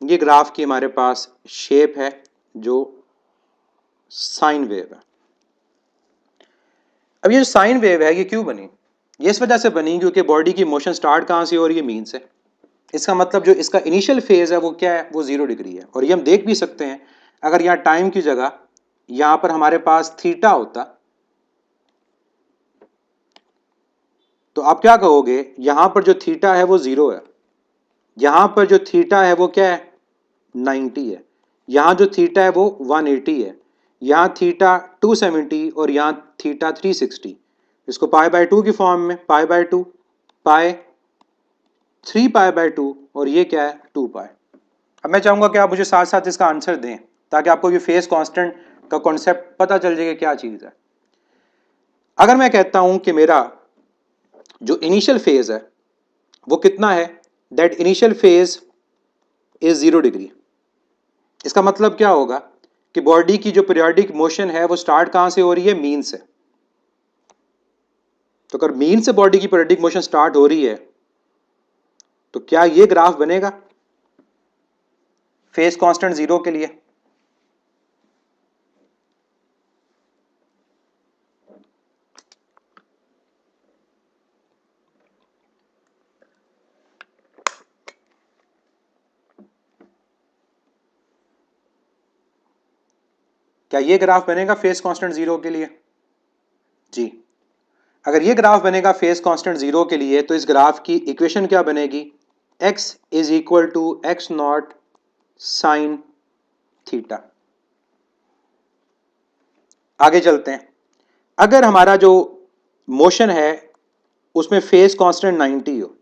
ये ग्राफ की हमारे पास शेप है जो साइन वेव है। अब ये जो साइन वेव है ये क्यों बनी, ये इस वजह से बनी क्योंकि बॉडी की मोशन स्टार्ट कहां से हो रही है, मीन से। इसका मतलब जो इसका इनिशियल फेज है वो क्या है, वो 0 डिग्री है। और ये हम देख भी सकते हैं, अगर यहाँ टाइम की जगह यहां पर हमारे पास थीटा होता तो आप क्या कहोगे, यहां पर जो थीटा है वो 0 है, यहां पर जो थीटा है वो क्या है 90 है, यहां जो थीटा है वो 180 है, यहां थीटा 270 और यहां थीटा 360। इसको π/2 की फॉर्म में π/2 पाई 3π/2 और ये क्या है 2π। अब मैं चाहूंगा कि आप मुझे साथ साथ इसका आंसर दें ताकि आपको ये फेज कांस्टेंट का कॉन्सेप्ट पता चल जाएगा क्या चीज है। अगर मैं कहता हूं कि मेरा जो इनिशियल फेज है वो कितना है, that initial phase is 0 degree, इसका मतलब क्या होगा कि बॉडी की जो पीरियोडिक मोशन है वो स्टार्ट कहां से हो रही है, मीन से। तो अगर मीन से बॉडी की पीरियोडिक मोशन स्टार्ट हो रही है तो क्या ये ग्राफ बनेगा फेज कांस्टेंट 0 के लिए? क्या ये ग्राफ बनेगा फेज कांस्टेंट 0 के लिए? जी, अगर ये ग्राफ बनेगा फेज कांस्टेंट 0 के लिए तो इस ग्राफ की इक्वेशन क्या बनेगी? x is equal to x naught sine theta. आगे चलते हैं। अगर हमारा जो मोशन है उसमें फेज कांस्टेंट 90 हो,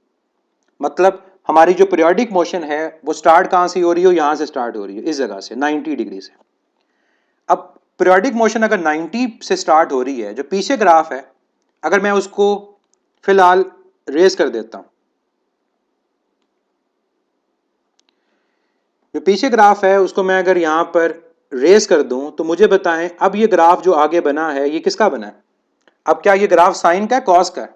मतलब हमारी जो पीरियोडिक मोशन है वो स्टार्ट कहां से हो रही हो? यहां से स्टार्ट हो रही है, इस जगह से 90 डिग्री से। अब पीरियोडिक मोशन अगर 90 से स्टार्ट हो रही है, जो पीछे ग्राफ है अगर मैं उसको फिलहाल रेज कर देता हूं, जो पीछे ग्राफ है उसको मैं अगर यहां पर रेज कर दूं तो मुझे बताएं अब ये ग्राफ जो आगे बना है ये किसका बना है? अब क्या ये ग्राफ साइन का है कॉस का है?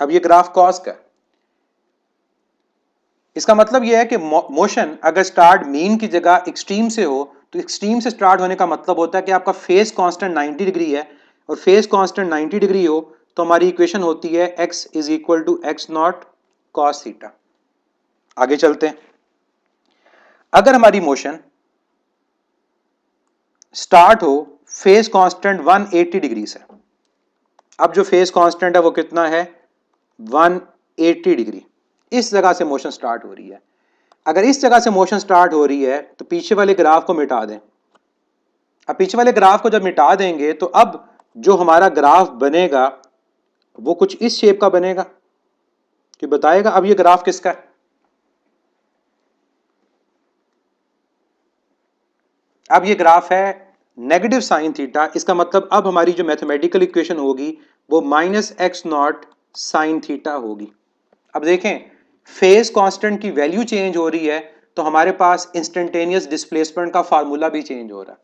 अब ये ग्राफ कॉस का है। इसका मतलब यह है कि मोशन अगर स्टार्ट मीन की जगह एक्सट्रीम से हो तो एक्सट्रीम से स्टार्ट होने का मतलब होता है कि आपका फेज कांस्टेंट 90 डिग्री है, और फेज कांस्टेंट 90 डिग्री हो तो हमारी इक्वेशन होती है x is equal to x naught cos theta. आगे चलते हैं। अगर हमारी मोशन स्टार्ट हो फेज कांस्टेंट 180 डिग्री से, अब जो फेज कांस्टेंट है वो कितना है? 180 डिग्री। इस जगह से मोशन स्टार्ट हो रही है। अगर इस जगह से मोशन स्टार्ट हो रही है तो पीछे वाले ग्राफ को मिटा दें। अब पीछे वाले ग्राफ को जब मिटा देंगे तो अब जो हमारा ग्राफ बनेगा वो कुछ इस शेप का बनेगा, कि बताएगा अब ये ग्राफ किसका है? अब ये ग्राफ है नेगेटिव साइन थीटा। इसका मतलब अब हमारी जो मैथमेटिकल इक्वेशन होगी वो minus x naught sine theta होगी। अब देखें, फेज कांस्टेंट की वैल्यू चेंज हो रही है तो हमारे पास इंस्टेंटेनियस डिस्प्लेसमेंट का फार्मूला भी चेंज हो रहा है,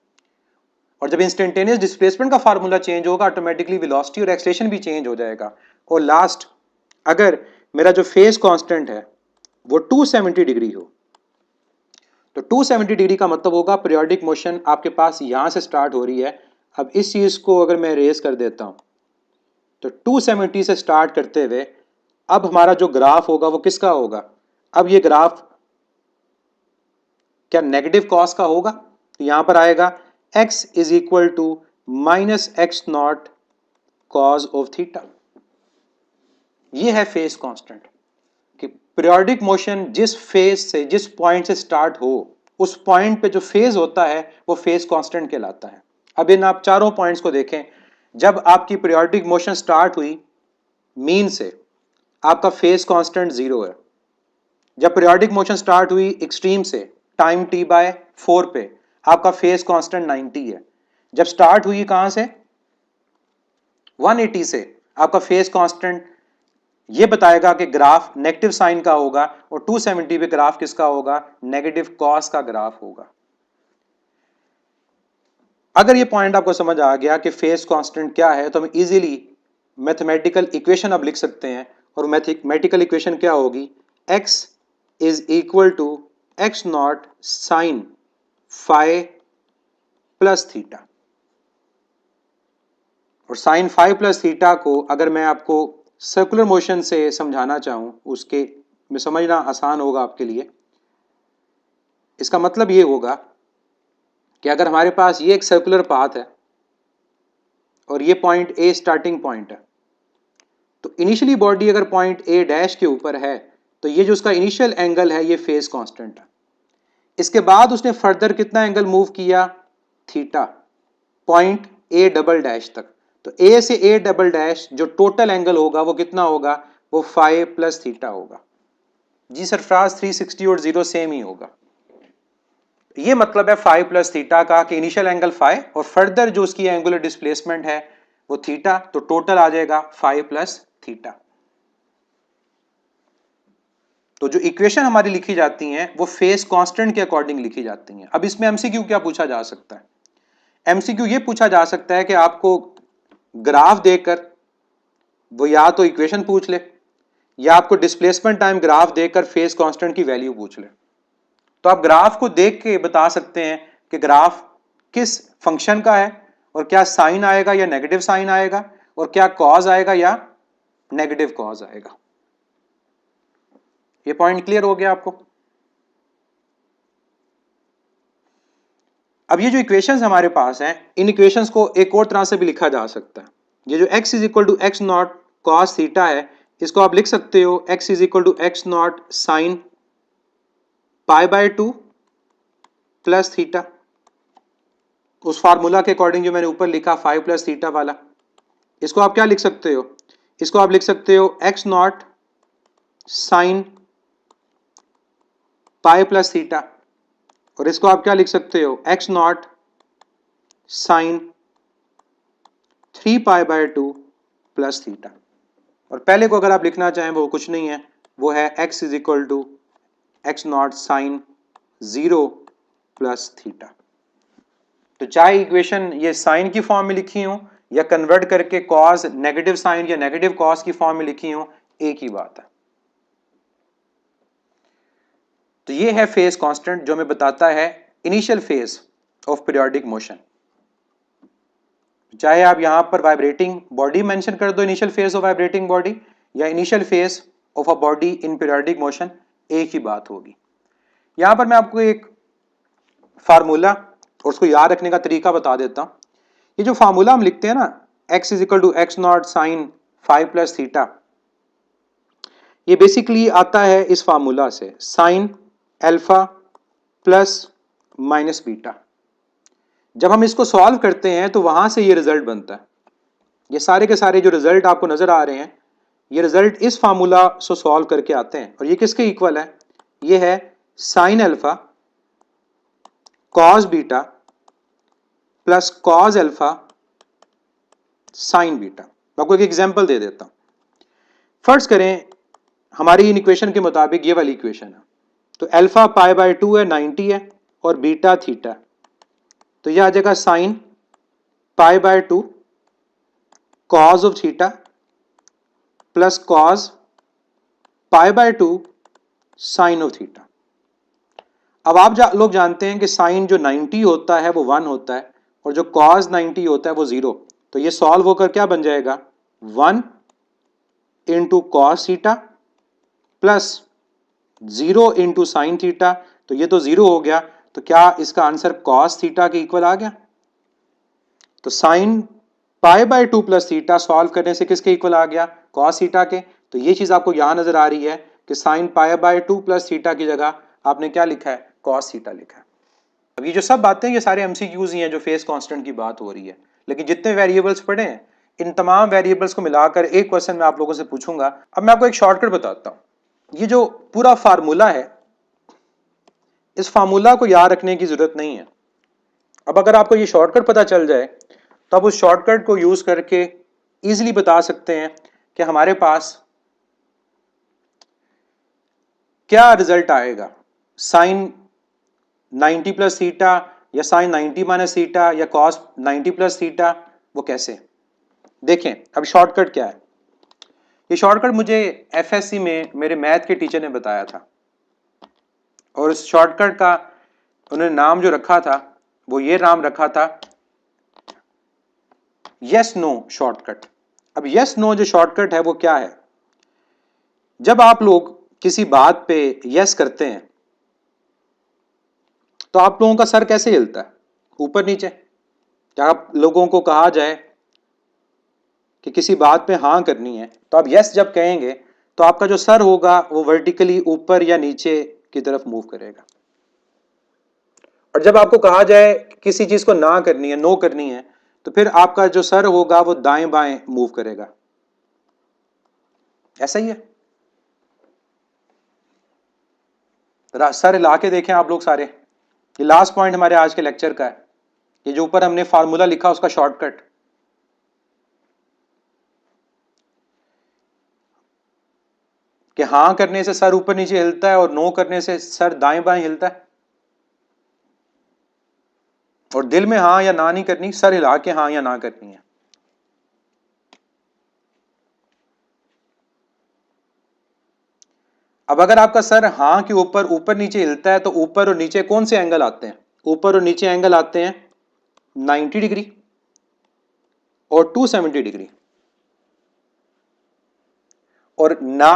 और जब इंस्टेंटेनियस डिस्प्लेसमेंट का फार्मूला चेंज होगा ऑटोमेटिकली वेलोसिटी और एक्सेलरेशन भी चेंज हो जाएगा। और लास्ट, अगर मेरा जो फेज कांस्टेंट है वो 270 डिग्री हो तो 270 डिग्री का मतलब होगा पीरियोडिक मोशन आपके पास यहां से स्टार्ट हो रही है। अब इस चीज को अगर मैं रेस कर देता हूं तो 270 से स्टार्ट करते हुए अब हमारा जो ग्राफ होगा वो किसका होगा? अब ये ग्राफ क्या नेगेटिव कॉस का होगा? तो यहां पर आएगा x is equal to minus x naught cos of theta. ये है फेज कांस्टेंट, कि पीरियोडिक मोशन जिस फेज से जिस पॉइंट से स्टार्ट हो उस पॉइंट पे जो फेज होता है वो फेज कांस्टेंट कहलाता है। अब इन आप चारों पॉइंट्स को देखें। जब आपकी पीरियोडिक मोशन स्टार्ट हुई मीन से, आपका फेज कांस्टेंट 0 है। जब पीरियोडिक मोशन स्टार्ट हुई एक्सट्रीम से टाइम t बाय 4 पे, आपका फेज कांस्टेंट 90 है। जब स्टार्ट हुई कहां से? 180 से, आपका फेज कांस्टेंट ये बताएगा कि ग्राफ नेगेटिव साइन का होगा, और 270 पे ग्राफ किसका होगा? नेगेटिव कॉस का ग्राफ होगा। अगर ये पॉइंट आपको समझ आ गया कि फेज कांस्टेंट क्या है तो हम इजीली मैथमेटिकल इक्वेशन अब लिख सकते हैं, और मैथमेटिकल इक्वेशन क्या होगी? x is equal to x naught sine phi plus theta. और साइन फाइ प्लस थीटा को अगर मैं आपको सर्कुलर मोशन से समझाना चाहूं उसके में समझना आसान होगा आपके लिए। इसका मतलब ये होगा कि अगर हमारे पास ये एक सर्कुलर पाथ है और ये पॉइंट ए स्टार्टिंग पॉइंट है, तो इनिशियली बॉडी अगर पॉइंट ए डैश के ऊपर है तो ये जो उसका इनिशियल एंगल है ये फेज कांस्टेंट है। इसके बाद उसने फर्दर कितना एंगल मूव किया? Theta, point A double dash तक। तो ए से ए डबल डैश जो टोटल एंगल होगा वो कितना होगा? वो फाइ प्लस थीटा होगा। जी सरफराज, 360 और 0 सेम ही होगा। ये मतलब है फाइ प्लस थीटा का कि इनिशियल एंगल फाइ और फर्दर जो उसकी एंगुलर डिस्प्लेसमेंट है वो थीटा, तो टोटल आ जाएगा फाइ प्लस थीटा। तो जो इक्वेशन हमारी लिखी जाती हैं वो फेज कांस्टेंट के अकॉर्डिंग लिखी जाती हैं। अब इसमें एमसीक्यू क्या पूछा जा सकता है? एमसीक्यू ये पूछा जा सकता है कि आपको ग्राफ देकर वो या तो इक्वेशन पूछ ले या आपको डिस्प्लेसमेंट टाइम ग्राफ देकर फेज कांस्टेंट की वैल्यू पूछ ले। तो आप ग्राफ को देख के बता सकते हैं कि ग्राफ किस फंक्शन का है और क्या साइन आएगा या नेगेटिव साइन आएगा और क्या कॉज आएगा या नेगेटिव कॉज आएगा। ये पॉइंट क्लियर हो गया आपको। अब ये जो इक्वेशंस हमारे पास हैं, इन इक्वेशंस को एक और तरह से भी लिखा जा सकता है। ये जो x is equal to x naught cos theta है, इसको आप लिख सकते हो x is equal to x naught sine pi by 2 plus theta. उस फार्मूला के अकॉर्डिंग जो मैंने ऊपर लिखा 5 प्लस थीटा वाला, इसको आप क्या लिख सकते हो? इसको आप लिख सकते हो x naught sine pi plus theta, और इसको आप क्या लिख सकते हो? X naught sine 3 pi by 2 plus theta. और पहले को अगर आप लिखना चाहें वो कुछ नहीं है, वो है x is equal to x naught sine 0 plus theta. तो चाहे इक्वेशन ये साइन की फॉर्म में लिखी हो या कन्वर्ट करके कॉस नेगेटिव साइन या नेगेटिव कॉस की फॉर्म में लिखी हो, एक ही बात है। तो ये है फेज कांस्टेंट जो हमें बताता है initial phase of periodic motion. चाहे आप यहां पर वाइब्रेटिंग बॉडी मेंशन कर दो, initial phase of vibrating body, या initial phase of a body in periodic motion, एक ही बात होगी। यहां पर मैं आपको एक फार्मूला और उसको याद रखने का तरीका बता देता हूं। ये जो फार्मूला हम लिखते हैं ना, x is equal to x naught sine 5 plus theta, ये बेसिकली आता है इस फार्मूला से, sine alpha plus minus beta. जब हम इसको सॉल्व करते हैं तो वहां से ये रिजल्ट बनता है। ये सारे के सारे जो रिजल्ट आपको नजर आ रहे हैं, ये रिजल्ट इस फार्मूला से सॉल्व करके आते हैं। और ये किसके इक्वल है? ये है sine alpha cos beta plus cos alpha sign beta. मैं आपको एक एग्जांपल दे देता हूं। फर्ज करें हमारी इन इक्वेशन के मुताबिक ये वाली इक्वेशन है, तो अल्फा पाई बाय 2 है, 90 है, और बीटा थीटा, तो यह आ जाएगा sine pi by 2 cos of theta plus cos pi by 2 sine of theta. अब आप लोग जानते हैं कि साइन जो 90 होता है वो 1 होता है और जो कॉस 90 होता है वो 0। तो ये सॉल्व होकर क्या बन जाएगा? 1 into cos theta plus 0 into sine theta. तो ये तो 0 हो गया, तो क्या इसका आंसर कॉस थीटा के इक्वल आ गया? तो sign pi by 2 plus theta solve करने से किसके इक्वल आ गया? कॉस थीटा के। तो ये चीज आपको यहां नजर आ रही है कि sign pi by 2 plus theta की जगह आपने क्या लिखा है? कॉस थीटा लिखा है। अब ये जो सब बातें, ये सारे एमसीक्यूज ही हैं जो फेज कांस्टेंट की बात हो रही है। लेकिन जितने वेरिएबल्स पढ़े हैं, इन तमाम वेरिएबल्स को मिलाकर एक क्वेश्चन मैं आप लोगों से पूछूंगा। अब मैं आपको एक शॉर्टकट बताता हूं। ये जो पूरा फार्मूला है, इस फार्मूला को याद रखने की जरूरत नहीं है। अब अगर आपको ये शॉर्टकट पता चल जाए तो आप उस शॉर्टकट को यूज करके इजीली बता सकते हैं कि हमारे पास क्या रिजल्ट आएगा, साइन 90 प्लस थीटा या साइन 90 माइनस थीटा या कॉस 90 प्लस थीटा, वो कैसे। देखें अब शॉर्टकट क्या है। ये शॉर्टकट मुझे एफएससी में मेरे मैथ के टीचर ने बताया था, और इस शॉर्टकट का उन्होंने नाम जो रखा था वो ये नाम रखा था यस नो शॉर्टकट। अब यस नो जो शॉर्टकट है वो क्या है? जब आप लोग किसी बात पे यस करते हैं तो आप लोगों का सर कैसे हिलता है? ऊपर नीचे। जब आप लोगों को कहा जाए कि किसी बात पे हाँ करनी है, तो आप यस जब कहेंगे तो आपका जो सर होगा वो वर्टिकली ऊपर या नीचे की तरफ मूव करेगा। और जब आपको कहा जाए किसी चीज को ना करनी है, नो करनी है, तो फिर आपका जो सर होगा वो दाएं बाएं मूव करेगा। ऐसा ही है। सर हिला के देखें आप लोग सारे। ये लास्ट पॉइंट हमारे आज के लेक्चर का है। ये जो ऊपर हमने फार्मूला लिखा उसका शॉर्टकट, कि हां करने से सर ऊपर नीचे हिलता है और नो करने से सर दाएं बाएं हिलता है। और दिल में हाँ या ना नहीं करनी, सर हिला के हाँ या ना करनी है। अब अगर आपका सर हाँ के ऊपर ऊपर नीचे हिलता है तो ऊपर और नीचे कौन से एंगल आते हैं? ऊपर और नीचे एंगल आते हैं 90 डिग्री और 270 डिग्री। और ना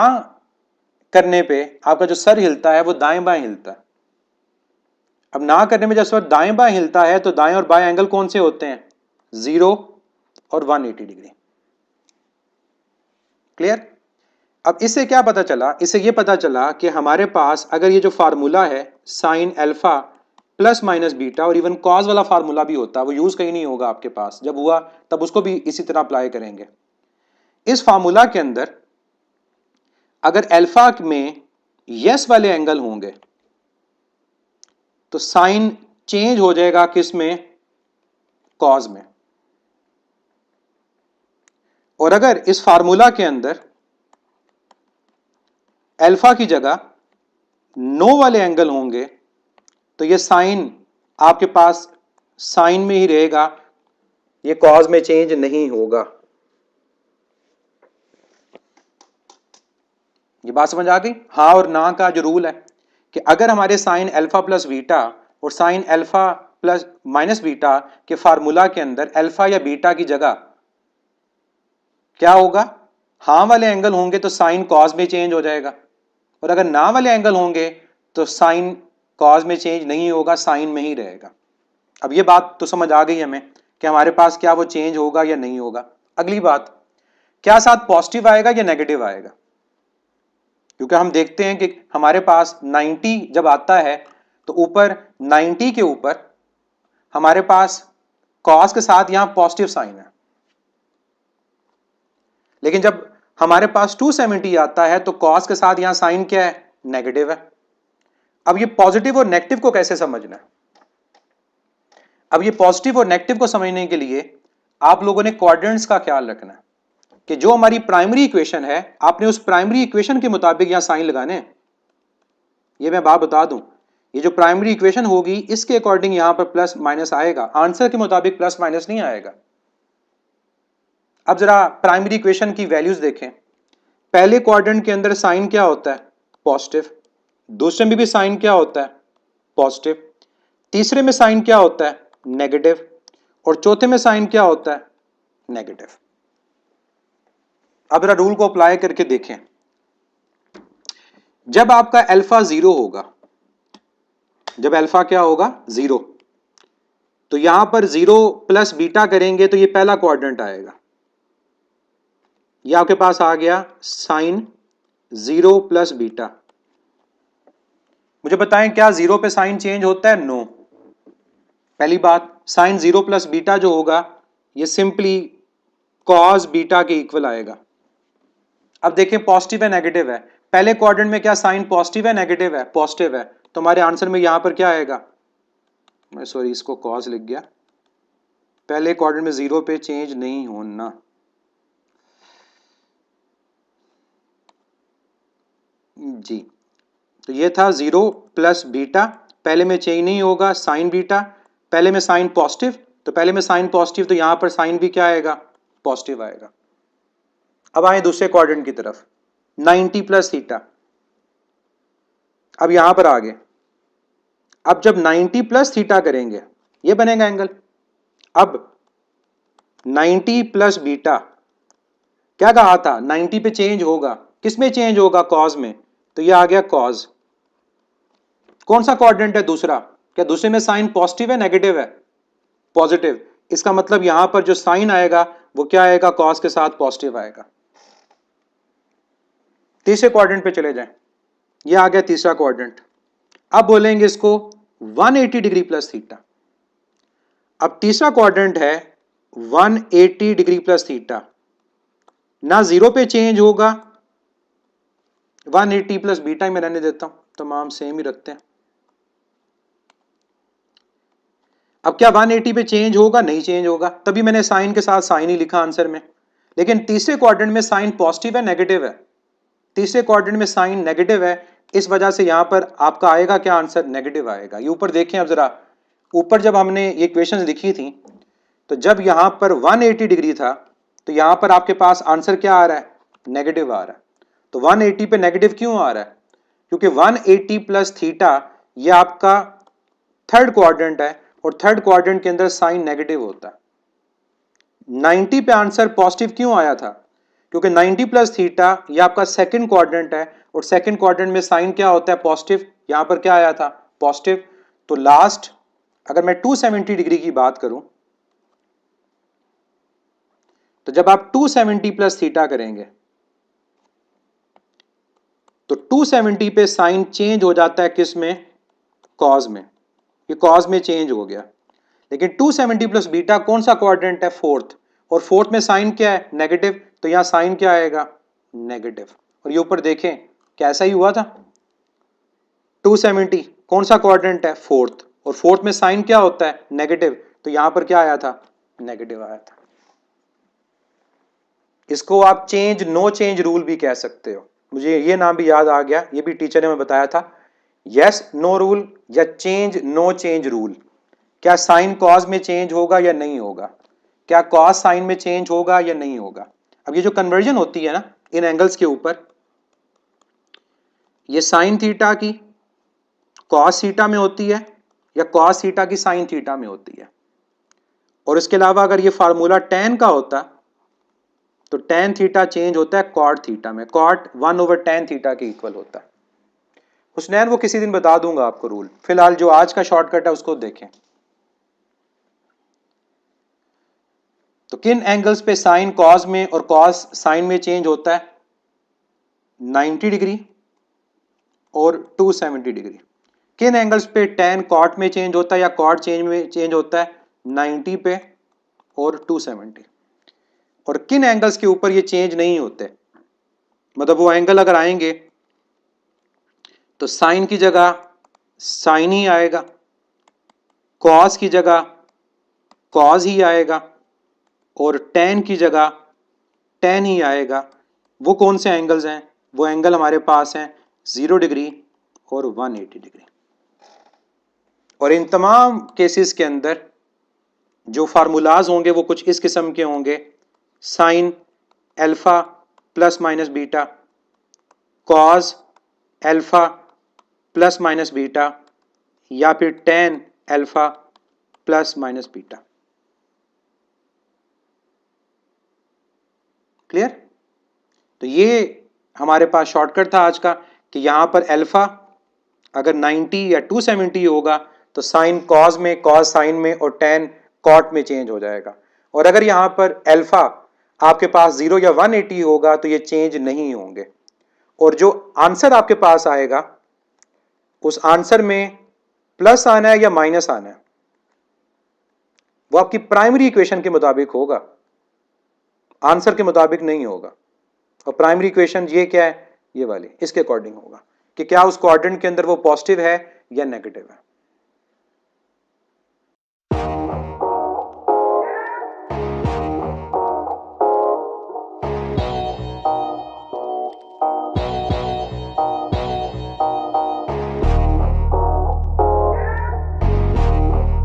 करने पे आपका जो सर हिलता है वो दाएं बाएं हिलता है। अब ना करने में जब सर दाएं बाएं हिलता है तो दाएं और बाएं एंगल कौन से होते हैं? 0 और 180 डिग्री। क्लियर? अब इससे क्या पता चला? इससे ये पता चला कि हमारे पास अगर ये जो फार्मूला है sign alpha plus minus beta, और इवन कॉस वाला फार्मूला भी होता है, वो यूज कहीं नहीं होगा आपके पास, जब हुआ तब उसको भी इसी तरह अप्लाई करेंगे। इस फार्मूला के अंदर अगर अल्फा में यस वाले एंगल होंगे तो साइन चेंज हो जाएगा किस में? कॉस में। और अगर इस फार्मूला के अंदर अल्फा की जगह नो वाले एंगल होंगे तो ये साइन आपके पास साइन में ही रहेगा, ये कॉस में चेंज नहीं होगा। ये बात समझ आ गई? हाँ और ना का जो रूल है कि अगर हमारे साइन अल्फा प्लस बीटा और sign alpha plus minus beta के फार्मूला के अंदर अल्फा या बीटा की जगह क्या होगा? हाँ वाले एंगल होंगे तो साइन कॉस में चेंज हो जाएगा, और अगर ना वाले एंगल होंगे तो साइन कॉस में चेंज नहीं होगा, साइन में ही रहेगा। अब ये बात तो समझ आ गई हमें कि हमारे पास क्या वो चेंज होगा या नहीं होगा। अगली बात, क्या साथ पॉजिटिव आएगा या नेगेटिव आएगा? क्योंकि हम देखते हैं कि हमारे पास 90 जब आता है तो ऊपर 90 के ऊपर हमारे पास कॉस के साथ यहां पॉजिटिव साइन है, लेकिन जब हमारे पास 270 आता है तो कॉस के साथ यहां साइन क्या है? नेगेटिव है। अब ये पॉजिटिव और नेगेटिव को कैसे समझना है? अब ये पॉजिटिव और नेगेटिव को समझने के लिए आप लोगों ने क्वाड्रेंट्स का ख्याल रखना है कि जो हमारी प्राइमरी इक्वेशन है आपने उस प्राइमरी इक्वेशन के मुताबिक यहां साइन लगाने। ये मैं बात बता दूं, ये जो प्राइमरी इक्वेशन होगी इसके अकॉर्डिंग यहां पर प्लस माइनस आएगा, आंसर के मुताबिक प्लस माइनस नहीं आएगा। अब जरा प्राइमरी इक्वेशन की वैल्यूज देखें। पहले क्वाड्रेंट के अंदर साइन क्या होता है? पॉजिटिव। दूसरे में भी साइन क्या होता है? पॉजिटिव। तीसरे में साइन क्या होता है? नेगेटिव। और चौथे में साइन क्या होता है? नेगेटिव। अब जरा रूल को अप्लाई करके देखें। जब आपका अल्फा 0 होगा, जब अल्फा क्या होगा? 0, तो यहां पर 0 प्लस बीटा करेंगे तो ये पहला क्वाड्रेंट आएगा। ये आपके पास आ गया साइन 0 प्लस बीटा। मुझे बताएं क्या 0 पे साइन चेंज होता है? नो। पहली बात, साइन 0 प्लस बीटा जो होगा ये सिंपली कॉस बीटा के इक्वल आएगा। अब देखें पॉजिटिव है नेगेटिव है, पहले क्वाड्रेंट में क्या साइन पॉजिटिव है नेगेटिव है? पॉजिटिव है, तो हमारे आंसर में यहां पर क्या आएगा? मैं सॉरी इसको कॉस लिख गया। पहले क्वाड्रेंट में 0 पे चेंज नहीं होना, जी। तो ये था 0 प्लस बीटा, पहले में चेंज नहीं होगा, साइन बीटा। पहले में साइन पॉजिटिव, तो पहले में साइन पॉजिटिव तो यहां पर साइन भी क्या आएगा? पॉजिटिव आएगा। अब आए दूसरे क्वाड्रेंट की तरफ, 90 प्लस थीटा। अब यहां पर आ गए, अब जब 90 प्लस थीटा करेंगे ये बनेगा एंगल। अब 90 प्लस बीटा, क्या कहा था? 90 पे चेंज होगा, किस में चेंज होगा? कॉस में, तो ये आ गया कॉस। कौन सा क्वाड्रेंट है? दूसरा। क्या दूसरे में साइन पॉजिटिव है नेगेटिव है? पॉजिटिव। इसका मतलब यहां पर जो साइन आएगा वो क्या आएगा? कॉस के साथ पॉजिटिव आएगा। तीसरे क्वाड्रेंट पे चले जाएं, ये आ गया तीसरा क्वाड्रेंट। अब बोलेंगे इसको 180 डिग्री प्लस थीटा। अब तीसरा क्वाड्रेंट है 180 डिग्री प्लस थीटा, ना 0 पे चेंज होगा, 180 प्लस बीटा में रहने देता हूं, तमाम सेम ही रखते हैं। अब क्या 180 पे चेंज होगा? नहीं चेंज होगा, तभी मैंने साइन के साथ साइन ही लिखा आंसर में। लेकिन तीसरे क्वाड्रेंट में साइन पॉजिटिव है नेगेटिव है? तीसरे क्वाड्रेंट में साइन नेगेटिव है, इस वजह से यहां पर आपका आएगा क्या आंसर? नेगेटिव आएगा। ये ऊपर देखें, अब जरा ऊपर जब हमने ये इक्वेशंस लिखी थी तो जब यहाँ पर 180 डिग्री था तो यहाँ पर आपके पास आंसर क्या आ रहा है, नेगेटिव आ रहा है। तो 180 पे नेगेटिव क्यों आ रहा है, क्योंकि 180 प्लस थीटा ये आपका थर्ड क्वाड्रेंट है और थर्ड क्वाड्रेंट के अंदर साइन नेगेटिव होता है। 90 पे आंसर पॉजिटिव क्यों आया था, क्योंकि 90 प्लस थीटा ये आपका सेकंड क्वाड्रेंट है और सेकंड क्वाड्रेंट में साइन क्या होता है, पॉजिटिव। यहां पर क्या आया था, पॉजिटिव। तो लास्ट अगर मैं 270 डिग्री की बात करूं तो जब आप 270 प्लस थीटा करेंगे तो 270 पे साइन चेंज हो जाता है किस में, कॉज में। ये कॉज में चेंज हो गया। लेकिन 270 प्लस बीटा कौन सा क्वाड्रेंट है, फोर्थ, और फोर्थ में साइन क्या है, नेगेटिव। तो यहां साइन क्या आएगा, नेगेटिव। और ये ऊपर देखें कैसा ही हुआ था, 270 कौन सा क्वाड्रेंट है, फोर्थ, और फोर्थ में साइन क्या होता है, नेगेटिव। तो यहां पर क्या आया था, नेगेटिव आया था। इसको आप चेंज नो चेंज रूल भी कह सकते हो। मुझे ये नाम भी याद आ गया, ये भी टीचर ने हमें बताया था, यस नो रूल या चेंज नो चेंज रूल। क्या साइन कॉज में चेंज होगा या नहीं होगा, क्या कॉज साइन में चेंज होगा या नहीं होगा। अब ये जो कन्वर्जन होती है ना इन एंगल्स के ऊपर, ये साइन थीटा की कॉस थीटा में होती है या कॉस थीटा की साइन थीटा में होती है। और इसके अलावा अगर ये फार्मूला tan का होता तो tan थीटा चेंज होता है कॉट थीटा में, कॉट 1/tan थीटा के इक्वल होता है। हुसनैन वो किसी दिन बता दूंगा आपको रूल, फिलहाल जो आज का शॉर्टकट है उसको देखें। तो किन एंगल्स पे साइन कॉस में और कॉस साइन में चेंज होता है, 90 डिग्री और 270 डिग्री। किन एंगल्स पे tan कॉट में चेंज होता है या कॉट चेंज में चेंज होता है, 90 पे और 270। और किन एंगल्स के ऊपर ये चेंज नहीं होते, मतलब वो एंगल अगर आएंगे तो साइन की जगह साइन ही आएगा, कॉस की जगह कॉस ही आएगा और tan की जगह tan ही आएगा। वो कौन से एंगल्स हैं, वो एंगल हमारे पास हैं 0 डिग्री और 180 डिग्री। और इन तमाम केसेस के अंदर जो फार्मूलाज होंगे वो कुछ इस किस्म के होंगे, sign alpha plus minus beta, cos alpha plus minus beta, या फिर tan alpha plus minus beta. Clear. तो ये हमारे पास शॉर्टकट था आज का कि यहां पर अल्फा अगर 90 या 270 होगा तो साइन कॉस में, कॉस साइन में और tan कॉट में चेंज हो जाएगा। और अगर यहां पर अल्फा आपके पास 0 या 180 होगा तो ये चेंज नहीं होंगे। और जो आंसर आपके पास आएगा उस आंसर में प्लस आना है या माइनस आना है, वो आपकी प्राइमरी इक्वेशन के मुताबिक होगा, आंसर के मुताबिक नहीं होगा। और प्राइमरी इक्वेशन ये क्या है, ये वाली, इसके अकॉर्डिंग होगा कि क्या उस क्वाड्रेंट के अंदर वो पॉजिटिव है या नेगेटिव है।